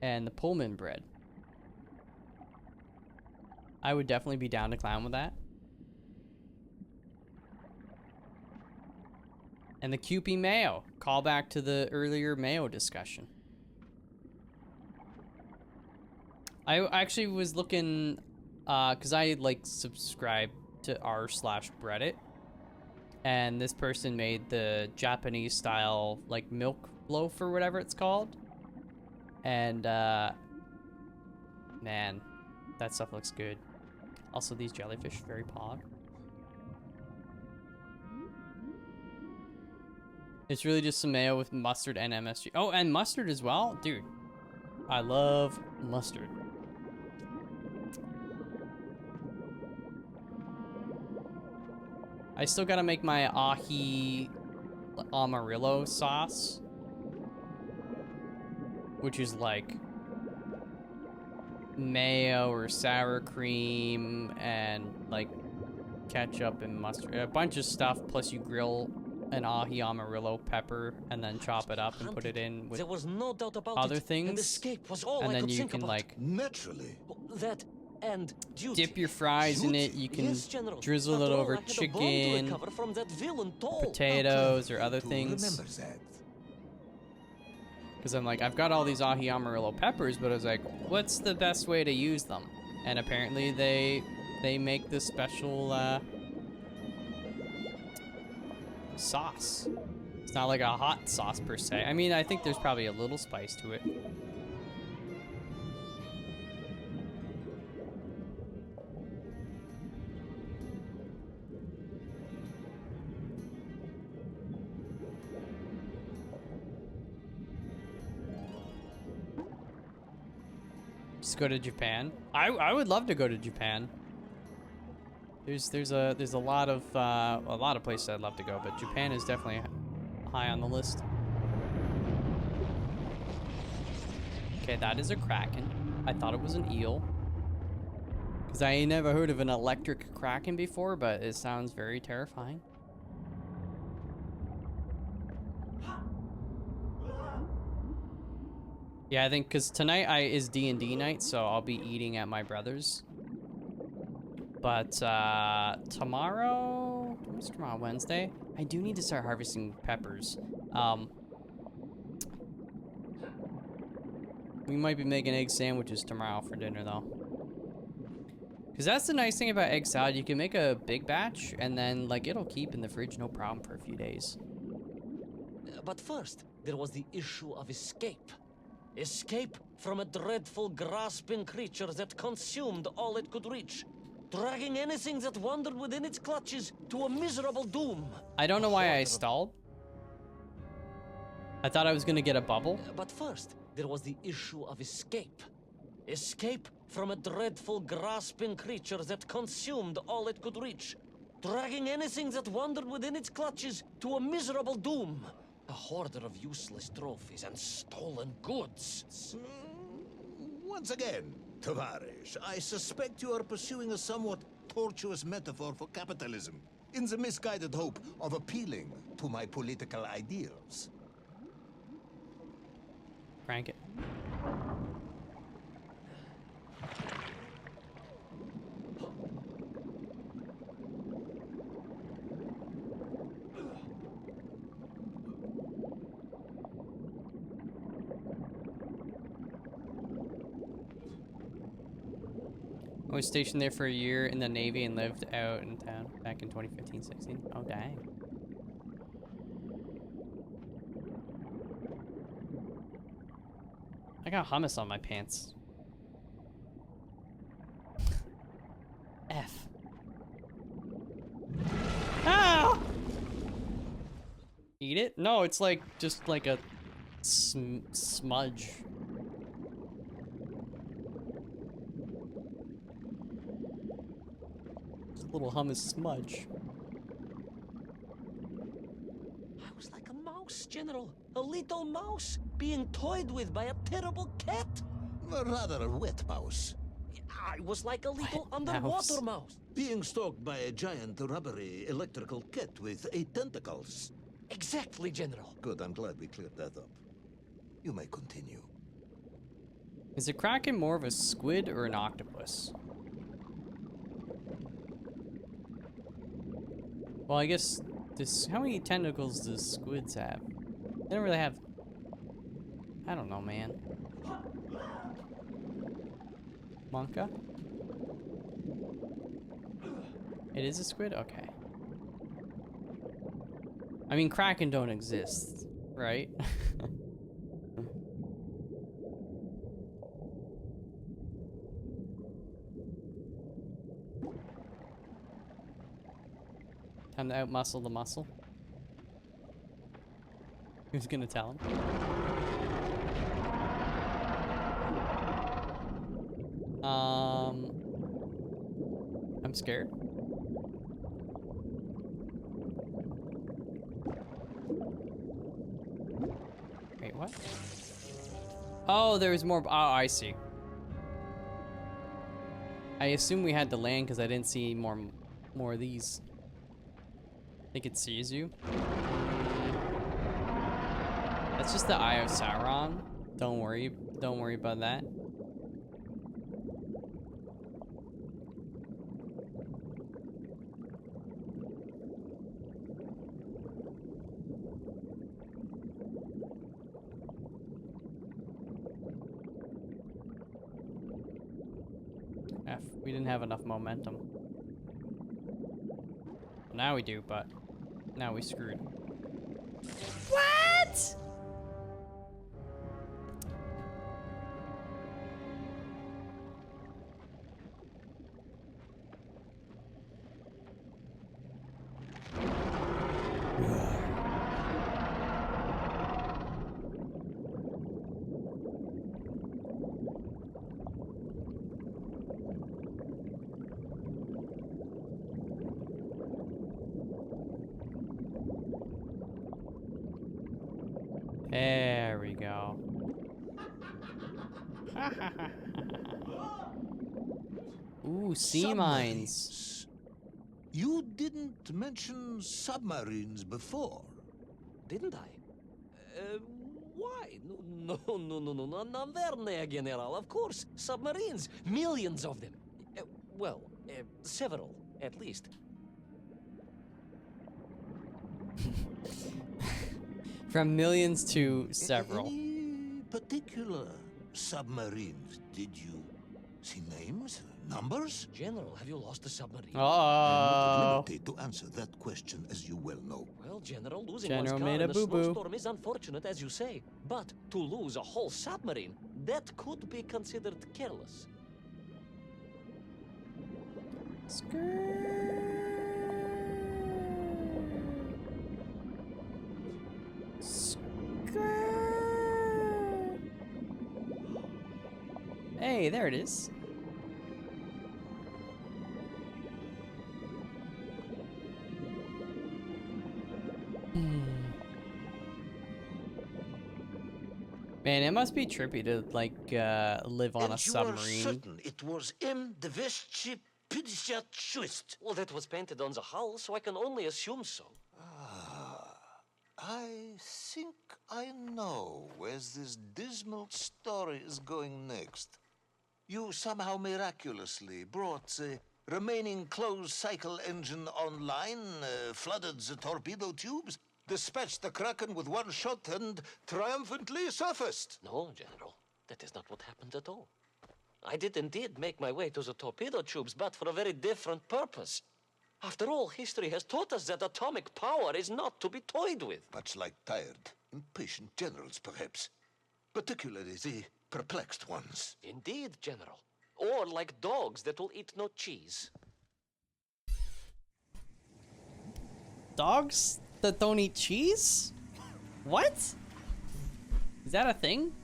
and the Pullman bread. I would definitely be down to clown with that. And the Kewpie mayo. Call back to the earlier mayo discussion. I actually was looking, because I like subscribe to r/Reddit. And this person made the Japanese style like milk loaf or whatever it's called. And man, that stuff looks good. Also these jellyfish, very pog. It's really just some mayo with mustard and MSG. Oh, and mustard as well? Dude, I love mustard. I still gotta make my ahi amarillo sauce, which is like mayo or sour cream and like ketchup and mustard. A bunch of stuff, plus you grill an ahi amarillo pepper and then chop it up and put it in with there was no doubt about other it, things. and escape was all and I then could you think can about. like Naturally. That and duty. Dip your fries in it. You can Yes, General. drizzle it After all, over I had a bone to chicken, recover from that villain Toll. potatoes, or other things. Remember that. Because I'm like, I've got all these ahi amarillo peppers, but I was like, what's the best way to use them? And apparently they make this special sauce. It's not like a hot sauce per se. I mean, I think there's probably a little spice to it. Just go to Japan. I would love to go to Japan. There's a lot of places I'd love to go, but Japan is definitely high on the list. Okay, that is a Kraken. I thought it was an eel. Because I ain't never heard of an electric Kraken before, but it sounds very terrifying. Yeah, I think because tonight is D&D night, so I'll be eating at my brother's. But tomorrow, what's tomorrow, Wednesday? I do need to start harvesting peppers. We might be making egg sandwiches tomorrow for dinner, though. Because that's the nice thing about egg salad. You can make a big batch, and then, like, it'll keep in the fridge no problem for a few days. But first, there was the issue of escape. Escape from a dreadful, grasping creature that consumed all it could reach, dragging anything that wandered within its clutches to a miserable doom. I don't know why I stalled. I thought I was gonna get a bubble. But first, there was the issue of escape. Escape from a dreadful, grasping creature that consumed all it could reach, dragging anything that wandered within its clutches to a miserable doom. A hoarder of useless trophies and stolen goods. Once again, Tavarish, I suspect you are pursuing a somewhat tortuous metaphor for capitalism, in the misguided hope of appealing to my political ideals. Crank it. I was stationed there for a year in the Navy and lived out in town back in 2015-16. Oh, dang. I got hummus on my pants. F. Ah! Eat it? No, it's like, just like a smudge. Little hummus smudge. I was like a mouse, General. A little mouse being toyed with by a terrible cat. A rather wet mouse. I was like a little Wet underwater mouse. mouse. Being stalked by a giant rubbery electrical cat with 8 tentacles. Exactly, General. Good, I'm glad we cleared that up. You may continue. Is a Kraken more of a squid or an octopus? Well, I guess this. How many tentacles does squids have? They don't really have. I don't know, man. Monka? It is a squid? Okay. I mean, Kraken don't exist, right? Time to outmuscle the muscle. Who's gonna tell him? I'm scared. Wait, what? Oh, there's more. Oh, I see. I assume we had to land because I didn't see more of these. I think it sees you. That's just the Eye of Sauron. Don't worry about that. didn't have enough momentum. Now we do, but now we screwed. What? There we go. Ooh, sea mines. Submarines. You didn't mention submarines before. Didn't I? Why? No, Navernia, General, of course. Submarines. Millions of them. Well, several, at least. From millions to several. Any particular submarines? Did you see names, numbers? General, have you lost the submarine? I'm not at Oh. liberty to answer that question, as you well know. Well, General, losing General one's car made a in a boo-boo. snowstorm is unfortunate, as you say. But to lose a whole submarine, that could be considered careless. Hey, there it is. Man, it must be trippy to like live on a And you are submarine. certain it was M256? Well, that was painted on the hull, so I can only assume so. I think I know where this dismal story is going next. You somehow miraculously brought the remaining closed cycle engine online, flooded the torpedo tubes, dispatched the Kraken with one shot, and triumphantly surfaced. No, General, that is not what happened at all. I did indeed make my way to the torpedo tubes, but for a very different purpose. After all, history has taught us that atomic power is not to be toyed with. Much like tired, impatient generals, perhaps. Particularly the perplexed ones. Indeed, General. Or like dogs that will eat no cheese. Dogs that don't eat cheese? What? Is that a thing?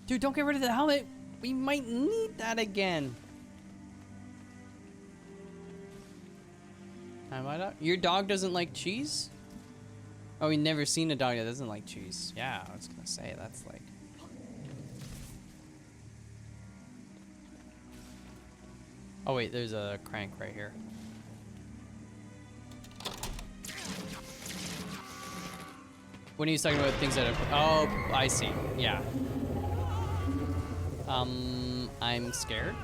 Dude, don't get rid of the helmet. We might need that again. Your dog doesn't like cheese? Oh, we never seen a dog that doesn't like cheese. Yeah, I was gonna say, that's like... Oh wait, there's a crank right here. When he's talking about things that are... Oh, I see. Yeah. I'm scared.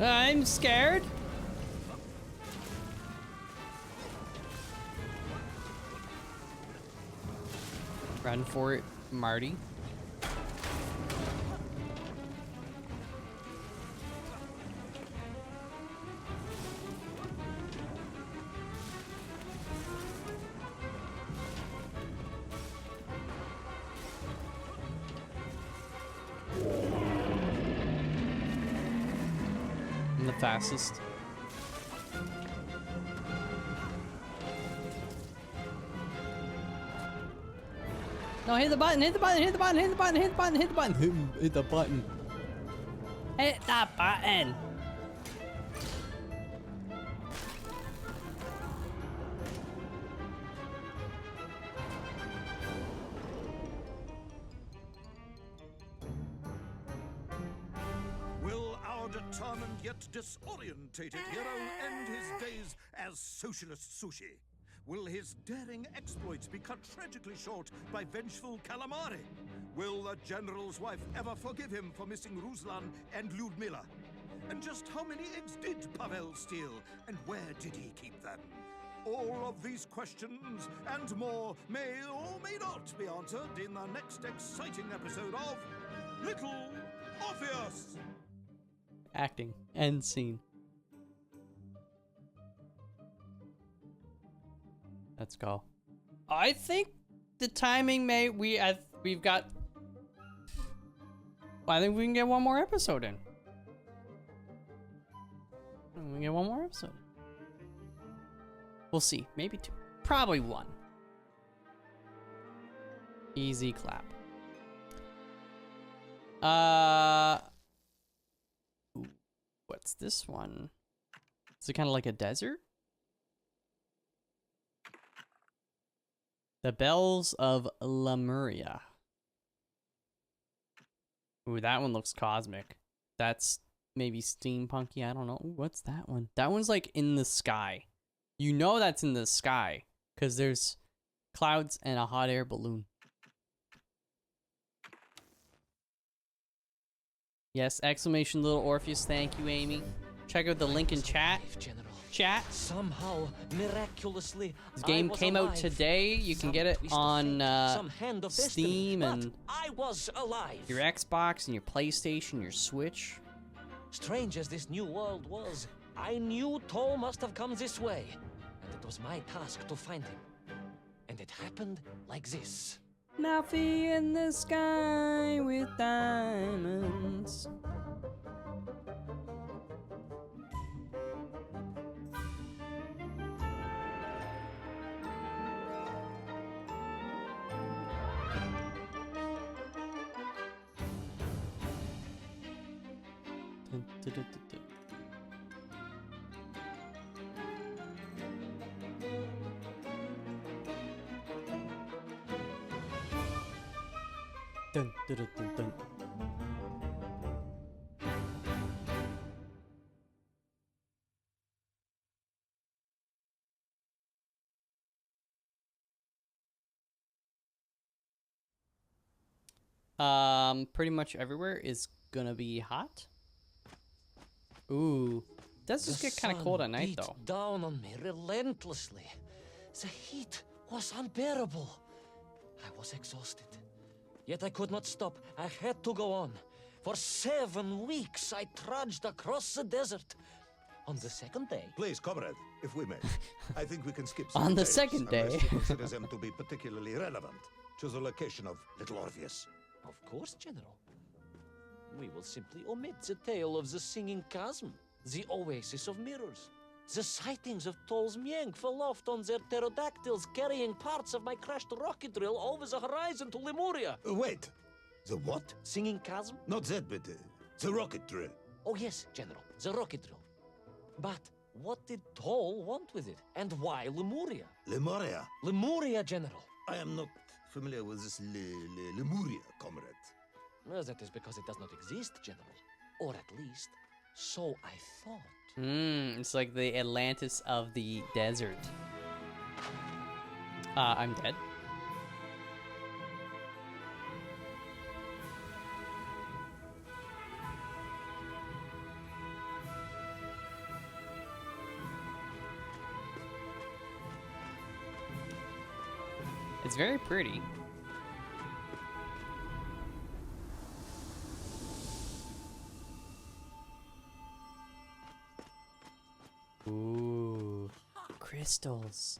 I'm scared. Run for it, Marty. I'm the fastest. No, hit the button, hit the button, hit the button, hit the button, hit the button, hit the button, hit the button. Hit the button. Will our determined yet disorientated hero end his days as socialist sushi? Will his daring exploits be cut tragically short by vengeful calamari? Will the general's wife ever forgive him for missing Ruslan and Lyudmila? And just how many eggs did Pavel steal, and where did he keep them? All of these questions and more may or may not be answered in the next exciting episode of Little Orpheus! Acting. End scene. Let's go. I think the timing we've got. I think we can get one more episode in. We can get one more episode. We'll see. Maybe two. Probably one. Easy clap. Ooh, what's this one? Is it kind of like a desert? The Bells of Lemuria. Ooh, that one looks cosmic. That's maybe steampunky. I don't know. Ooh, what's that one? That one's like in the sky. You know that's in the sky because there's clouds and a hot air balloon. Yes, exclamation Little Orpheus. Thank you, Amy. Check out the link in chat. Chat. Somehow, miraculously, this game came out today. You can get it on Steam and I was alive. Your Xbox and your PlayStation, your Switch. Strange as this new world was, I knew Toll must have come this way, and it was my task to find him. And it happened like this. Nothing in the sky with diamonds. Dun, dun, dun, dun, dun. Pretty much everywhere is gonna be hot. Ooh, does just get kind of cold at night though. Down on me relentlessly. The heat was unbearable. I was exhausted. Yet I could not stop. I had to go on. For 7 weeks, I trudged across the desert. On the second day... Please, comrade, if we may. I think we can skip On some the days, second day. unless you consider them to be particularly relevant to the location of Little Orpheus. Of course, General. We will simply omit the tale of the singing chasm, the oasis of mirrors, the sightings of Toll's Mienk aloft on their pterodactyls carrying parts of my crashed rocket drill over the horizon to Lemuria. Wait, the what? Singing chasm? Not that, but the rocket drill. Oh yes, General, the rocket drill. But what did Toll want with it? And why Lemuria? Lemuria? Lemuria, General. I am not familiar with this Lemuria, comrade. Well, that is because it does not exist, General. Or at least, so I thought. It's like the Atlantis of the desert. I'm dead. It's very pretty. Ooh, crystals.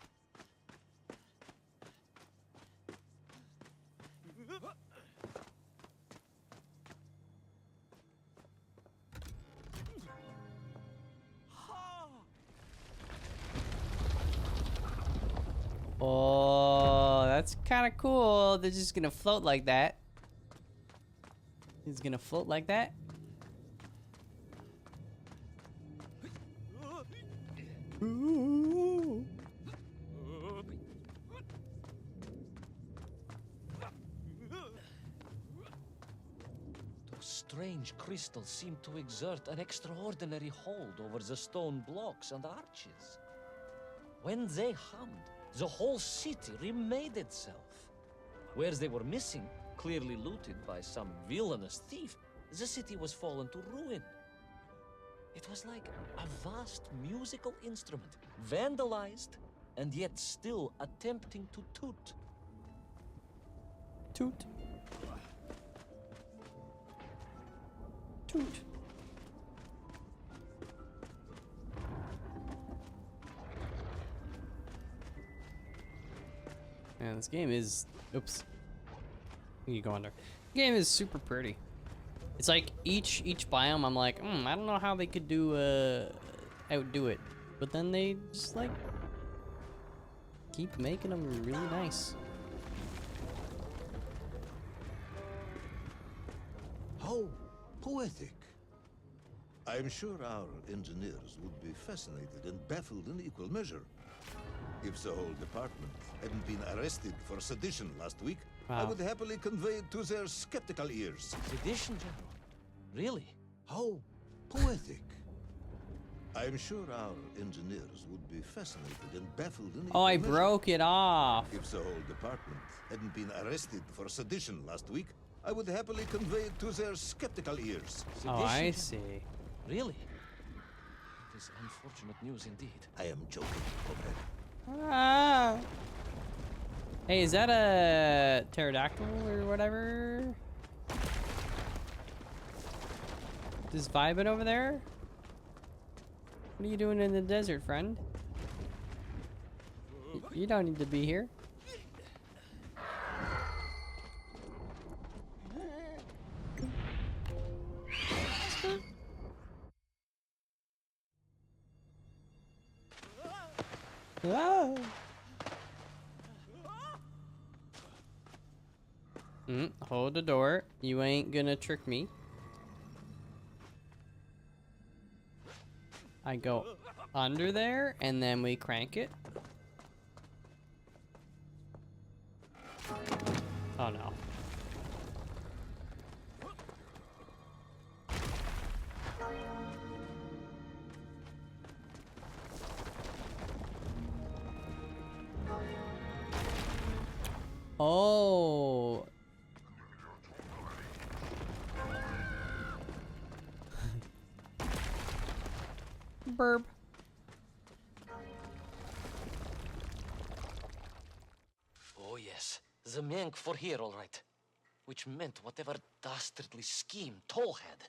Oh, that's kind of cool. They're just gonna float like that. He's gonna float like that. Ooh. Those strange crystals seem to exert an extraordinary hold over the stone blocks and arches. When they hummed, the whole city remade itself. Whereas they were missing, clearly looted by some villainous thief, the city was fallen to ruin. It was like a vast musical instrument, vandalized, and yet still attempting to toot. Toot. toot. Man, this game is... Oops. You go under. The game is super pretty. It's like each biome, I'm like, I don't know how they could do outdo it, but then they just like keep making them really nice. How poetic. I'm sure our engineers would be fascinated and baffled in equal measure. If the whole department hadn't been arrested for sedition last week, I Wow. would happily convey it to their skeptical ears. Sedition, General? Really? How poetic. I'm sure our engineers would be fascinated and baffled in Oh, I equal measure. broke it off. If the whole department hadn't been arrested for sedition last week, I would happily convey it to their skeptical ears. Oh, Sedition, I General? see. Really? It is unfortunate news indeed. I am joking, comrade. Ah. Hey, is that a pterodactyl or whatever? Just vibing over there? What are you doing in the desert, friend? You don't need to be here. Ah. Hold the door. You ain't gonna trick me. I go under there, and then we crank it. Oh no. Oh. Burp. Oh yes, the Menk for here, all right. Which meant whatever dastardly scheme Toll had,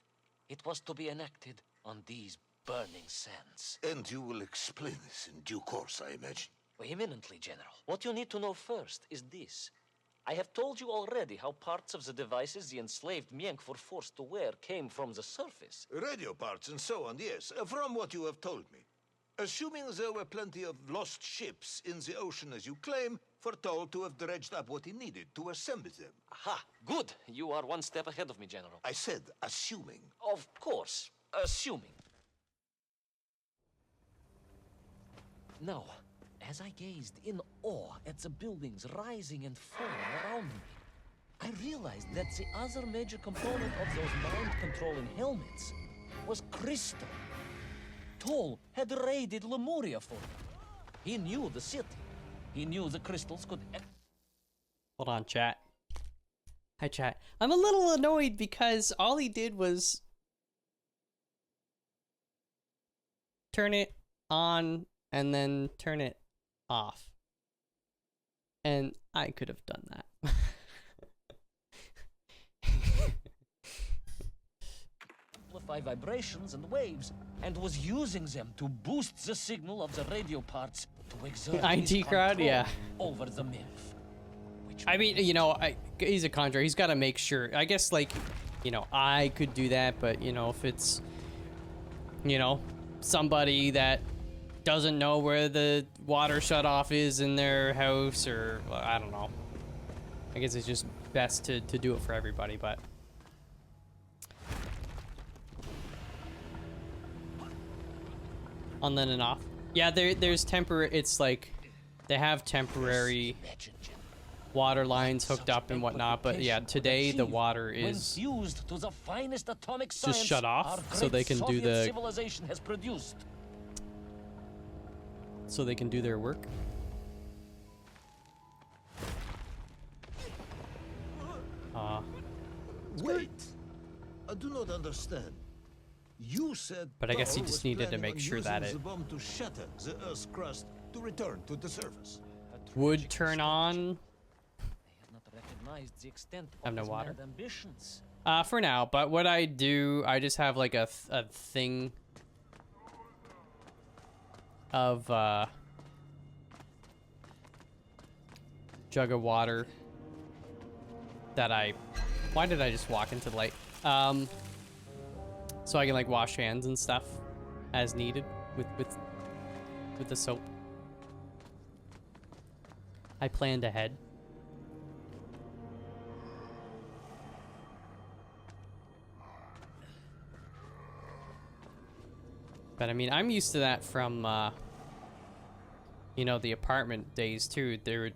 it was to be enacted on these burning sands. And you will explain this in due course, I imagine. Eminently, General. What you need to know first is this. I have told you already how parts of the devices the enslaved Mienk were forced to wear came from the surface. Radio parts and so on, yes, from what you have told me. Assuming there were plenty of lost ships in the ocean as you claim, for Toll to have dredged up what he needed to assemble them. Aha, good. You are one step ahead of me, General. I said assuming. Of course, assuming. Now, as I gazed in awe at the buildings rising and falling around me, I realized that the other major component of those mind-controlling helmets was crystal. Toll had raided Lemuria for me. He knew the city. He knew the crystals could... Hold on, chat. Hi, chat. I'm a little annoyed because all he did was turn it on and then turn it off. And I could have done that. amplify vibrations and waves, and was using them to boost the signal of the radio parts to exert his IT crowd, control yeah. over the myth. Which I mean, you know, he's a conjurer. He's got to make sure. I guess, like, you know, I could do that, but, you know, if it's, you know, somebody that doesn't know where the water shutoff is in their house, or, well, I don't know. I guess it's just best to do it for everybody, but... On then and off. Yeah, there's temporary, it's like, they have temporary water lines hooked up and whatnot, but yeah, today the water is fused to the finest atomic just science shut off our so they great can do Soviet the civilization has produced. so they can do their work. Wait, I do not understand. You said, But I guess he Paul just was needed to planning make on sure that using it the bomb to shatter the Earth's crust to return to the surface. would turn on. They had not recognized the extent Have of no his water. mad ambitions. For now, but what I do, I just have like a thing of jug of water that why did I just walk into the light? So I can like wash hands and stuff as needed with the soap. I planned ahead. But I mean, I'm used to that from, you know, the apartment days too. There would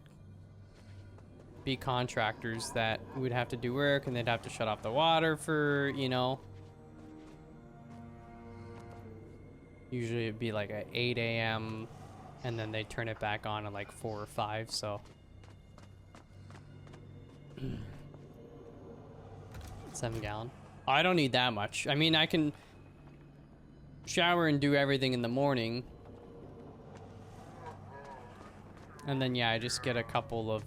be contractors that would have to do work and they'd have to shut off the water for, you know, usually it'd be like at 8 a.m. and then they'd turn it back on at like 4 or 5, so. 7 gallon. I don't need that much. I mean, I can shower and do everything in the morning. And then, yeah, I just get a couple of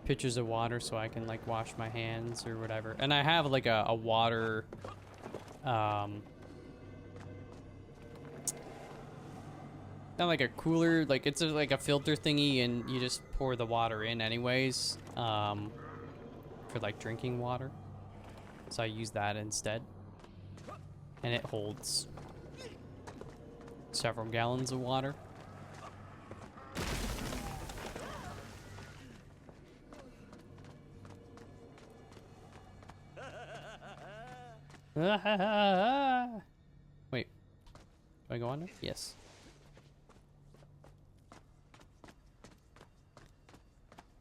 pitchers of water so I can, like, wash my hands or whatever. And I have, like, a water, not like a cooler, like, it's like a filter thingy, and you just pour the water in anyways, for, like, drinking water. So I use that instead. And it holds several gallons of water. Wait, do I go on there? Yes.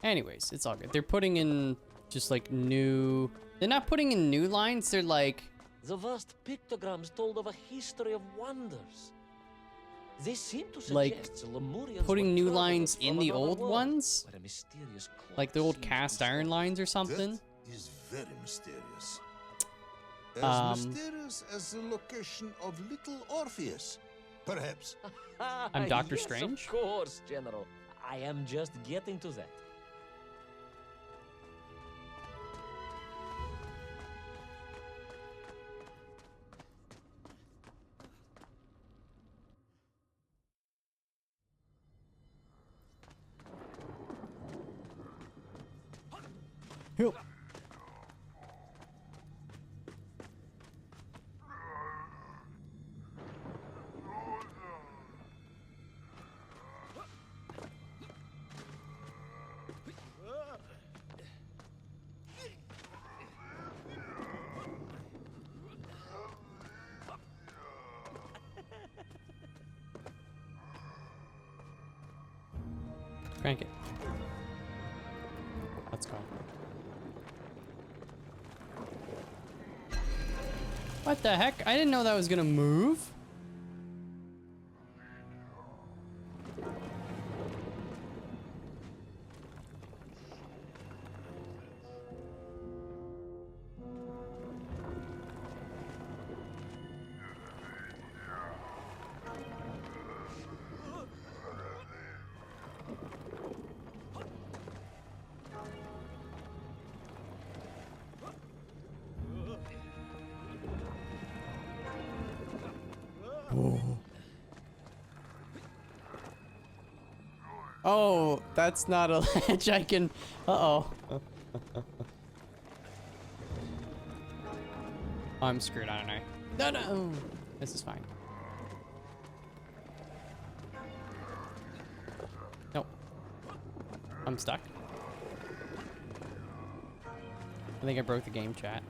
Anyways, it's all good. They're putting in just like new... They're not putting in new lines, they're like... The vast pictograms told of a history of wonders. They seem to like suggest the Lemurians putting were new travelers lines from in the another old world, ones, where a mysterious clock like the old seems to cast stand. iron lines or something. That is very mysterious. Um, Mysterious as the location of Little Orpheus, perhaps. I'm Doctor Yes, Strange? Of course, General. I am just getting to that. Help. Crank it. Let's go. What the heck? I didn't know that was gonna move. Oh, that's not a ledge I can... Uh-oh. I'm screwed, aren't I? No, no! This is fine. Nope. I'm stuck. I think I broke the game chat.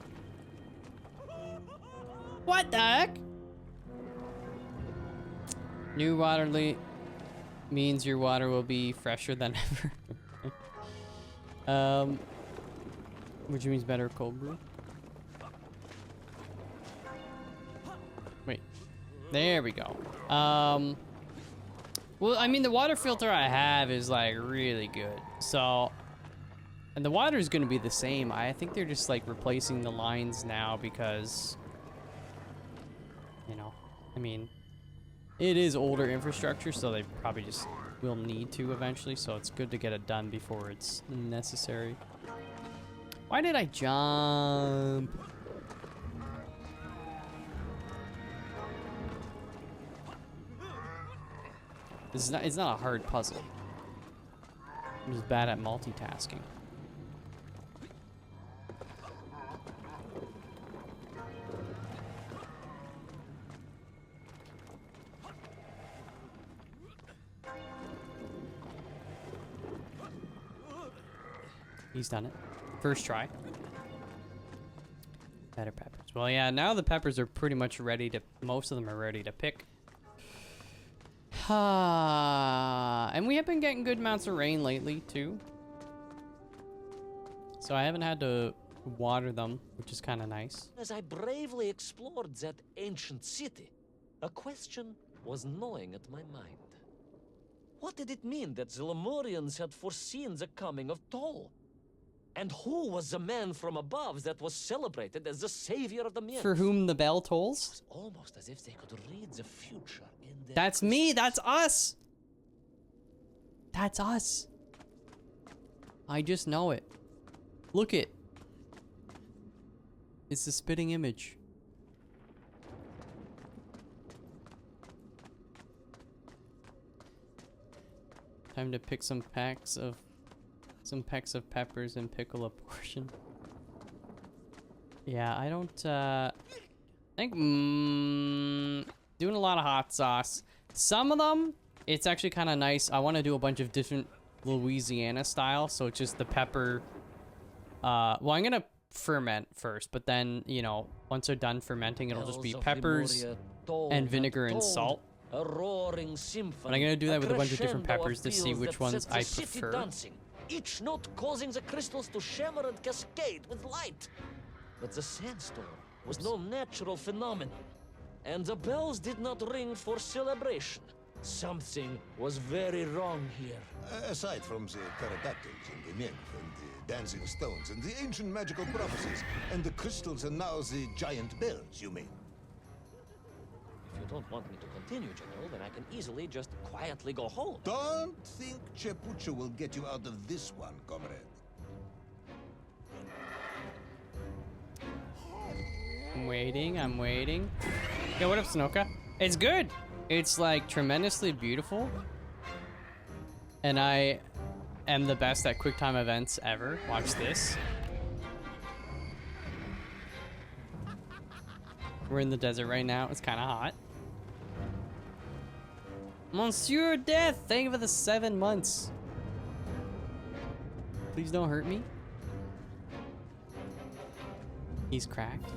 What the heck? New water means your water will be fresher than ever. Which means better cold brew. Wait, there we go. Well, I mean, the water filter I have is like really good. So, and the water is going to be the same. I think they're just like replacing the lines now because, you know, I mean, it is older infrastructure, so they probably just will need to eventually, so it's good to get it done before it's necessary. Why did I jump? This is not, it's not a hard puzzle. I'm just bad at multitasking. He's done it. First try. Better peppers. Well, yeah, now the peppers are pretty much ready to, most of them are ready to pick. And we have been getting good amounts of rain lately, too. So I haven't had to water them, which is kind of nice. As I bravely explored that ancient city, a question was gnawing at my mind. What did it mean that the Lemurians had foreseen the coming of Tol? And who was the man from above that was celebrated as the savior of the myths? For whom the bell tolls? It was almost as if they could read the future in their That's me. That's us. That's us. I just know it. Look it. It's the spitting image. Time to pick some pecks of peppers and pickle a portion. Yeah, I don't think doing a lot of hot sauce. Some of them, it's actually kind of nice. I want to do a bunch of different Louisiana style, so it's just the pepper. Well, I'm gonna ferment first, but then, you know, once they're done fermenting, it'll just be peppers and vinegar and salt. A roaring symphony, but I'm gonna do that with a bunch of different crescendo peppers to see peals which that ones set the I city prefer. dancing, each note causing the crystals to shimmer and cascade with light. But the sandstorm was no natural phenomenon, and the bells did not ring for celebration. Something was very wrong here. Aside from the pterodactyls and the nymph and the dancing stones and the ancient magical prophecies and the crystals and now the giant bells, you mean? If you don't want me to continue, General, then I can easily just quietly go home. Don't think Chepucha will get you out of this one, comrade. I'm waiting, I'm waiting. Yeah, what up, Snoka? It's good. It's like tremendously beautiful. And I am the best at QuickTime events ever. Watch this. We're in the desert right now. It's kind of hot. Monsieur Death, thank you for the 7 months. Please don't hurt me. He's cracked.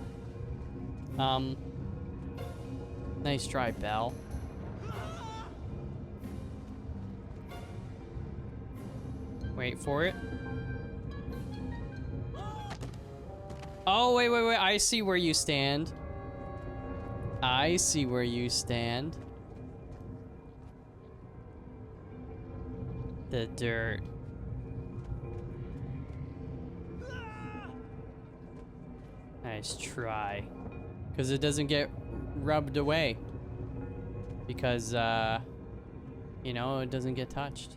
Nice try, Belle. Wait for it. Oh, wait. I see where you stand. I see where you stand. The dirt. Nice try. Because it doesn't get rubbed away. Because, you know, it doesn't get touched.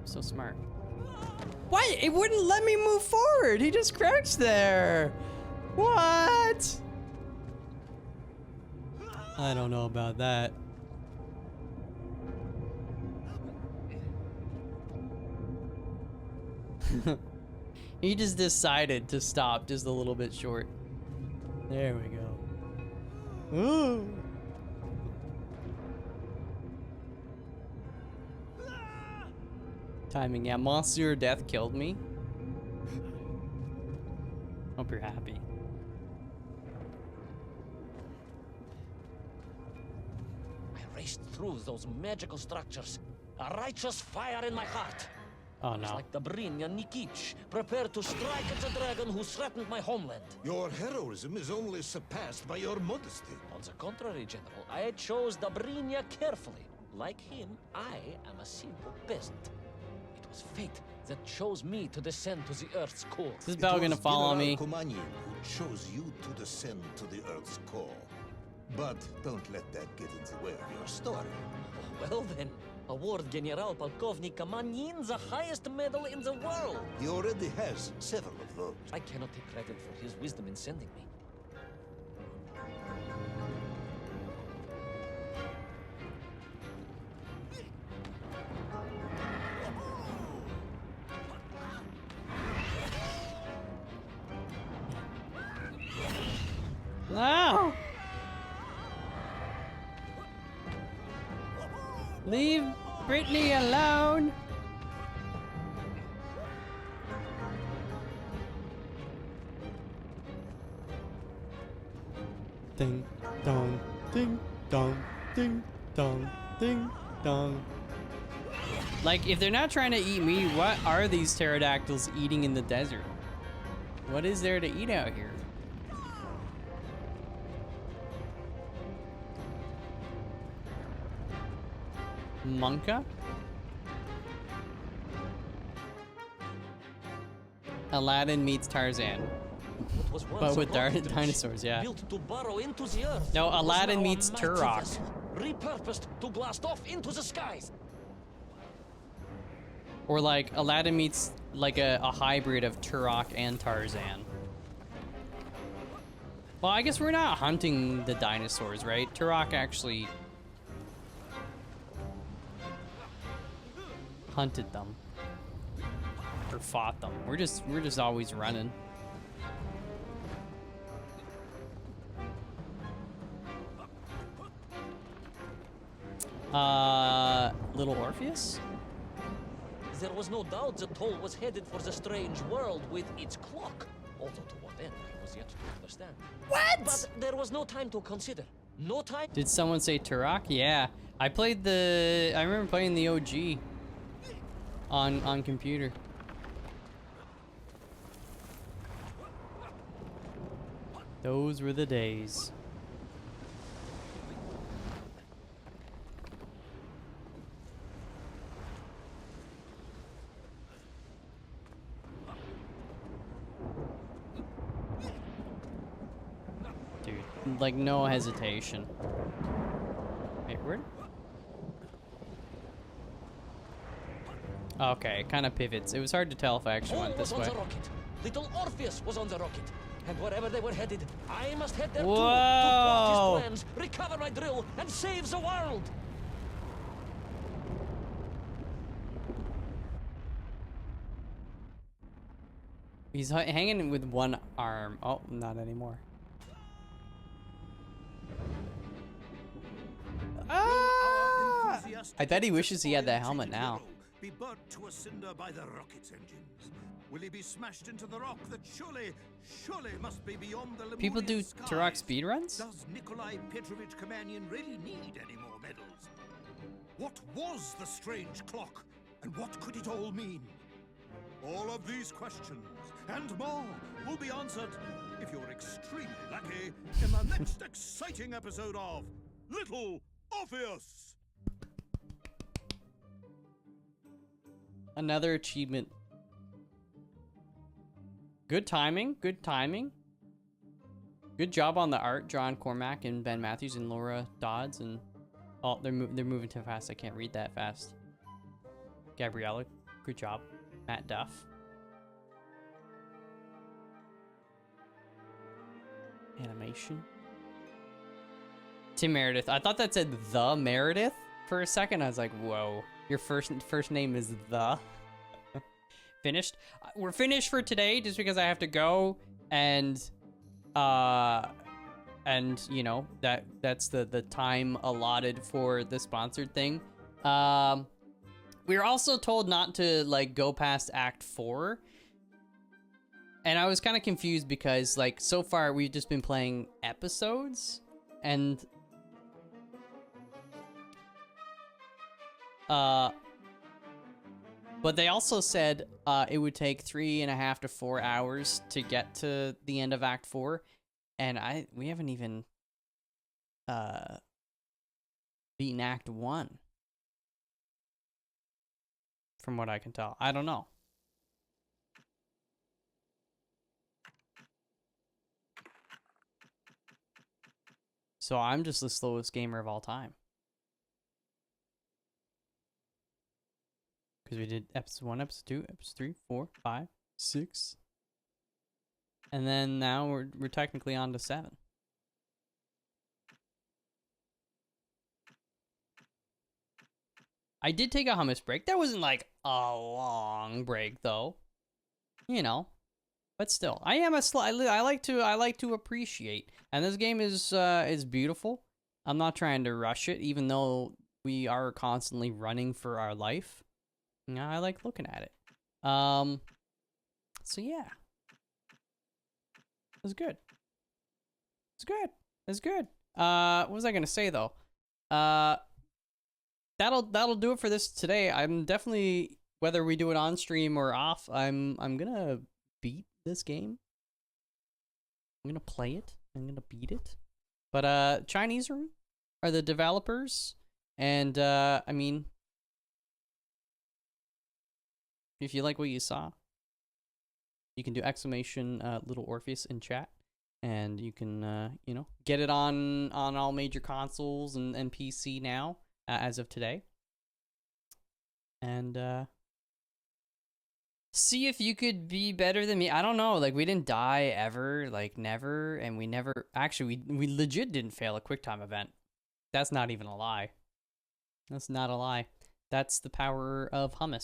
So smart. What? It wouldn't let me move forward. He just crouched there. What? I don't know about that. He just decided to stop just a little bit short. There we go. Ooh. Timing, yeah. Monsieur Death killed me. Hope you're happy. I raced through those magical structures, a righteous fire in my heart. Oh It was no. like Dobrina Nikich, prepared to strike at the dragon who threatened my homeland. Your heroism is only surpassed by your modesty. On the contrary, General, I chose Dobrina carefully. Like him, I am a simple peasant. It was fate that chose me to descend to the Earth's core. Is this Bell gonna follow me? General Kumanin who chose you to descend to the Earth's core. But don't let that get in the way of your story. Well then, Award General Polkovnik Kamanin the highest medal in the world. He already has several of those. I cannot take credit for his wisdom in sending me. No! Leave Brittany alone! Ding dong, ding dong, ding dong, ding dong. Like, if they're not trying to eat me, what are these pterodactyls eating in the desert? What is there to eat out here? Monka? Aladdin meets Tarzan. What was once But a with rocket dinosaurs, yeah. built to burrow into the earth. No, was Aladdin now a meets mighty Turok. vessel, repurposed to blast off into the skies. Or like Aladdin meets like a hybrid of Turok and Tarzan. Well, I guess we're not hunting the dinosaurs, right? Turok actually hunted them or fought them. We're just always running. Little Orpheus? There was no doubt the toll was headed for the strange world with its clock. Although to what end, I was yet to understand. What? But there was no time to consider. No time. Did someone say Turok? Yeah. I remember playing the OG on computer. Those were the days. Dude, like no hesitation. Wait, where? Okay, it kind of pivots. It was hard to tell if I actually went this was way. on the rocket. Little Orpheus was on the rocket. And wherever they were headed, I must head there too to Whoa! thwart his plans, recover my drill, and save the world. He's hanging with one arm. Oh, not anymore. Ah! I bet he wishes he had that helmet now. Be burnt to a cinder by the rocket's engines. Will he be smashed into the rock that surely must be beyond the Lemurian People do skies? Turok speedruns? Does Nikolai Petrovich Kamanian really need any more medals? What was the strange clock, and what could it all mean? All of these questions and more will be answered if you're extremely lucky in the next exciting episode of Little Orpheus. Another achievement. Good timing. Good timing. Good job on the art, John Cormack and Ben Matthews and Laura Dodds. And oh, they're moving too fast. I can't read that fast. Gabriella, good job. Matt Duff. Animation. Tim Meredith. I thought that said the Meredith for a second. I was like, whoa. Your first name is the. Finished. We're finished for today just because I have to go and you know that's the time allotted for the sponsored thing. We were also told not to like go past Act 4. And I was kind of confused because like so far we've just been playing episodes and but they also said it would take 3.5 to 4 hours to get to the end of Act 4, and we haven't even beaten Act 1, from what I can tell. I don't know. So I'm just the slowest gamer of all time. because we did episode 1, episode 2, episode 3, 4, 5, 6. And then now we're technically on to 7. I did take a hummus break. That wasn't like a long break though. You know. But still, I am I like to appreciate. And this game is beautiful. I'm not trying to rush it even though we are constantly running for our life. You know, I like looking at it. So yeah. It's good. It's good. It's good. What was I gonna say though? That'll do it for this today. I'm definitely, whether we do it on stream or off, I'm gonna beat this game. I'm gonna play it. I'm gonna beat it. But Chinese Room are the developers, and I mean, if you like what you saw, you can do exclamation Little Orpheus in chat, and you can you know, get it on all major consoles and PC now as of today, and see if you could be better than me. I don't know, like we didn't die ever, like never, and we never actually we legit didn't fail a QuickTime event. That's not even a lie. That's not a lie. That's the power of hummus.